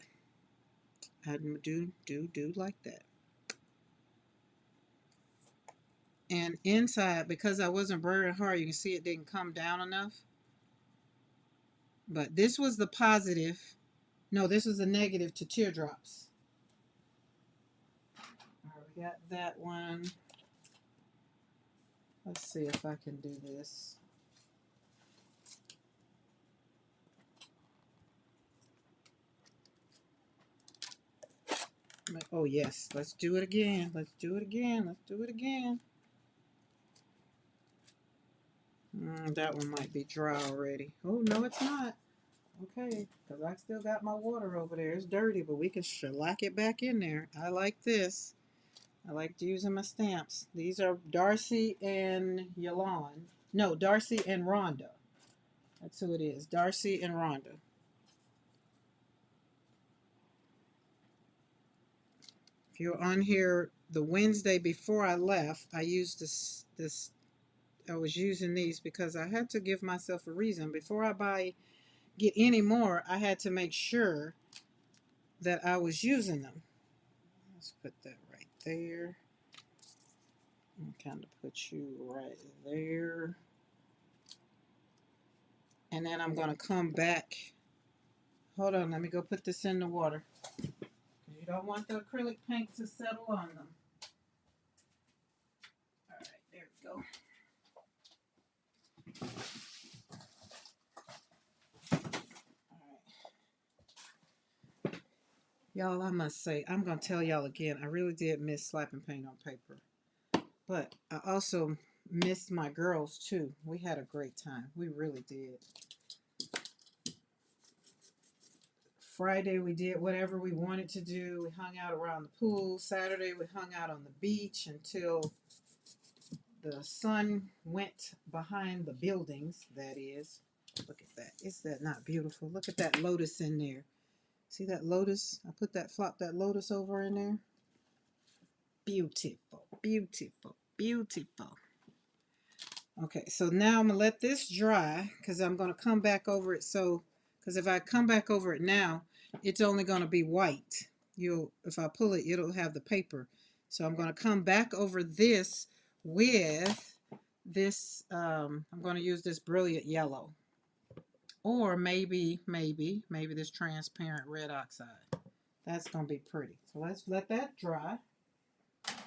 I do like that. And inside, because I wasn't burning hard, you can see it didn't come down enough. But this was the positive. No, this was a negative to teardrops. All right, we got that one. Let's see if I can do this. Oh, yes. Let's do it again. Let's do it again. Let's do it again. That one might be dry already. Oh, no, it's not. Okay, because I still got my water over there. It's dirty, but we can shellac it back in there. I like this. I like using my stamps. These are Darcy and Yolande. No, Darcy and Rhonda. That's who it is. Darcy and Rhonda. If you're on here the Wednesday before I left, I used this I was using these because I had to give myself a reason. Before I get any more, I had to make sure that I was using them. Let's put that right there. And kind of put you right there. And then I'm going to come back. Hold on, let me go put this in the water. You don't want the acrylic paint to settle on them. All right, there we go. Y'all, I must say, I'm going to tell y'all again, I really did miss slapping paint on paper. But I also missed my girls, too. We had a great time. We really did. Friday, we did whatever we wanted to do. We hung out around the pool. Saturday, we hung out on the beach until the sun went behind the buildings, that is. Look at that. Is that not beautiful? Look at that lotus in there. See that lotus? I put that, flop that lotus over in there. Beautiful, beautiful, beautiful. Okay, so now I'm going to let this dry because I'm going to come back over it. So, because if I come back over it now, it's only going to be white. If I pull it, it'll have the paper. So I'm going to come back over this with this, I'm going to use this brilliant yellow. Or maybe this transparent red oxide. That's going to be pretty. So let's let that dry.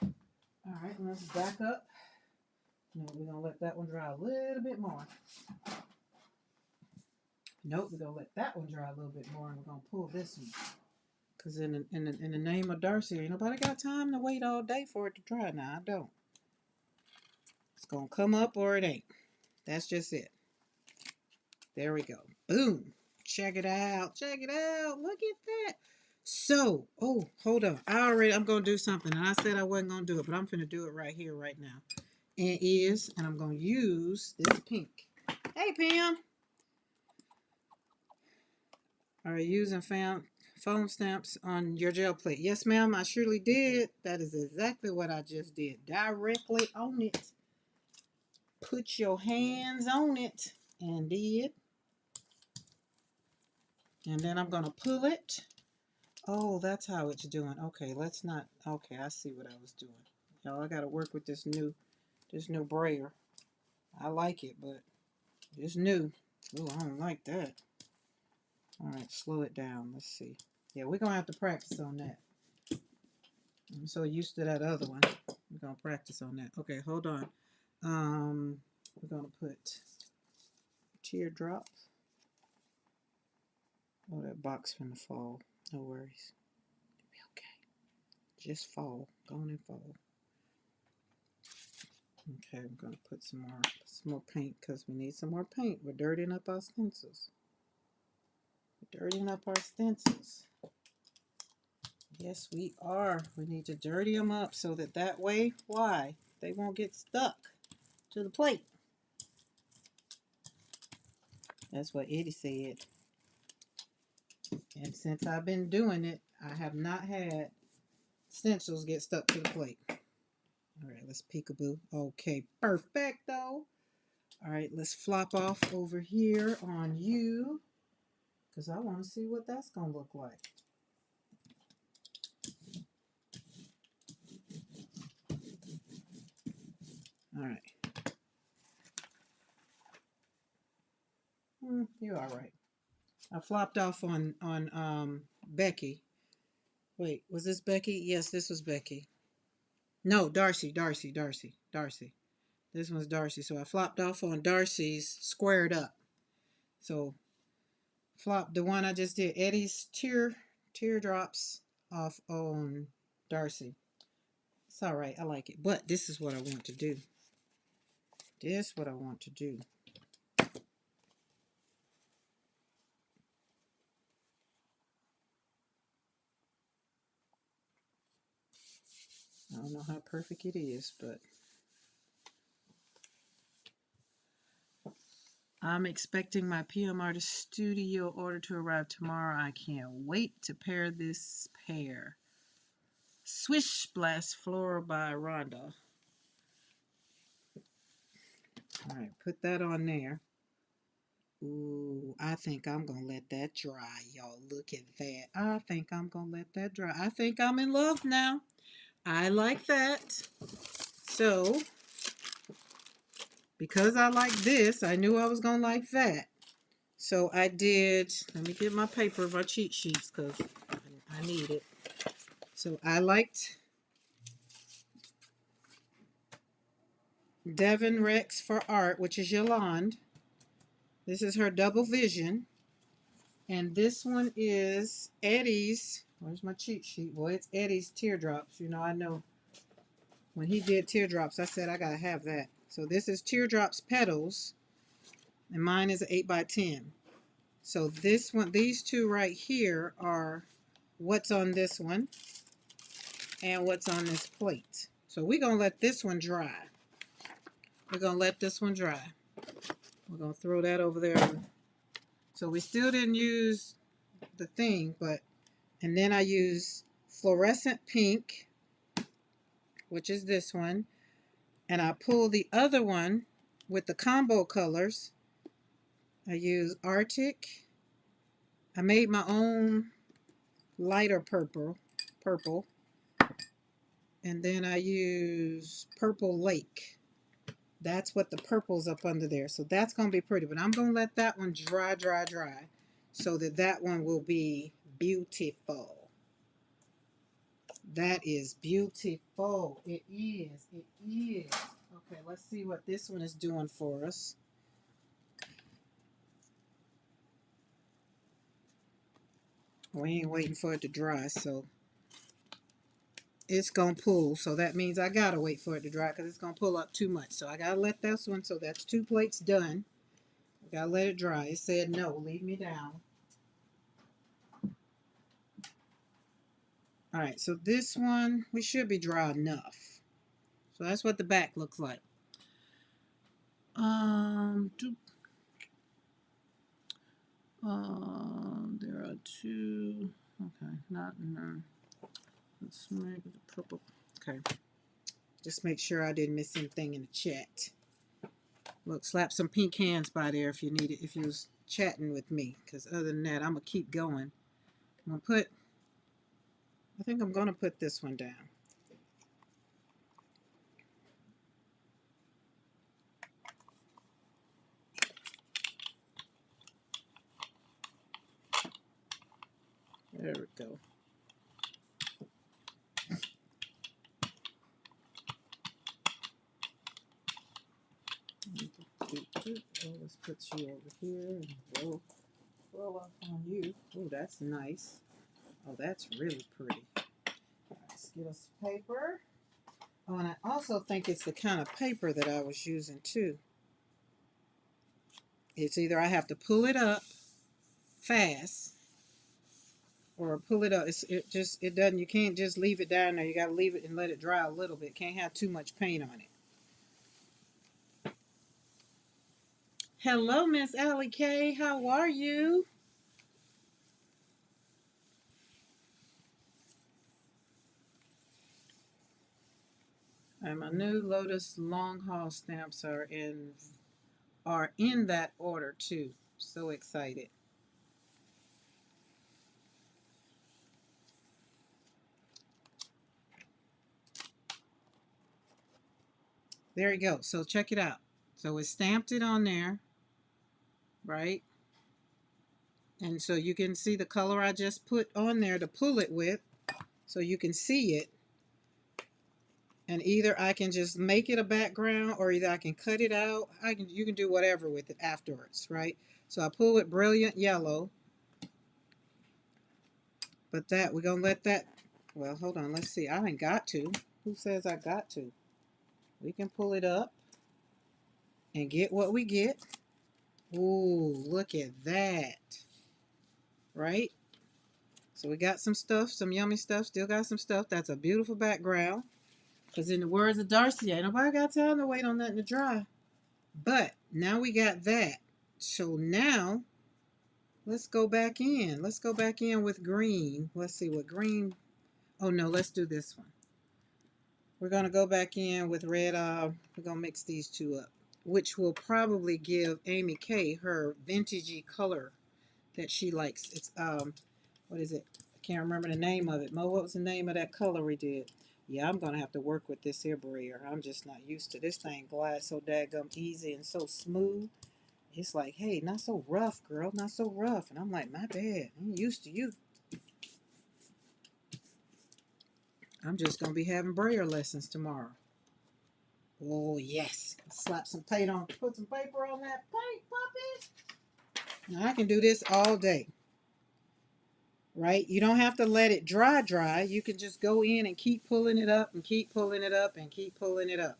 All right, let's back up. No, we're going to let that one dry a little bit more. Nope, we're going to let that one dry a little bit more, and we're going to pull this one. Because in the name of Darcy, ain't nobody got time to wait all day for it to dry. Now, I don't. It's going to come up or it ain't. That's just it. There we go. Boom. Check it out. Check it out. Look at that. So, oh, hold on. I'm going to do something. And I said I wasn't going to do it, but I'm going to do it right here, right now. And I'm going to use this pink. Hey, Pam. Are you using foam stamps on your gel plate? Yes, ma'am, I surely did. That is exactly what I just did. Directly on it. Put your hands on it. And did. And then I'm going to pull it. Oh, that's how it's doing. Okay, let's not. Okay, I see what I was doing. Y'all, I got to work with this new brayer. I like it, but it's new. Oh, I don't like that. All right, slow it down. Let's see. Yeah, we're going to have to practice on that. I'm so used to that other one. We're going to practice on that. Okay, hold on. We're going to put teardrops. Oh, that box finna fall. No worries. It'll be okay. Just fall. Go on and fall. Okay, I'm going to put some more paint because we need some more paint. We're dirtying up our stencils. We're dirtying up our stencils. Yes, we are. We need to dirty them up so that way, why? They won't get stuck to the plate. That's what Eddie said. And since I've been doing it, I have not had stencils get stuck to the plate. All right, let's peekaboo. Okay, perfecto. All right, let's flop off over here on you because I want to see what that's going to look like. All right. You're all right. I flopped off on Becky. Wait, was this Becky? Yes, this was Becky. No, Darcy. This one's Darcy. So I flopped off on Darcy's squared up. So flop the one I just did, Eddie's teardrops off on Darcy. It's all right. I like it. But this is what I want to do. This is what I want to do. I don't know how perfect it is, but I'm expecting my PM Artist Studio order to arrive tomorrow. I can't wait to pair this pair. Swish Splash Floral by Rhonda. All right, put that on there. Ooh, I think I'm going to let that dry, y'all. Look at that. I think I'm going to let that dry. I think I'm in love now. I like that. So, because I like this, I knew I was going to like that. So I did, let me get my paper, my cheat sheets, because I need it. So I liked Devon Rex for Art, which is Yolande. This is her Double Vision. And this one is Eddie's, where's my cheat sheet? Well, it's Eddie's Teardrops. You know, I know when he did Teardrops, I said I gotta have that. So this is Teardrops Petals, and mine is an 8x10. So this one, these two right here are what's on this one and what's on this plate. So we're gonna let this one dry. We're gonna let this one dry. We're gonna throw that over there. So we still didn't use the thing, but, and then I use Fluorescent Pink, which is this one, and I pull the other one with the combo colors. I use Arctic. I made my own lighter purple, and then I use Purple Lake. That's what the purple's up under there. So that's going to be pretty, but I'm going to let that one dry, so that that one will be beautiful. That is beautiful. It is. It is. Okay, let's see what this one is doing for us. We ain't waiting for it to dry, so it's going to pull. So that means I got to wait for it to dry because it's going to pull up too much. So I got to let this one, so that's 2 plates done. I got to let it dry. It said no, leave me down. All right, so this one, we should be dry enough. So that's what the back looks like. There are 2. Okay, not in there. Let's make it purple. Okay. Just make sure I didn't miss anything in the chat. Look, slap some pink hands by there if you need it, if you was chatting with me. Because other than that, I'm going to keep going. I think I'm going to put this one down. There we go. Oh, let's put you over here and roll off on you. Oh, that's nice. Oh, that's really pretty. Let's get us paper. Oh, and I also think it's the kind of paper that I was using too. It's either I have to pull it up fast or pull it up. It doesn't, you can't just leave it down there. You got to leave it and let it dry a little bit. Can't have too much paint on it. Hello, Miss Allie K. How are you? And my new Lotus long haul stamps are in that order too. So excited. There you go. So check it out. So it stamped it on there, right? And so you can see the color I just put on there to pull it with, so you can see it. And either I can just make it a background or either I can cut it out. You can do whatever with it afterwards, right? So I pull it brilliant yellow, but that we're gonna let that, well, hold on, let's see. I ain't got to. Who says I got to? We can pull it up and get what we get. Ooh, look at that. Right? So we got some stuff, some yummy stuff, still got some stuff. That's a beautiful background. Because in the words of Darcy, ain't nobody got time to wait on nothing to dry. But now we got that. So now let's go back in. Let's go back in with green. Let's see what green. Oh no, let's do this one. We're going to go back in with red. We're going to mix these two up, which will probably give Amy K her vintagey color that she likes. It's, what is it? I can't remember the name of it. Mo, what was the name of that color we did? Yeah, I'm going to have to work with this here brayer. I'm just not used to this thing glides so daggum easy and so smooth. It's like, hey, not so rough, girl, not so rough. And I'm like, my bad. I'm used to you. I'm just going to be having brayer lessons tomorrow. Oh, yes. Slap some paint on, put some paper on that paint, puppy. Now, I can do this all day, right? You don't have to let it dry. You can just go in and keep pulling it up and keep pulling it up and keep pulling it up.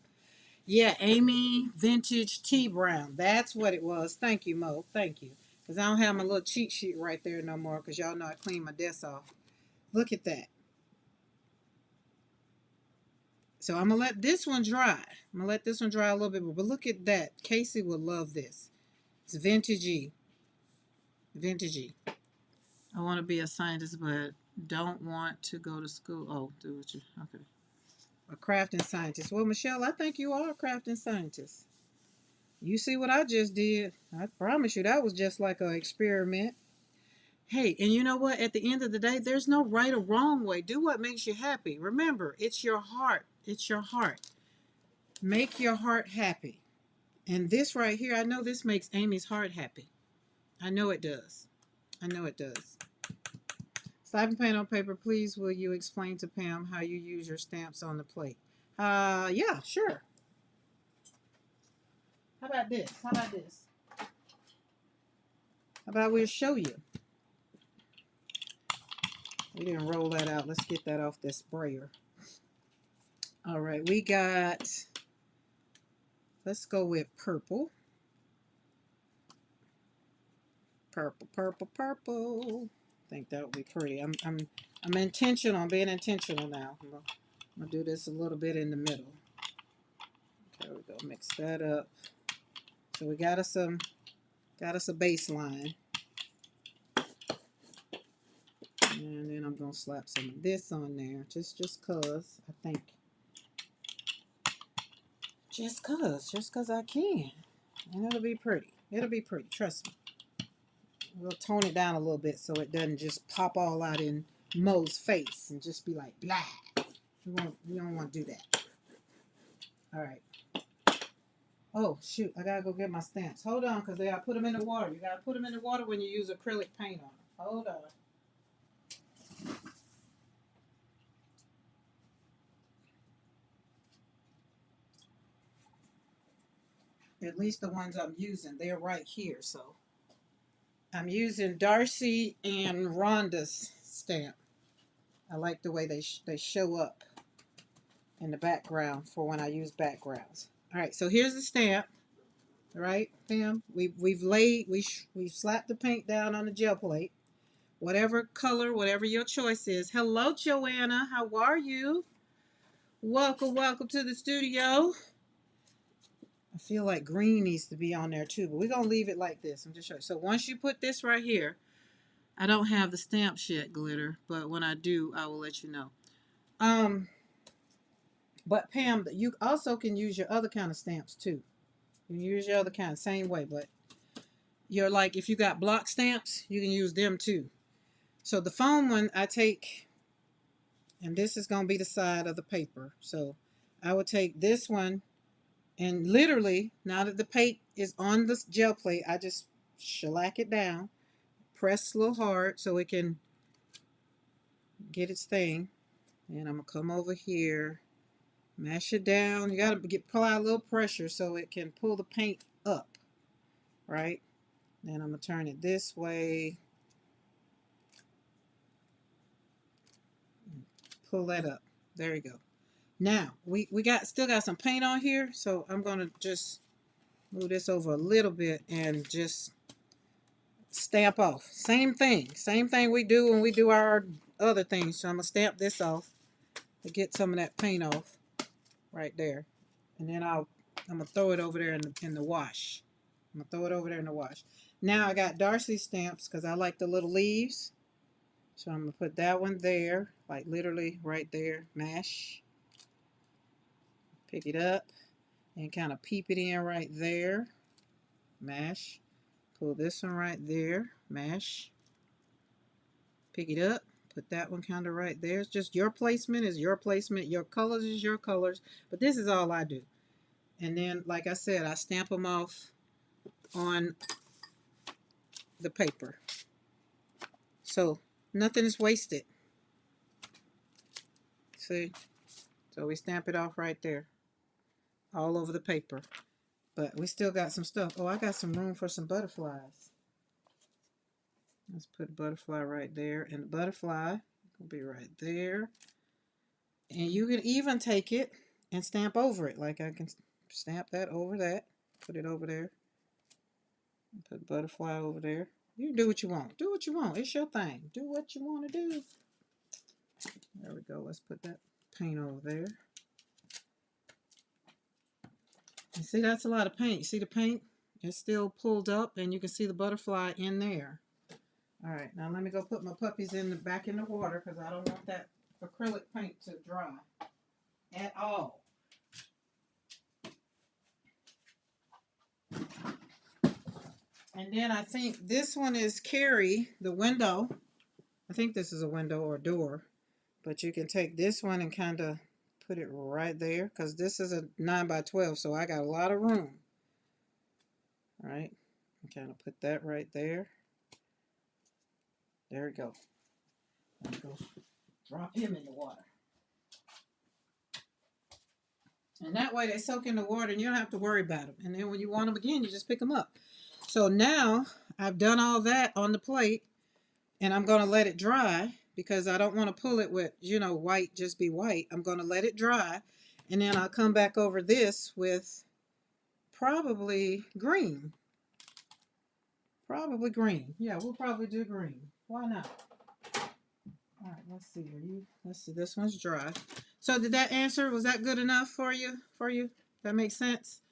Yeah, Amy Vintage Tea Brown. That's what it was. Thank you, Mo. Thank you. Because I don't have my little cheat sheet right there no more because y'all know I cleaned my desk off. Look at that. So I'm going to let this one dry. I'm going to let this one dry a little bit more. But look at that. Casey would love this. It's vintagey. Vintagey. I want to be a scientist, but don't want to go to school. Oh, do what you... Okay. A crafting scientist. Well, Michelle, I think you are a crafting scientist. You see what I just did. I promise you that was just like an experiment. Hey, and you know what? At the end of the day, there's no right or wrong way. Do what makes you happy. Remember, it's your heart. It's your heart. Make your heart happy. And this right here, I know this makes Amy's heart happy. I know it does. I know it does. Slapping paint on paper, please will you explain to Pam how you use your stamps on the plate? Yeah, sure. How about this? How about this? How about we'll show you? We didn't roll that out. Let's get that off this sprayer. All right, we got, let's go with purple. Purple, purple, purple. I think that would be pretty. I'm intentional. I'm being intentional now. I'm gonna do this a little bit in the middle. There we go. Mix that up. So we got us a baseline. And then I'm gonna slap some of this on there, just cause I think, just cause I can, and it'll be pretty. It'll be pretty. Trust me. We'll tone it down a little bit so it doesn't just pop all out in Mo's face and just be like blah. We don't want to do that. All right. Oh shoot! I gotta go get my stamps. Hold on, cause they gotta put them in the water. You gotta put them in the water when you use acrylic paint on them. Hold on. At least the ones I'm using, they're right here. So I'm using Darcy and Rhonda's stamp. I like the way they show up in the background for when I use backgrounds. All right, so here's the stamp. All right, Pam. We've slapped the paint down on the gel plate. Whatever color, whatever your choice is. Hello, Joanna. How are you? Welcome to the studio. I feel like green needs to be on there too, but we're gonna leave it like this. I'm just showing you. So once you put this right here, I don't have the stamp yet, glitter, but when I do, I will let you know. But Pam, you also can use your other kind of stamps too. You can use your other kind, same way, but you're like, if you got block stamps, you can use them too. So the foam one I take, and this is going to be the side of the paper. So I would take this one, and literally, now that the paint is on the gel plate, I just shellac it down, press a little hard so it can get its thing. And I'm going to come over here, Mash it down. You got to apply a little pressure so it can pull the paint up, right? Then I'm going to turn it this way. Pull that up. There you go. Now, we still got some paint on here, so I'm going to just move this over a little bit and just stamp off. Same thing we do when we do our other things. So I'm going to stamp this off to get some of that paint off right there. And then I'm going to throw it over there in the wash. I'm going to throw it over there in the wash. Now I got Darcy stamps because I like the little leaves. So I'm going to put that one there, like literally right there. Mash. Pick it up and kind of peep it in right there. Mash. Pull this one right there. Mash. Pick it up. Put that one kind of right there. It's just your placement is your placement. Your colors is your colors. But this is all I do. And then, like I said, I stamp them off on the paper. So nothing is wasted. See? So we stamp it off right there. All over the paper. But we still got some stuff. Oh, I got some room for some butterflies. Let's put a butterfly right there. And the butterfly will be right there. And you can even take it and stamp over it. Like I can stamp that over that. Put it over there. Put butterfly over there. You do what you want. Do what you want. It's your thing. Do what you want to do. There we go. Let's put that paint over there. And see, that's a lot of paint. See the paint? It's still pulled up, and you can see the butterfly in there. All right, now let me go put my puppies back in the water because I don't want that acrylic paint to dry at all. And then I think this one is Carrie, the window. I think this is a window or door. But you can take this one and kind of put it right there because this is a 9x12, so I got a lot of room. All right, and kind of put that right there. There we go. Let me go drop him in the water. And that way they soak in the water and you don't have to worry about them. And then when you want them again, you just pick them up. So now I've done all that on the plate and I'm going to let it dry because I don't want to pull it with, white, just be white. I'm going to let it dry and then I'll come back over this with probably green. Probably green. Yeah, we'll probably do green. Why not? All right, let's see. Let's see. This one's dry. So did that answer? Was that good enough for you? That makes sense?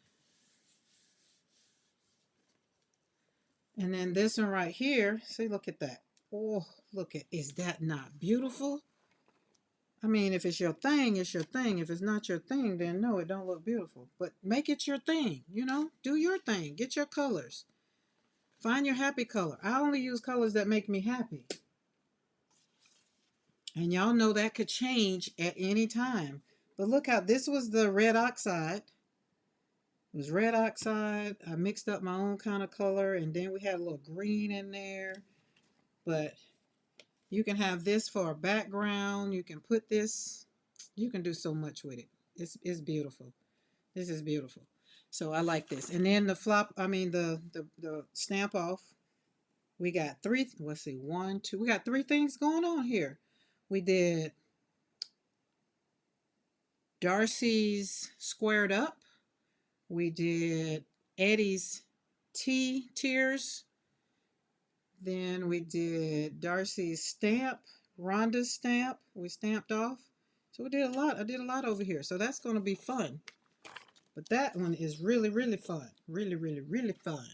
And then this one right here. See, look at that. Oh, is that not beautiful? I mean, if it's your thing, it's your thing. If it's not your thing, then no, it don't look beautiful. But make it your thing, Do your thing. Get your colors. Find your happy color. I only use colors that make me happy. And y'all know that could change at any time. But look how this was the red oxide. It was red oxide. I mixed up my own kind of color. And then we had a little green in there. But you can have this for a background. You can put this. You can do so much with it. It's beautiful. This is beautiful. So I like this. And then the stamp off. We got three. Let's see. One, two. We got three things going on here. We did Darcy's Squared Up. We did Eddie's Tears. Then we did Darcy's stamp, Rhonda's stamp. We stamped off. So we did a lot. I did a lot over here. So that's going to be fun. But that one is really, really fun. Really, really, really fun.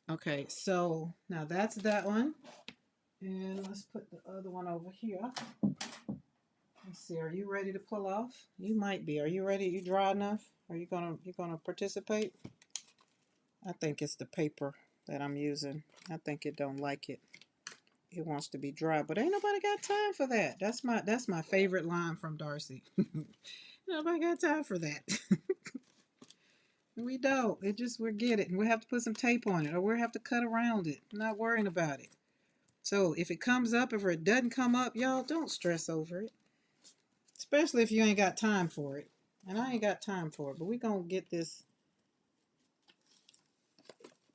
Okay, so now that's that one. And let's put the other one over here. Let's see, are you ready to pull off? You might be. Are you ready? You dry enough? Are you gonna participate? I think it's the paper that I'm using. I think it don't like it. It wants to be dry, but ain't nobody got time for that. That's my favorite line from Darcy. Nobody got time for that. We don't. We'll get it. And we have to put some tape on it or we'll have to cut around it. I'm not worrying about it. So if it comes up, if it doesn't come up, y'all don't stress over it. Especially if you ain't got time for it. And I ain't got time for it, but we gonna get this.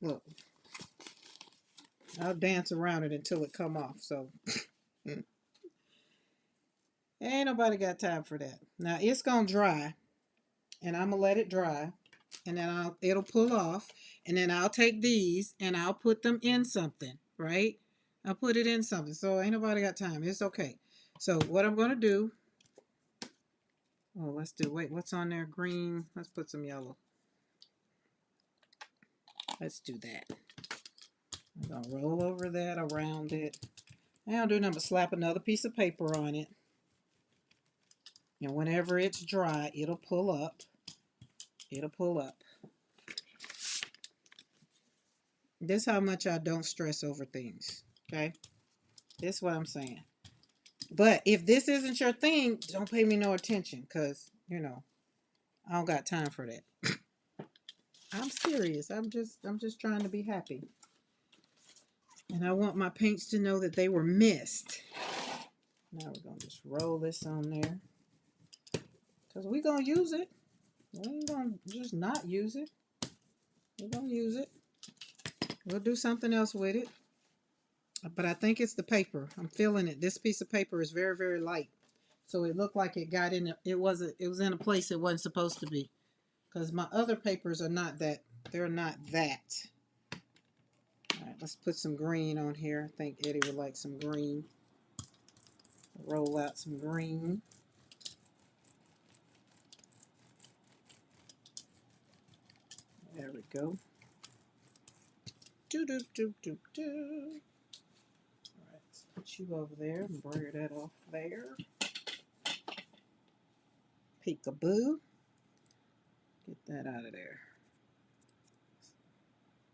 Look, I'll dance around it until it come off. So ain't nobody got time for that. Now it's gonna dry, and I'm gonna let it dry, and then it'll pull off, and then I'll take these and I'll put them in something, right? I'll put it in something. So ain't nobody got time. It's okay. So what I'm gonna do? Oh, let's do. Wait, what's on there? Green. Let's put some yellow. Let's do that. I'm gonna roll over that around it. I don't do nothing but slap another piece of paper on it. And whenever it's dry, it'll pull up. It'll pull up. This is how much I don't stress over things. Okay? This is what I'm saying. But if this isn't your thing, don't pay me no attention. Because, you know, I don't got time for that. I'm serious. I'm just trying to be happy. And I want my paints to know that they were missed. Now we're going to just roll this on there. Because we're going to use it. We ain't going to just not use it. We're going to use it. We'll do something else with it. But I think it's the paper. I'm feeling it. This piece of paper is very, very light. So it looked like it got in. It was in a place it wasn't supposed to be. Because my other papers are not that. They're not that. All right, let's put some green on here. I think Eddie would like some green. Roll out some green. There we go. Do do do do do. All right, let's put you over there and braid that off there. Peekaboo. Get that out of there.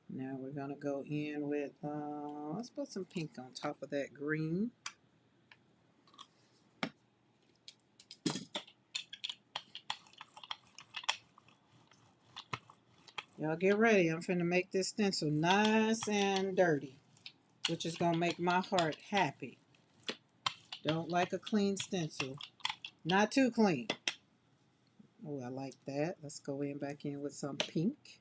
Now we're going to go in with, let's put some pink on top of that green. Y'all get ready. I'm finna make this stencil nice and dirty, which is going to make my heart happy. Don't like a clean stencil. Not too clean. Oh, I like that. Let's go back in with some pink.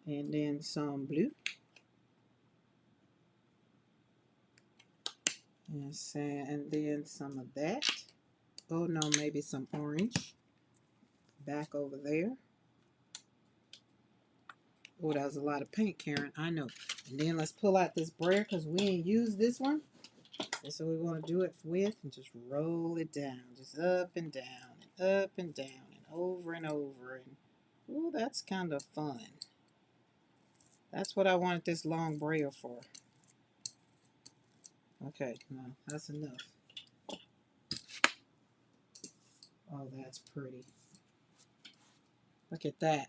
And then some blue. And then some of that. Oh no, maybe some orange. Back over there. Oh, that was a lot of paint, Karen. I know. And then let's pull out this brayer because we ain't used this one. And so we want to do it with and just roll it down. Just up and down and up and down and over and over. And oh, that's kind of fun. That's what I wanted this long brayer for. Okay, no, that's enough. Oh, that's pretty. Look at that.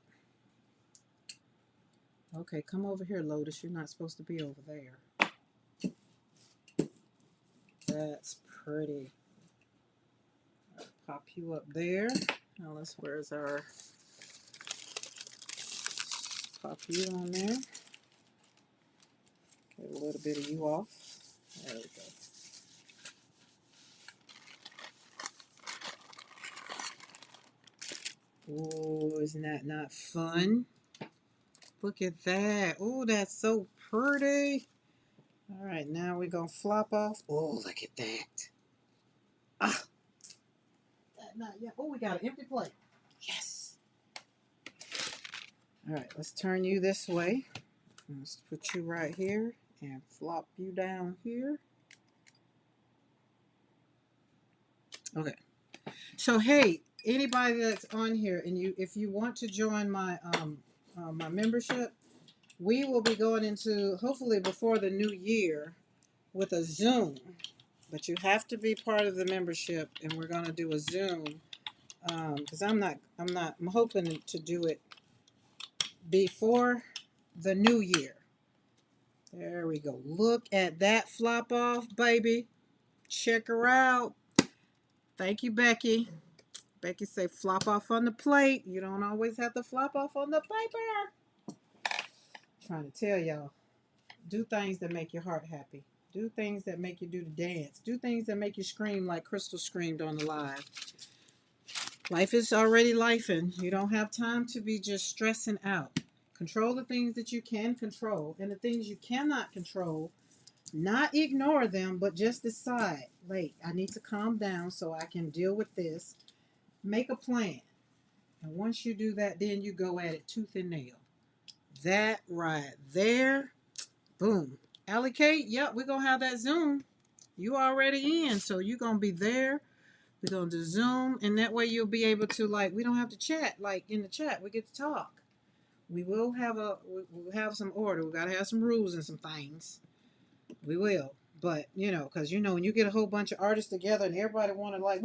Okay, come over here, Lotus. You're not supposed to be over there. That's pretty. I'll pop you up there. Now where's our, pop you on there. Get a little bit of you off. There we go. Oh, isn't that not fun? Look at that. Oh, that's so pretty. All right, now we're going to flop off. Oh, look at that. Ah. Not yet. Oh, we got an empty plate. Yes. All right, let's turn you this way. Let's put you right here and flop you down here. Okay. So, hey, anybody that's on here, and if you want to join my my membership, we will be going into, hopefully before the new year, with a Zoom. But you have to be part of the membership, and we're going to do a Zoom because I'm hoping to do it before the new year. There we go. Look at that flop off, baby. Check her out. Thank you, Becky. Becky say flop off on the plate. You don't always have to flop off on the paper. I'm trying to tell y'all, do things that make your heart happy. Do things that make you do the dance. Do things that make you scream like Crystal screamed on the live. Life is already lifing. You don't have time to be just stressing out. Control the things that you can control, and the things you cannot control, not ignore them, but just decide, wait, I need to calm down so I can deal with this. Make a plan. And once you do that, then you go at it tooth and nail. That right there, boom. Allocate, yep, we're going to have that Zoom. You already in, so you're going to be there. We're going to Zoom, and that way you'll be able to, like, we don't have to chat, like, in the chat. We get to talk. We'll have some order. We got to have some rules and some things. We will. But, you know, because, you know, when you get a whole bunch of artists together and everybody want to, like,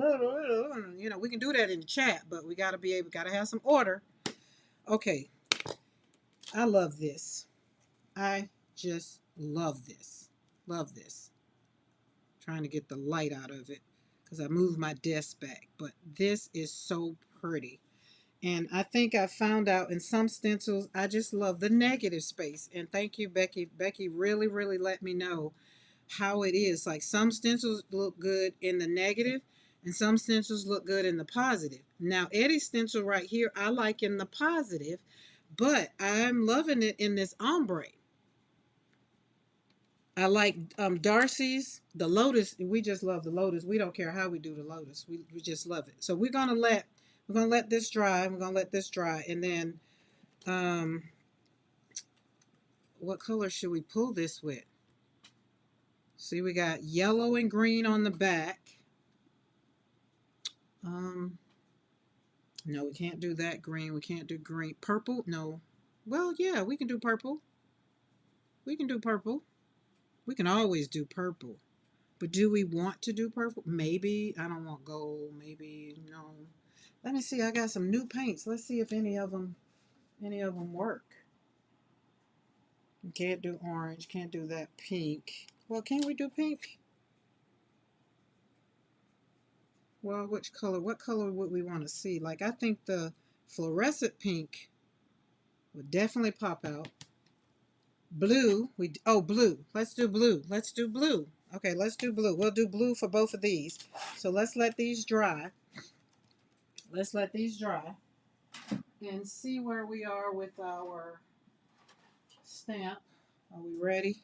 you know, we can do that in the chat, but we got to be able, got to have some order. Okay. I love this. I just love this. Love this. Trying to get the light out of it because I moved my desk back. But this is so pretty. And I think I found out in some stencils, I just love the negative space. And thank you, Becky. Becky really, really let me know how it is. Like some stencils look good in the negative and some stencils look good in the positive. Now, Eddie's stencil right here, I like in the positive, but I'm loving it in this ombre. I like Darcy's, the lotus. We just love the lotus. We don't care how we do the lotus. We just love it. So we're gonna let this dry. We're gonna let this dry, and then what color should we pull this with? See, we got yellow and green on the back. No, we can't do that green. We can't do green. Purple? No. Well, yeah, we can do purple. We can do purple. We can always do purple. But do we want to do purple? Maybe. I don't want gold. Maybe. No. Let me see. I got some new paints. Let's see if any of them work. Can't do orange. Can't do that pink. Well, can we do pink? Well, which color? What color would we want to see? Like, I think the fluorescent pink would definitely pop out. Blue. Blue. Let's do blue. Let's do blue. Okay, let's do blue. We'll do blue for both of these. So let's let these dry. Let's let these dry and see where we are with our stamp. Are we ready?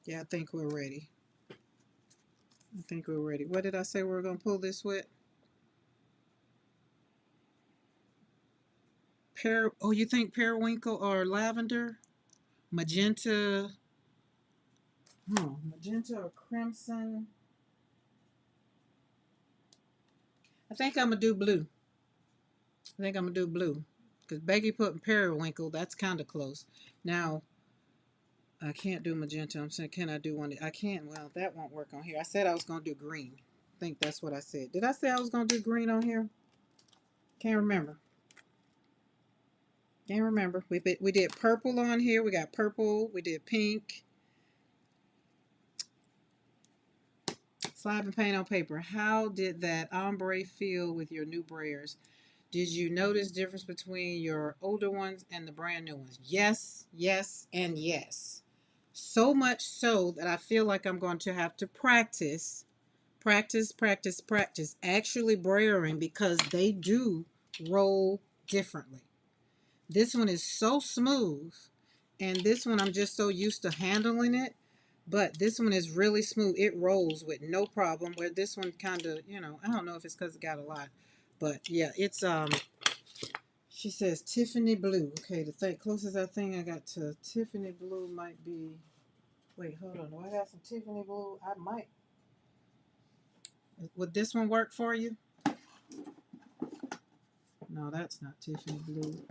Yeah, I think we're ready. I think we're ready. What did I say we were going to pull this with? You think periwinkle or lavender? Magenta. Magenta or crimson? I think I'm going to do blue. Because Becky put periwinkle. That's kind of close. Now, I can't do magenta. I'm saying, can I do one? I can't. Well, that won't work on here. I said I was going to do green. I think that's what I said. Did I say I was going to do green on here? Can't remember. Can't remember. We did purple on here. We got purple. We did pink. Slab and paint on paper. How did that ombre feel with your new brayers? Did you notice difference between your older ones and the brand new ones? Yes, yes, and yes. So much so that I feel like I'm going to have to practice actually brayering because they do roll differently. This one is so smooth, and this one I'm just so used to handling it, but this one is really smooth. It rolls with no problem, where this one kind of, I don't know if it's because it got a lot, but yeah, it's she says Tiffany blue. Okay, the closest I got to Tiffany blue might be, wait, hold on, do I got some Tiffany blue? I might. Would this one work for you? No, that's not Tiffany blue.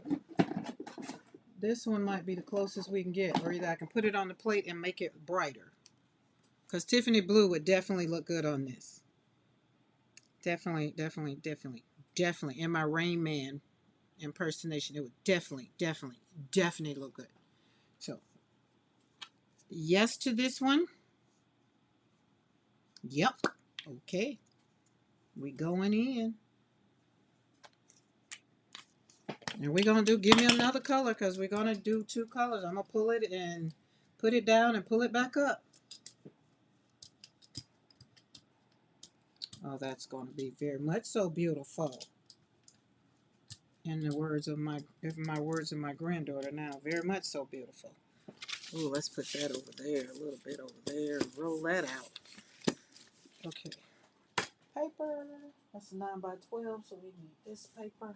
This one might be the closest we can get, or either I can put it on the plate and make it brighter. Because Tiffany blue would definitely look good on this. Definitely. In my Rain Man impersonation, it would definitely look good. So, yes to this one. Yep. Okay. We going in. And we're going to give me another color because we're going to do two colors. I'm going to pull it and put it down and pull it back up. Oh, that's going to be very much so beautiful. In the words of my granddaughter now, very much so beautiful. Oh, let's put that over there, a little bit over there, and roll that out. Okay. Paper. That's a 9 by 12, so we need this paper.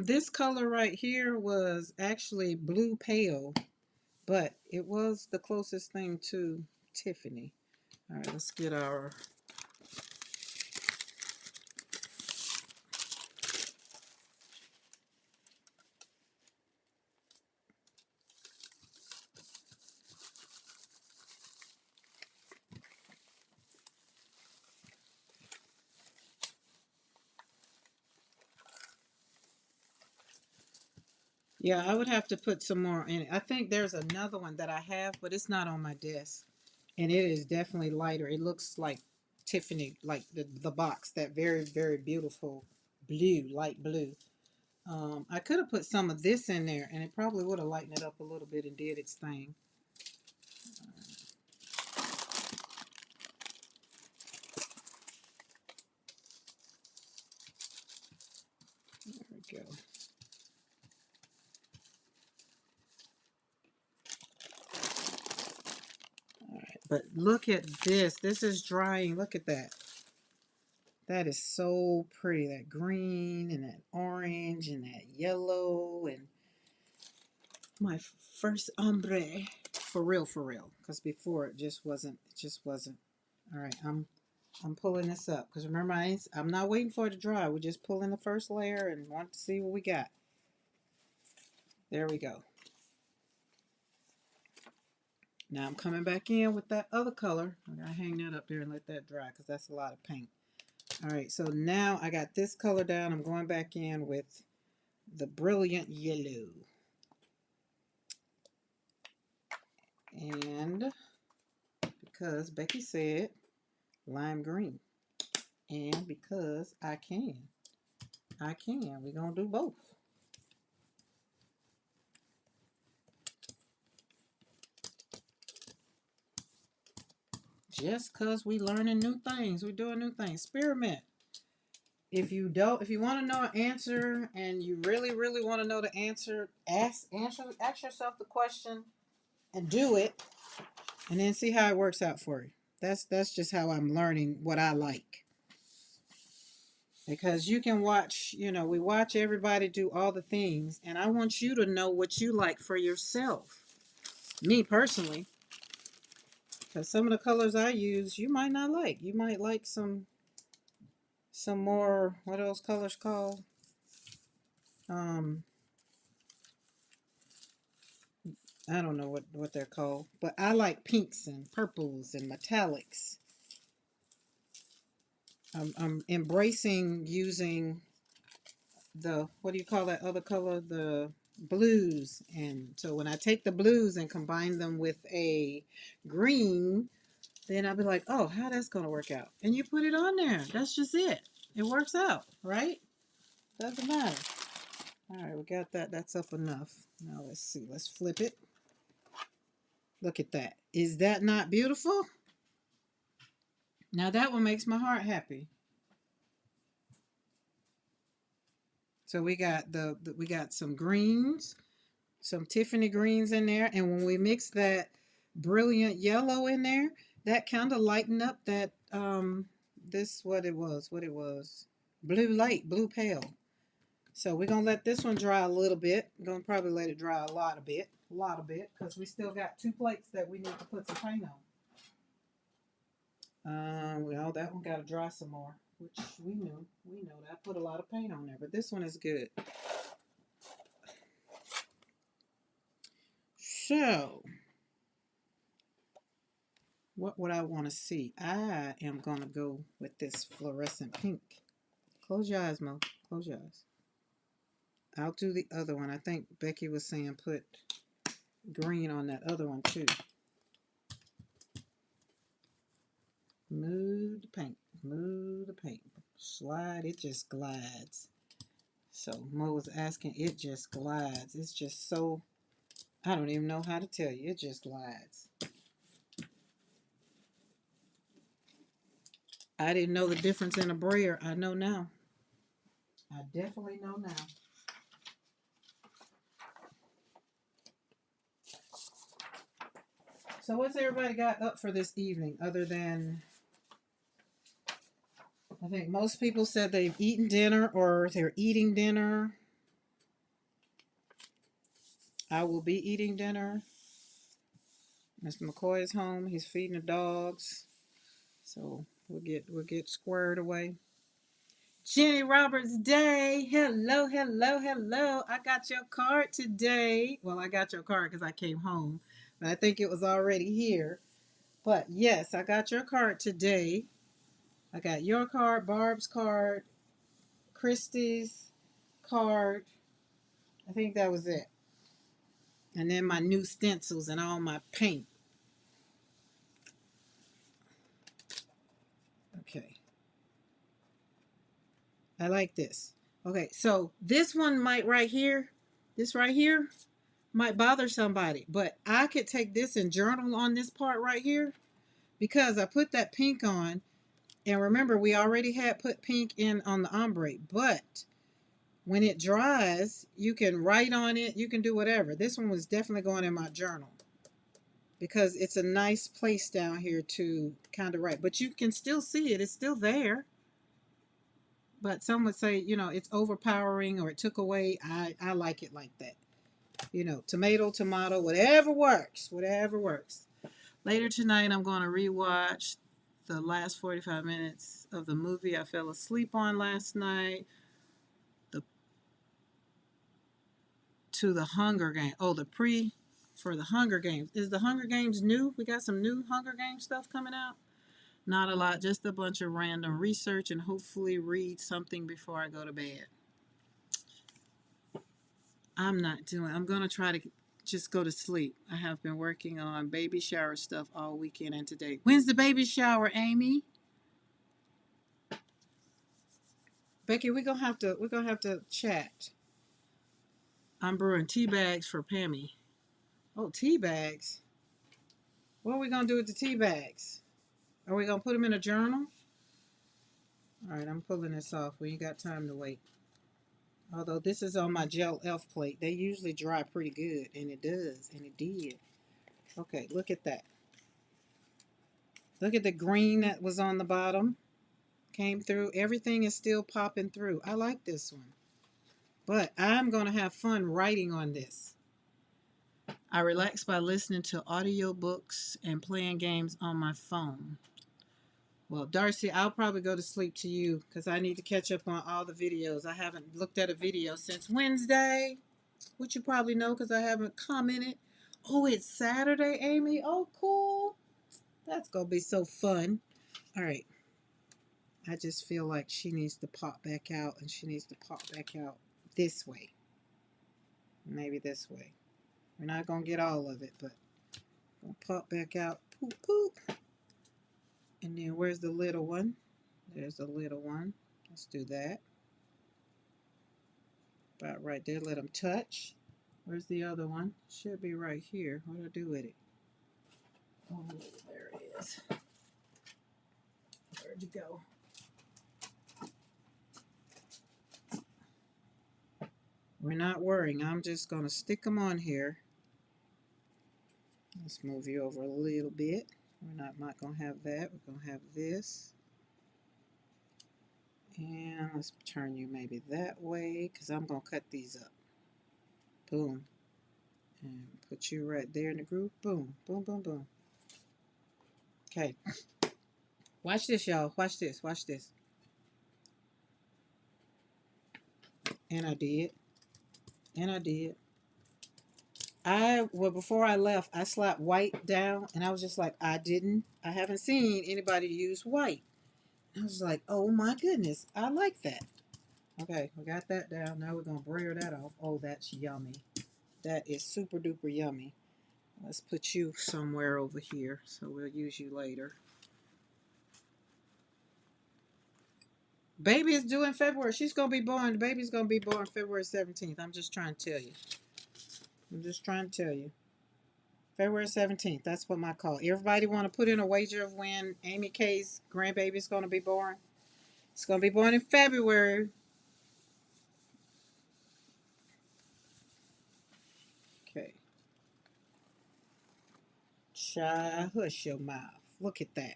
This color right here was actually blue pale, but it was the closest thing to Tiffany. All right, let's get our. Yeah, I would have to put some more in it. I think there's another one that I have, but it's not on my desk. And it is definitely lighter. It looks like Tiffany, like the box, that very, very beautiful blue, light blue. I could have put some of this in there and it probably would have lightened it up a little bit and did its thing. There we go. All right, but look at this. This is drying. Look at that. That is so pretty. That green and that orange and that yellow and my first ombre for real, because before it just wasn't. All right, I'm pulling this up because remember I'm not waiting for it to dry. We're just pulling the first layer and want to see what we got. There we go. Now I'm coming back in with that other color. I gotta hang that up there and let that dry because that's a lot of paint. All right, so now I got this color down. I'm going back in with the brilliant yellow. And because Becky said lime green. And because I can. We're going to do both. Just because we learning new things. We're doing new things. Spearmint. If you want to know an answer and you really, really want to know the answer, ask yourself the question and do it and then see how it works out for you. That's just how I'm learning what I like. Because you can watch, we watch everybody do all the things, and I want you to know what you like for yourself. Me personally, because some of the colors I use, you might not like. You might like some more, what are those colors called? I don't know what they're called, but I like pinks and purples and metallics. I'm embracing using the, what do you call that other color? The blues. And so when I take the blues and combine them with a green, then I'll be like, oh, how that's going to work out. And you put it on there. That's just it. It works out, right? Doesn't matter. All right, we got that. That's up enough. Now let's see. Let's flip it. Look at that. Is that not beautiful? Now that one makes my heart happy. So we got we got some greens, some Tiffany greens in there, and when we mix that brilliant yellow in there, that kind of lightened up that this what it was, blue light, blue pale. So we're gonna let this one dry a little bit. We're gonna probably let it dry a lot of bit, because we still got 2 plates that we need to put some paint on. Well, that one gotta dry some more, which we know that I put a lot of paint on there, but this one is good. So, what would I want to see? I am gonna go with this fluorescent pink. Close your eyes, Mo. Close your eyes. I'll do the other one. I think Becky was saying put green on that other one too. Move the paint. Move the paint. Slide. It just glides. So Mo was asking. It just glides. It's just so. I don't even know how to tell you. It just glides. I didn't know the difference in a brayer. I know now. I definitely know now. So what's everybody got up for this evening other than I think most people said they've eaten dinner or they're eating dinner. I will be eating dinner. Mr. McCoy is home. He's feeding the dogs. So we'll get squared away. Jenny Roberts Day. Hello, hello, hello. I got your card today. Well, I got your card because I came home, but I think it was already here. But yes, I got your card today. I got your card, Barb's card, Christy's card. I think that was it. And then my new stencils and all my paint. Okay. I like this. Okay, so this one might this right here, might bother somebody, but I could take this and journal on this part right here because I put that pink on. And remember, we already had put pink in on the ombre, but when it dries, you can write on it. You can do whatever. This one was definitely going in my journal because it's a nice place down here to kind of write. But you can still see it. It's still there. But some would say, it's overpowering or it took away. I like it like that. Tomato, whatever works. Whatever works. Later tonight, I'm going to rewatch the last 45 minutes of the movie I fell asleep on last night. To the Hunger Games. Oh, for the Hunger Games. Is the Hunger Games new? We got some new Hunger Games stuff coming out? Not a lot, just a bunch of random research and hopefully read something before I go to bed. I'm going to try to just go to sleep. I have been working on baby shower stuff all weekend and today. When's the baby shower, Amy? Becky, we're gonna have to chat. I'm brewing tea bags for Pammy. Oh, tea bags. What are we gonna do with the tea bags? Are we gonna put them in a journal? All right, I'm pulling this off. We ain't got time to wait. Although this is on my gel elf plate. They usually dry pretty good, and it does, and it did. Okay, look at that. Look at the green that was on the bottom. Came through. Everything is still popping through. I like this one. But I'm going to have fun writing on this. I relax by listening to audiobooks and playing games on my phone. Well, Darcy, I'll probably go to sleep to you because I need to catch up on all the videos. I haven't looked at a video since Wednesday, which you probably know because I haven't commented. Oh, it's Saturday, Amy. Oh, cool. That's going to be so fun. All right. I just feel like she needs to pop back out, and she needs to pop back out this way. Maybe this way. We're not going to get all of it, but we'll pop back out. Poop, poop. And then where's the little one? There's the little one. Let's do that. About right there. Let them touch. Where's the other one? Should be right here. What do I do with it? Oh, there it is. Where'd you go? We're not worrying. I'm just going to stick them on here. Let's move you over a little bit. We're not going to have that. We're going to have this. And let's turn you maybe that way because I'm going to cut these up. Boom. And put you right there in the group. Boom, boom, boom, boom. Okay. Watch this, y'all. Watch this. Watch this. And I did. And I did. Before I left, I slapped white down, and I was just like, I haven't seen anybody use white. I was like, oh my goodness, I like that. Okay, we got that down. Now we're going to brayer that off. Oh, that's yummy. That is super duper yummy. Let's put you somewhere over here, so we'll use you later. Baby is due in February. She's going to be born. The baby's going to be born February 17th. I'm just trying to tell you. I'm just trying to tell you. February 17th. That's what my call. Everybody want to put in a wager of when Amy K's grandbaby is going to be born? It's going to be born in February. Okay. Child, hush your mouth. Look at that.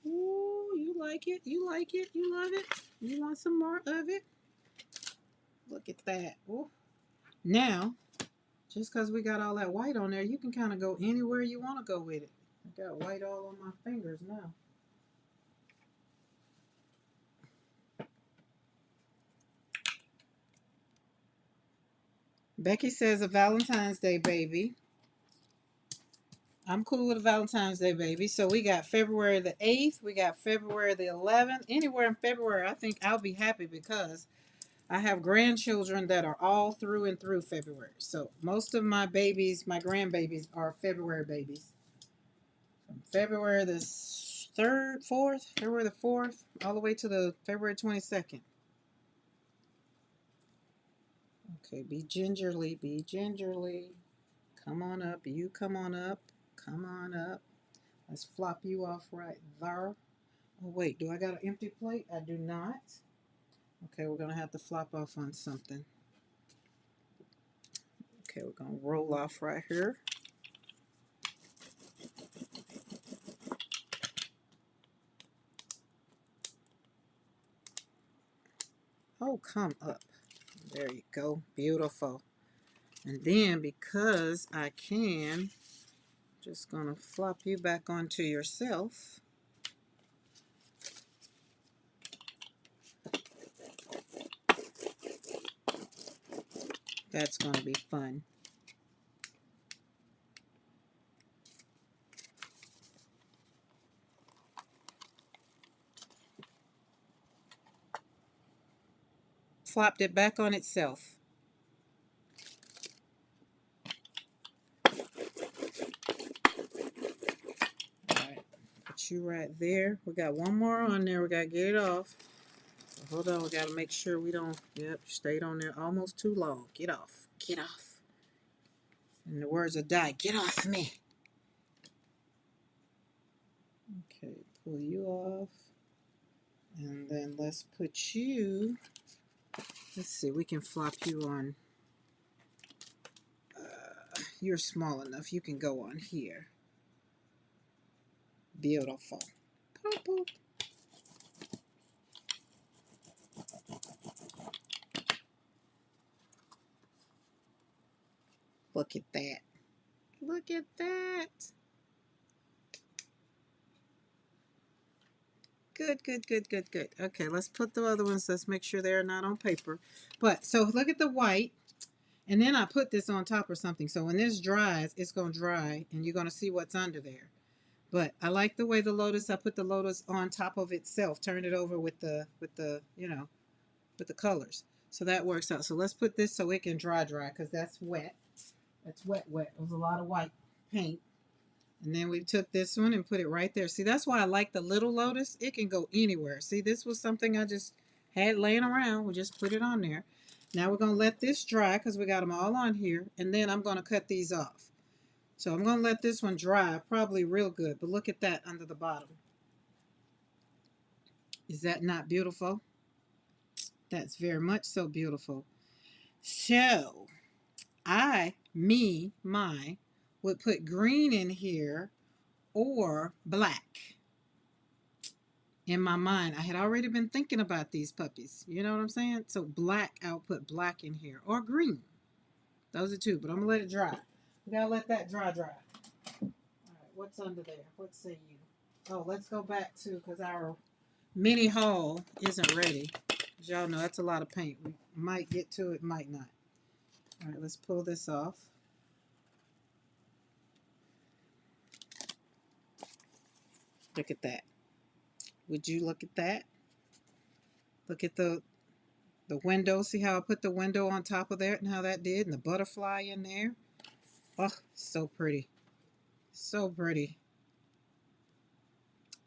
Ooh, you like it? You like it? You love it? You want some more of it? Look at that. Ooh. Now, just because we got all that white on there, you can kind of go anywhere you want to go with it. I got white all on my fingers now. Becky says a Valentine's Day baby. I'm cool with a Valentine's Day baby. So we got February the 8th. We got February the 11th. Anywhere in February, I think I'll be happy because I have grandchildren that are all through and through February. So most of my babies, my grandbabies, are February babies. From February the 3rd, 4th, February the 4th, all the way to the February 22nd. Okay, be gingerly, be gingerly. Come on up, you come on up, come on up. Let's flop you off right there. Oh wait, do I got an empty plate? I do not. Okay, we're gonna have to flop off on something. Okay, we're gonna roll off right here. Oh, come up. There you go. Beautiful. And then because I can, just gonna flop you back onto yourself. That's gonna be fun. Flopped it back on itself. Alright, put you right there. We got one more on there. We gotta get it off. Hold on, we gotta make sure we don't, yep, stayed on there almost too long. Get off. Get off. In the words of Di, get off me. Okay, pull you off. And then let's put you, let's see, we can flop you on. You're small enough, you can go on here. Beautiful. Boop, boop. Look at that. Look at that. Good, good, good, good, good. Okay, let's put the other ones, let's make sure they're not on paper. But, so look at the white. And then I put this on top or something. So when this dries, it's going to dry and you're going to see what's under there. But I like the way the lotus, I put the lotus on top of itself, turn it over with the, you know, with the colors. So that works out. So let's put this so it can dry because that's wet. That's wet. There's a lot of white paint. And then we took this one and put it right there. See, that's why I like the little lotus. It can go anywhere. See, this was something I just had laying around. We just put it on there. Now we're going to let this dry because we got them all on here. And then I'm going to cut these off. So I'm going to let this one dry probably real good. But look at that under the bottom. Is that not beautiful? That's very much so beautiful. So my, would put green in here or black. In my mind, I had already been thinking about these puppies. You know what I'm saying? So black, I'll put black in here or green. Those are two, but I'm gonna let it dry. We gotta let that dry. All right, what's under there? What say you? Oh, let's go back to, because our mini haul isn't ready. As y'all know, that's a lot of paint. We might get to it, might not. All right, let's pull this off. Look at that. Would you look at that? Look at the window. See how I put the window on top of that and how that did? And the butterfly in there. Oh, so pretty. So pretty.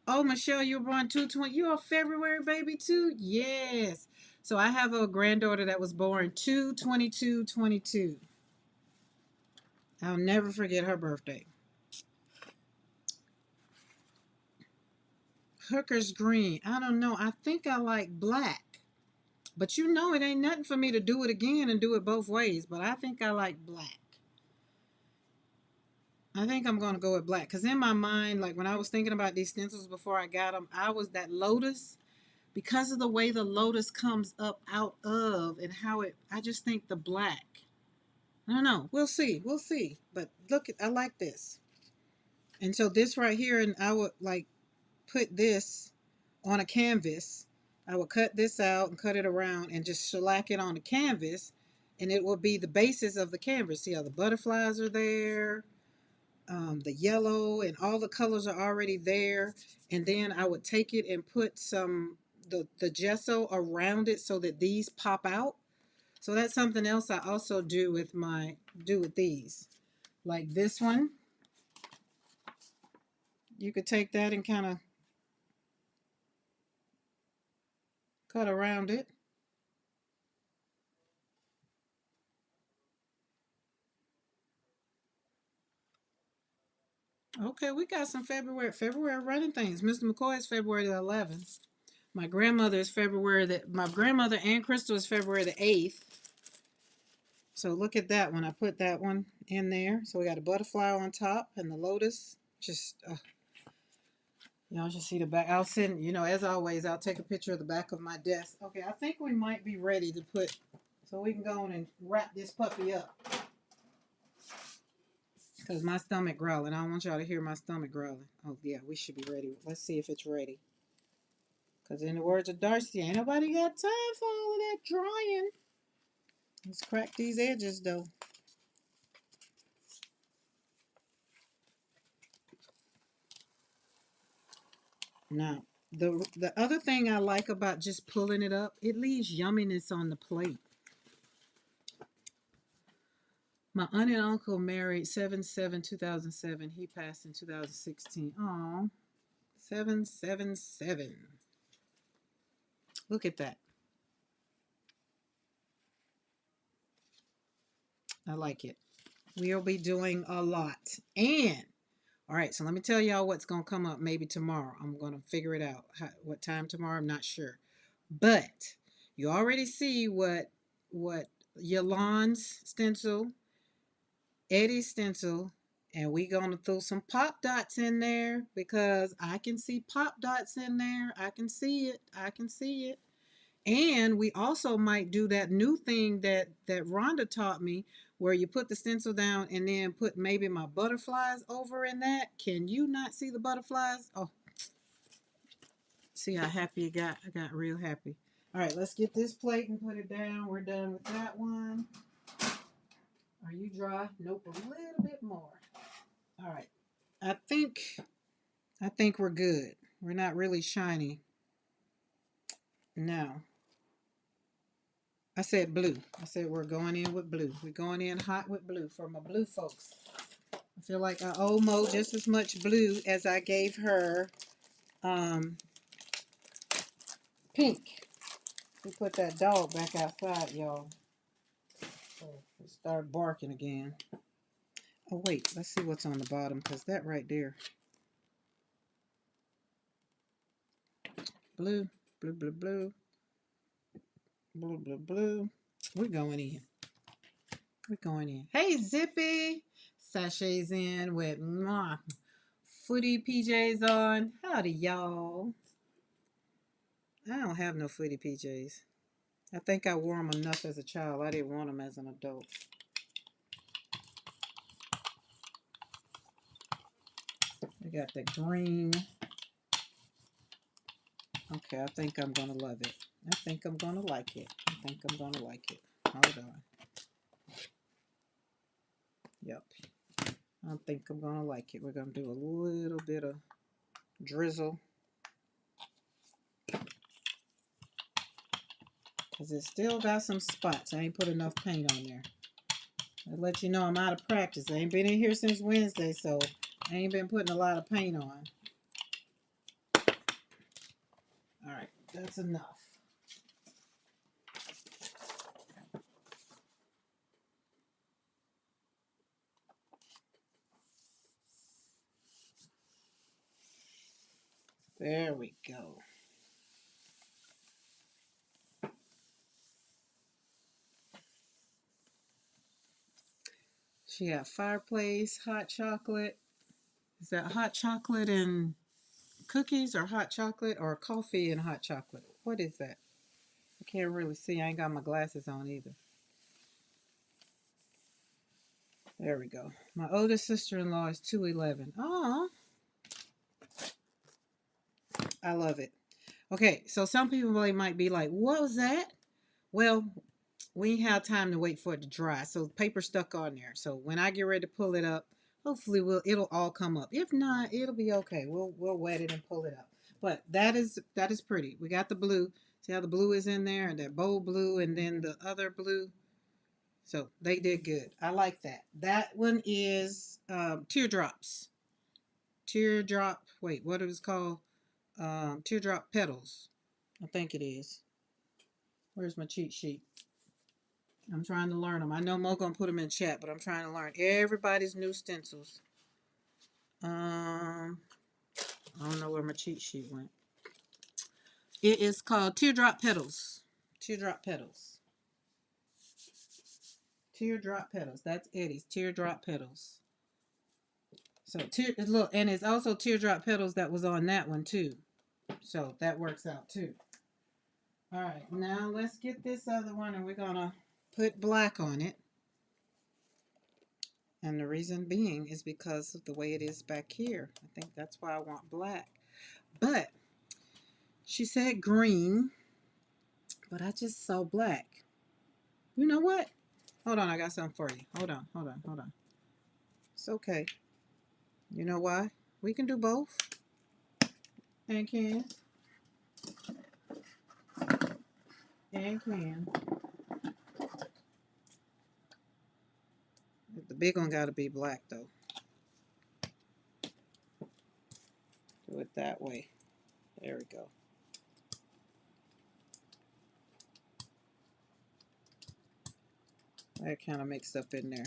Oh, Michelle, you were born 2/20. You a February baby too? Yes. So I have a granddaughter that was born 2/22/22. I'll never forget her birthday. Hooker's green. I don't know. I think I like black. But you know it ain't nothing for me to do it again and do it both ways. But I think I like black. I think I'm going to go with black. Because in my mind, like when I was thinking about these stencils before I got them, I was that lotus. Because of the way the lotus comes up out of and how it, I just think the black. I don't know. We'll see. We'll see. But look, I like this. And so this right here, and I would like put this on a canvas. I would cut this out and cut it around and just shellac it on the canvas, and it will be the basis of the canvas. See how the butterflies are there, the yellow, and all the colors are already there. And then I would take it and put some the gesso around it so that these pop out. So that's something else I also do with these. Like this one, you could take that and kind of cut around it. Okay, we got some February running things. Mr. McCoy is February the 11th. My grandmother and Crystal is February the 8th. So look at that one. I put that one in there. So we got a butterfly on top and the lotus. Just y'all should see the back. I'll send, as always, I'll take a picture of the back of my desk. Okay, I think we might be ready to put, so we can go on and wrap this puppy up. Because my stomach growling. I don't want y'all to hear my stomach growling. Oh, yeah, we should be ready. Let's see if it's ready. Because in the words of Darcy, ain't nobody got time for all of that drying. Let's crack these edges, though. Now, the other thing I like about just pulling it up, it leaves yumminess on the plate. My aunt and uncle married 7/7/2007. He passed in 2016. Aw, 7/7/7. Look at that. I like it. We'll be doing a lot. And, all right, so let me tell y'all what's going to come up maybe tomorrow. I'm going to figure it out. What time tomorrow, I'm not sure. But you already see what Yolande's stencil, Eddie's stencil, and we gonna throw some pop dots in there because I can see pop dots in there. I can see it. I can see it. And we also might do that new thing that Rhonda taught me, where you put the stencil down and then put maybe my butterflies over in that. Can you not see the butterflies? Oh, see how happy you got? I got real happy. All right, let's get this plate and put it down. We're done with that one. Are you dry? Nope, a little bit more. All right. I think I think we're good. We're not really shiny. No. I said blue. I said we're going in with blue. We're going in hot with blue for my blue folks. I feel like I owe Mo just as much blue as I gave her um, pink. We put that dog back outside, y'all. So it started barking again. Oh wait, let's see what's on the bottom because that right there. Blue, blue, blue, blue, blue, blue, blue. We're going in. We're going in. Hey, Zippy. Sachets in with footy PJs on. Howdy, y'all. I don't have no footy PJs. I think I wore them enough as a child. I didn't want them as an adult. We got the green. Okay, I think I'm going to love it. I think I'm going to like it. I think I'm going to like it. Hold on. Yep. I think I'm going to like it. We're going to do a little bit of drizzle. Because it still got some spots. I ain't put enough paint on there. I'll let you know I'm out of practice. I ain't been in here since Wednesday, so I ain't been putting a lot of paint on. All right, that's enough. There we go. She got fireplace, hot chocolate. Is that hot chocolate and cookies or hot chocolate or coffee and hot chocolate? What is that? I can't really see. I ain't got my glasses on either. There we go. My oldest sister-in-law is 211. Aw, I love it. Okay, so some people really might be like, what was that? Well, we have time to wait for it to dry. So paper stuck on there. So when I get ready to pull it up, hopefully it'll all come up. If not, it'll be okay. We'll wet it and pull it up. But that is pretty. We got the blue. See how the blue is in there, and that bold blue, and then the other blue. So they did good. I like that. That one is teardrops. Teardrop. Wait, what it was called? Teardrop petals. I think it is. Where's my cheat sheet? I'm trying to learn them. I know Mo gonna put them in chat, but I'm trying to learn everybody's new stencils. I don't know where my cheat sheet went. It is called Teardrop Petals. Teardrop Petals. Teardrop Petals. That's Eddie's Teardrop Petals. So look, and it's also Teardrop Petals that was on that one too. So that works out too. All right, now let's get this other one, and we're gonna put black on it. And the reason being is because of the way it is back here. I think that's why I want black. But she said green, but I just saw black. You know what? Hold on, I got something for you. Hold on. It's okay. You know why? We can do both. And can. And can. The big one got to be black, though. Do it that way. There we go. That kind of mixed up in there.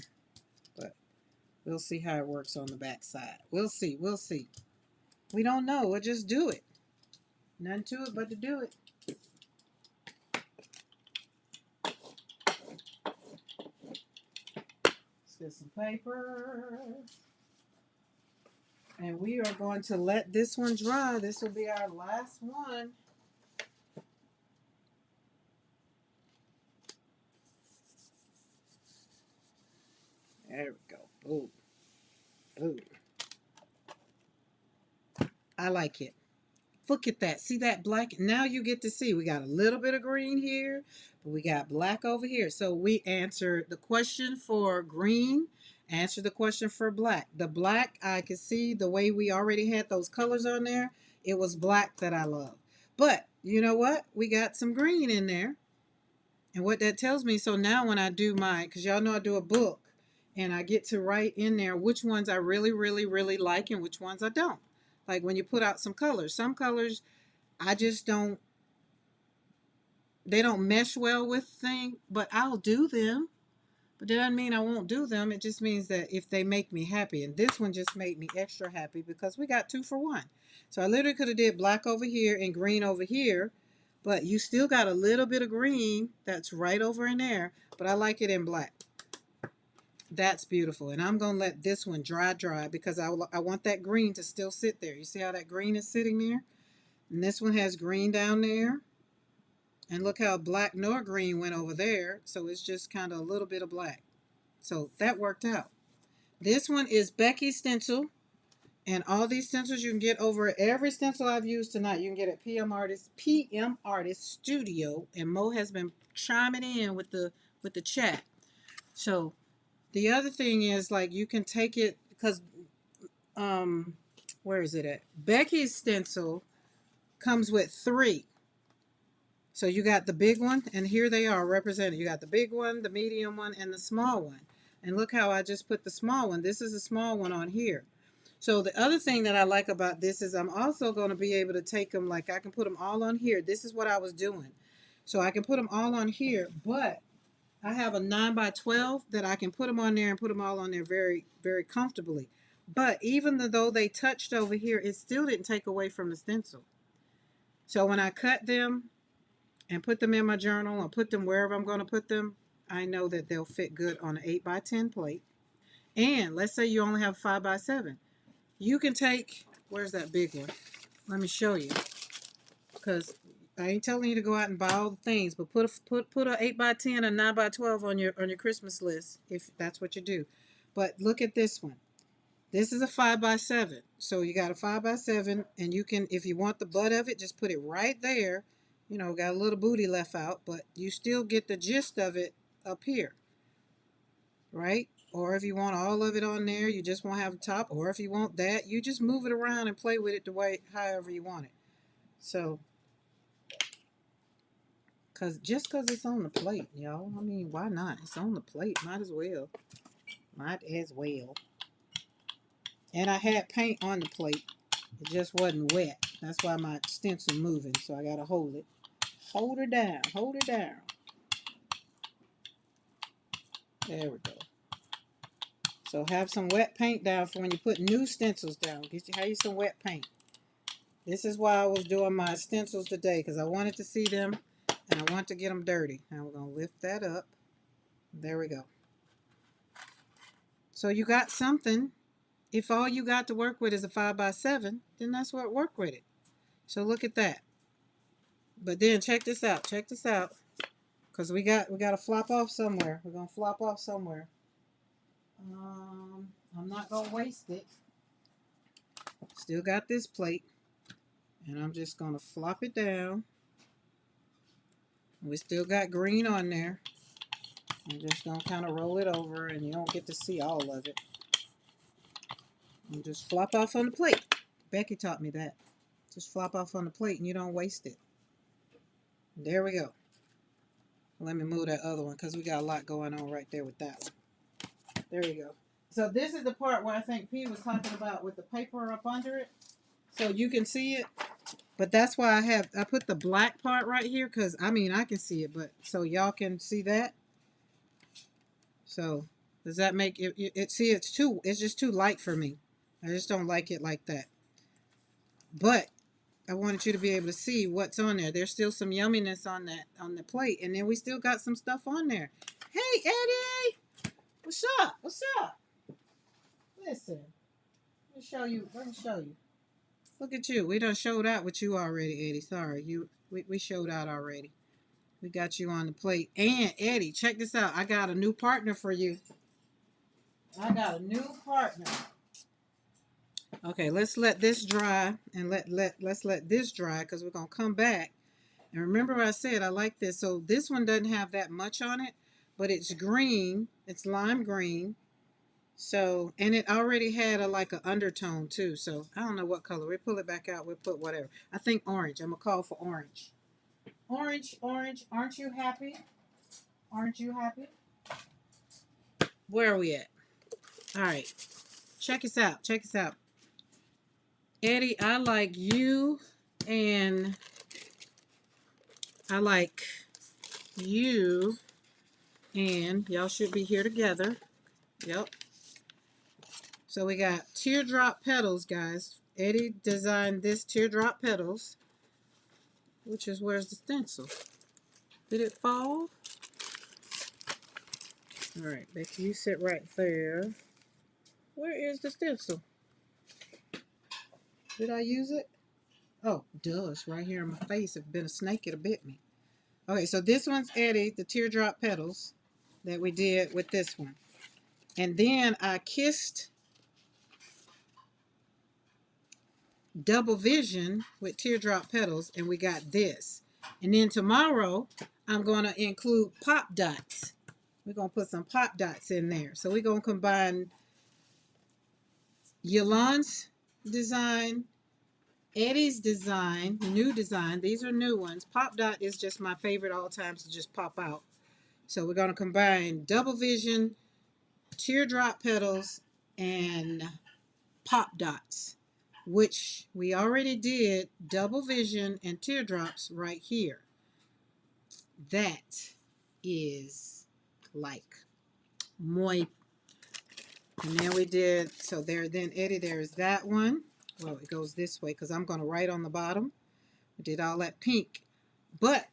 But we'll see how it works on the back side. We'll see. We don't know. We'll just do it. Nothing to it but to do it. Let's get some paper. And we are going to let this one dry. This will be our last one. There we go. Boom. Boom. I like it. Look at that. See that black? Now you get to see. We got a little bit of green here, but we got black over here. So we answered the question for green, answered the question for black. The black, I could see the way we already had those colors on there. It was black that I love. But you know what? We got some green in there. And what that tells me, so now when I do my, because y'all know I do a book, and I get to write in there which ones I really, really, really like and which ones I don't. Like when you put out some colors I just don't, they don't mesh well with things, but I'll do them. But that doesn't mean I won't do them. It just means that if they make me happy. And this one just made me extra happy because we got 2 for 1. So I literally could have did black over here and green over here, but you still got a little bit of green that's right over in there, but I like it in black. That's beautiful. And I'm going to let this one dry because I want that green to still sit there. You see how that green is sitting there? And this one has green down there. And look how black nor green went over there. So it's just kind of a little bit of black. So that worked out. This one is Becky's stencil. And all these stencils you can get over every stencil I've used tonight. You can get at PM Artist Studio. And Mo has been chiming in with the chat. So the other thing is like you can take it because where is it at? Becky's stencil comes with 3. So you got the big one, and here they are represented. You got the big one, the medium one, and the small one. And look how I just put the small one. This is a small one on here. So the other thing that I like about this is I'm also going to be able to take them, like I can put them all on here. This is what I was doing. So I can put them all on here, but I have a 9 by 12 that I can put them on there and put them all on there very, very comfortably. But even though they touched over here, it still didn't take away from the stencil. So when I cut them and put them in my journal or put them wherever I'm going to put them, I know that they'll fit good on an 8 by 10 plate. And let's say you only have 5 by 7. You can take, where's that big one? Let me show you. Because I ain't telling you to go out and buy all the things, but put a 8 by 10 or 9 by 12 on your Christmas list if that's what you do. But look at this one. This is a 5 by 7. So you got a 5 by 7, and you can, if you want the butt of it, just put it right there. You know, got a little booty left out, but you still get the gist of it up here, right? Or if you want all of it on there, you just won't have the top. Or if you want that, you just move it around and play with it the way, however you want it. So, just because it's on the plate, y'all. I mean, why not? It's on the plate. Might as well. Might as well. And I had paint on the plate. It just wasn't wet. That's why my stencil moving. So I got to hold it. Hold her down. Hold her down. There we go. So have some wet paint down for when you put new stencils down. Have you some wet paint. This is why I was doing my stencils today, because I wanted to see them and I want to get them dirty. Now we're going to lift that up. There we go. So you got something. If all you got to work with is a 5 by 7, then that's what work with it. So look at that. But then check this out. Check this out. Because we got to flop off somewhere. We're going to flop off somewhere. I'm not going to waste it. Still got this plate. And I'm just going to flop it down. We still got green on there. I'm just going to kind of roll it over, and you don't get to see all of it. And just flop off on the plate. Becky taught me that. Just flop off on the plate and you don't waste it. There we go. Let me move that other one because we got a lot going on right there with that one. There we go. So this is the part where I think P was talking about with the paper up under it. So you can see it. But that's why I put the black part right here, because I mean I can see it, but so y'all can see that. So does that make it see it's just too light for me. I just don't like it like that. But I wanted you to be able to see what's on there. There's still some yumminess on the plate, and then we still got some stuff on there. Hey Eddie, what's up? What's up? Listen, let me show you. Look at you. We done showed out with you already, Eddie. Sorry, we showed out already. We got you on the plate. And Eddie, check this out. I got a new partner for you. I got a new partner. Okay, let's let this dry, and let's let this dry, because we're gonna come back. And remember I said I like this. So this one doesn't have that much on it, but it's green. It's lime green. So, and it already had like an undertone too. So I don't know what color. We pull it back out. We'll put whatever. I think orange. I'm gonna call for orange. Orange, orange. Aren't you happy? Aren't you happy? Where are we at? All right. Check us out. Check us out. Eddie, I like you, and I like you, and y'all should be here together. Yep. So we got teardrop petals, guys. Eddie designed this teardrop petals, which is, where's the stencil? Did it fall? All right, Becky, you sit right there. Where is the stencil? Did I use it? Oh, duh, it's right here in my face. If it'd been a snake, it'd have bit me. Okay, so this one's Eddie, the teardrop petals that we did with this one. And then I kissed Double Vision with teardrop petals, and we got this. And then tomorrow, I'm going to include pop dots. We're going to put some pop dots in there. So we're going to combine Yolande's design, Eddie's design, new design. These are new ones. Pop dot is just my favorite all times to just pop out. So we're going to combine Double Vision teardrop petals and pop dots, which we already did double vision and teardrops right here. That is like muy. And then we did, so there, then Eddie, there's that one. Well, it goes this way because I'm going to write on the bottom. We did all that pink. But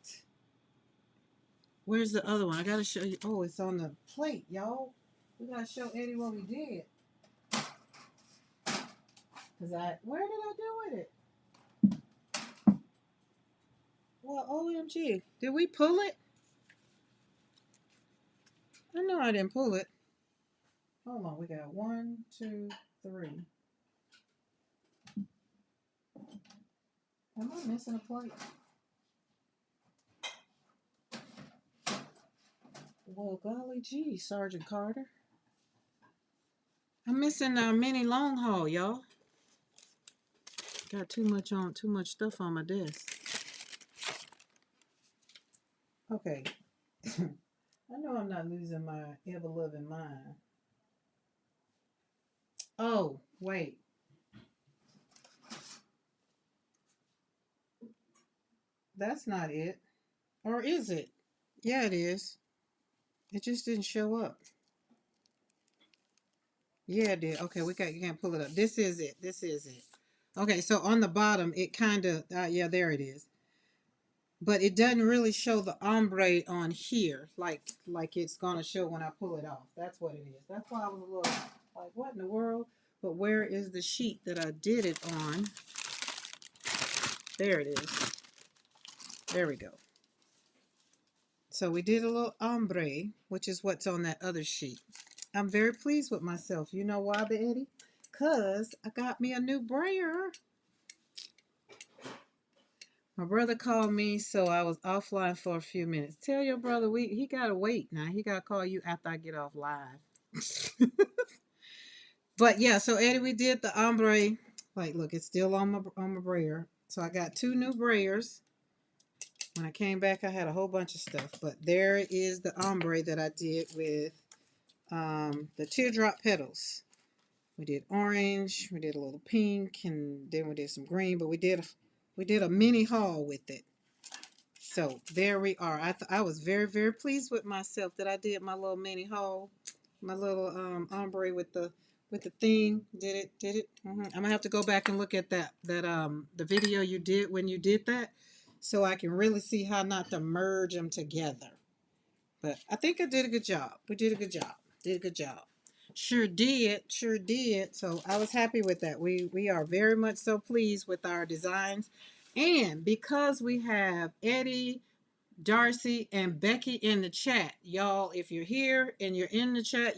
where's the other one? I got to show you. Oh, it's on the plate, y'all. We got to show Eddie what we did. Where did I do with it? Well, OMG. Did we pull it? I know I didn't pull it. Hold on, we got 1, 2, 3. Am I missing a plate? Well, golly gee, Sergeant Carter. I'm missing our mini long haul, y'all. Got too much stuff on my desk. Okay. I know I'm not losing my ever-loving mind. Oh, wait. That's not it. Or is it? Yeah, it is. It just didn't show up. Yeah, it did. Okay, you can't pull it up. This is it. This is it. Okay, so on the bottom, it kind of, yeah, there it is. But it doesn't really show the ombre on here like it's going to show when I pull it off. That's what it is. That's why I was a little like, what in the world? But where is the sheet that I did it on? There it is. There we go. So we did a little ombre, which is what's on that other sheet. I'm very pleased with myself. You know why, Eddie? Because I got me a new brayer. My brother called me, so I was offline for a few minutes. Tell your brother he gotta wait now. He gotta call you after I get off live. But yeah, so Eddie, we did the ombre. Like, look, it's still on my brayer. So I got 2 new brayers. When I came back, I had a whole bunch of stuff. But there is the ombre that I did with the teardrop petals. We did orange, we did a little pink, and then we did some green. But we did a mini haul with it. So there we are. I was very, very pleased with myself that I did my little mini haul, my little ombre with the thing. Did it. I'm gonna have to go back and look at the video you did when you did that, so I can really see how not to merge them together. But I think I did a good job. We did a good job. Did a good job. Sure did. Sure did. So I was happy with that. We are very much so pleased with our designs. And because we have Eddie, Darcy, and Becky in the chat, y'all, if you're here and you're in the chat,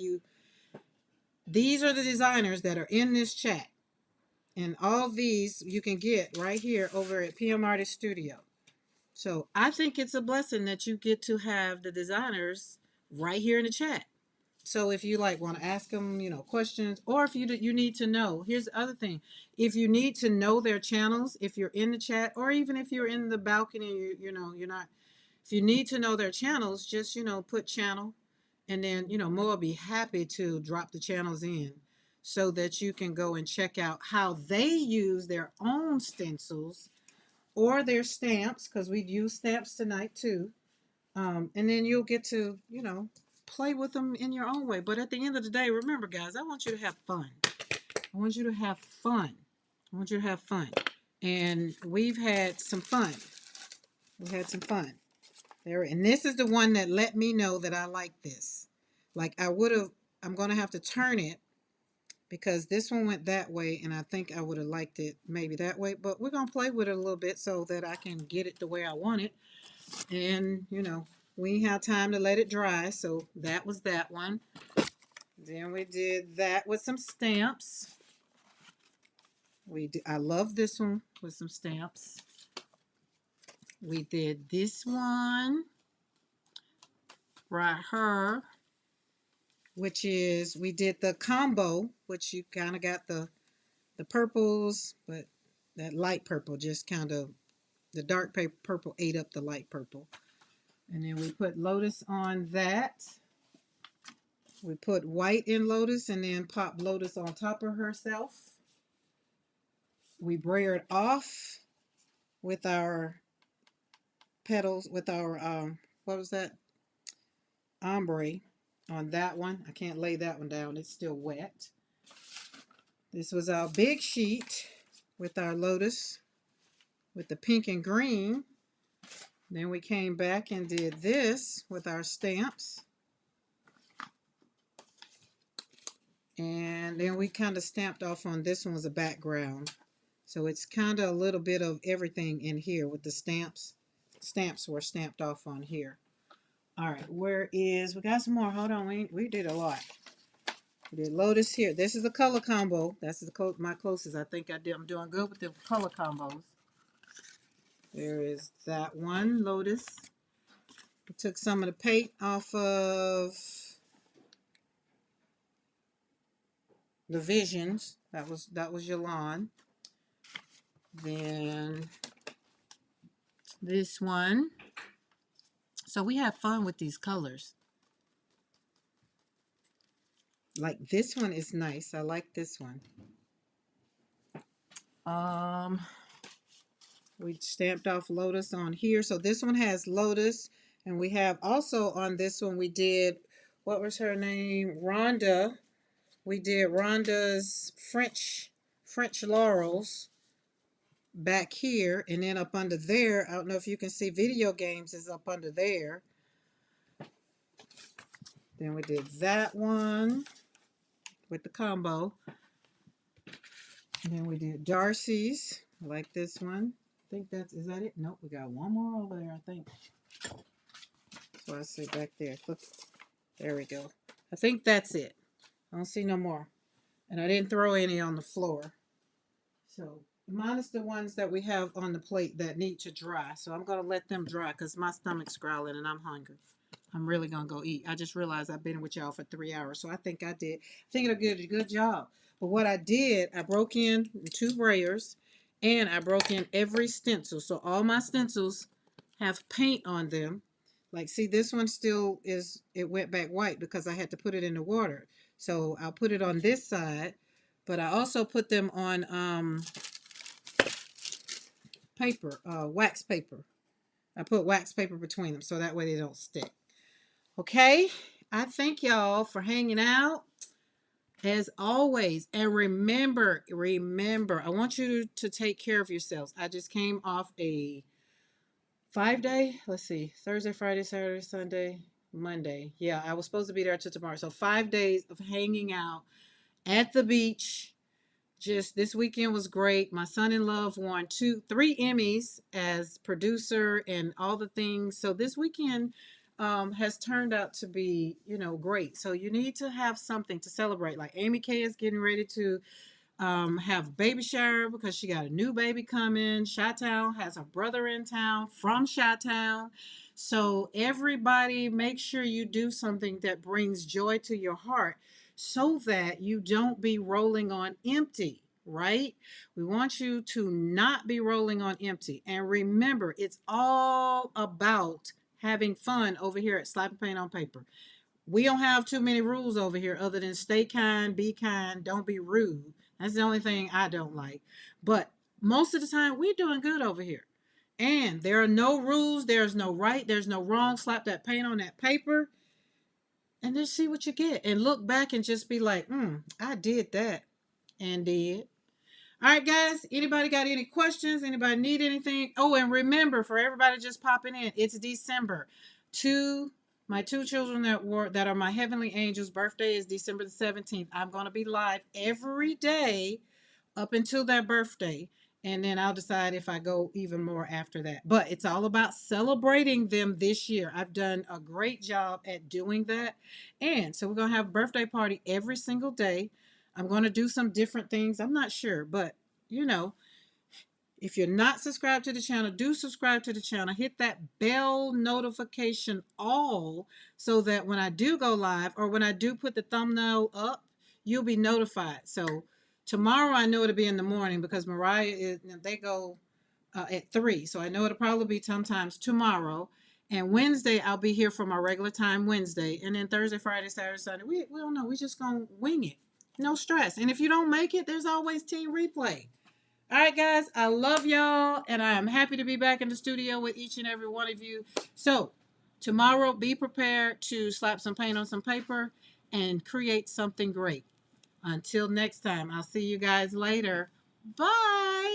these are the designers that are in this chat. And all these you can get right here over at PM Artist Studio. So I think it's a blessing that you get to have the designers right here in the chat. So if you want to ask them, questions, or if you need to know, here's the other thing. If you need to know their channels, if you're in the chat, or even if you're in the balcony, you're not, if you need to know their channels, just, put channel, and then, Mo will be happy to drop the channels in so that you can go and check out how they use their own stencils or their stamps, because we use stamps tonight too. And then you'll get to, play with them in your own way. But at the end of the day, remember, guys, I want you to have fun. I want you to have fun. I want you to have fun. And we've had some fun. We had some fun. There, and this is the one that let me know that I like this. Like I'm going to have to turn it because this one went that way, and I think I would have liked it maybe that way. But we're going to play with it a little bit so that I can get it the way I want it. And, we have time to let it dry. So that was that one. Then we did that with some stamps. I love this one with some stamps. We did this one right here, which is, we did the combo, which you kind of got the purples, but that light purple just kind of, the dark purple ate up the light purple. And then we put lotus on that. We put white in Lotus and then pop Lotus on top of herself. We brayer it off with our petals, with our, what was that? Ombre on that one. I can't lay that one down. It's still wet. This was our big sheet with our Lotus with the pink and green. Then we came back and did this with our stamps. And then we kind of stamped off on this one was a background. So it's kind of a little bit of everything in here with the stamps. Stamps were stamped off on here. All right, we got some more. Hold on, we did a lot. We did Lotus here. This is the color combo. That's my closest. I think I'm doing good with the color combos. There is that one, Lotus. We took some of the paint off of the Visions. That was Yolande. Then this one. So we have fun with these colors. Like this one is nice. I like this one. We stamped off Lotus on here. So this one has Lotus. And we have also on this one we did, what was her name? Rhonda. We did Rhonda's French laurels back here. And then up under there, I don't know if you can see, video games is up under there. Then we did that one with the combo. And then we did Darcy's. I like this one. I think is that it? Nope, we got one more over there, I think. So I say back there. Look, there we go. I think that's it. I don't see no more. And I didn't throw any on the floor. So minus the ones that we have on the plate that need to dry. So I'm going to let them dry because my stomach's growling and I'm hungry. I'm really going to go eat. I just realized I've been with y'all for 3 hours. So I think I it'll get a good job. But what I did, I broke in 2 brayers and I broke in every stencil. So all my stencils have paint on them. Like, see, this one still it went back white because I had to put it in the water. So I'll put it on this side. But I also put them on paper, wax paper. I put wax paper between them so that way they don't stick. Okay, I thank y'all for hanging out as always. And remember, I want you to take care of yourselves. I just came off a 5-day, let's see, Thursday, Friday, Saturday, Sunday, Monday. Yeah, I was supposed to be there till tomorrow. So 5 days of hanging out at the beach. Just this weekend was great. My son-in-law won 3 Emmys as producer and all the things. So this weekend has turned out to be, great. So you need to have something to celebrate. Like Amy Kay is getting ready to have baby shower because she got a new baby coming. Chi-Town has a brother in town from Chi-Town. So everybody make sure you do something that brings joy to your heart so that you don't be rolling on empty, right? We want you to not be rolling on empty. And remember, it's all about having fun over here at Slapping Paint on Paper. We don't have too many rules over here other than stay kind, be kind, don't be rude. That's the only thing I don't like. But most of the time, we're doing good over here. And there are no rules. There's no right. There's no wrong. Slap that paint on that paper and just see what you get. And look back and just be like, I did that and did. All right, guys. Anybody got any questions? Anybody need anything? Oh, and remember, for everybody just popping in, it's December. My 2 children that are my heavenly angels' birthday is December the 17th. I'm going to be live every day up until their birthday. And then I'll decide if I go even more after that. But it's all about celebrating them this year. I've done a great job at doing that. And so we're going to have a birthday party every single day. I'm going to do some different things. I'm not sure, but if you're not subscribed to the channel, do subscribe to the channel. Hit that bell notification all so that when I do go live or when I do put the thumbnail up, you'll be notified. So tomorrow I know it'll be in the morning because they go at 3. So I know it'll probably be sometimes tomorrow. And Wednesday, I'll be here for my regular time Wednesday. And then Thursday, Friday, Saturday, Sunday, we don't know. We just going to wing it. No stress. And if you don't make it, there's always team replay. All right, guys, I love y'all. And I am happy to be back in the studio with each and every one of you. So tomorrow, be prepared to slap some paint on some paper and create something great. Until next time, I'll see you guys later. Bye.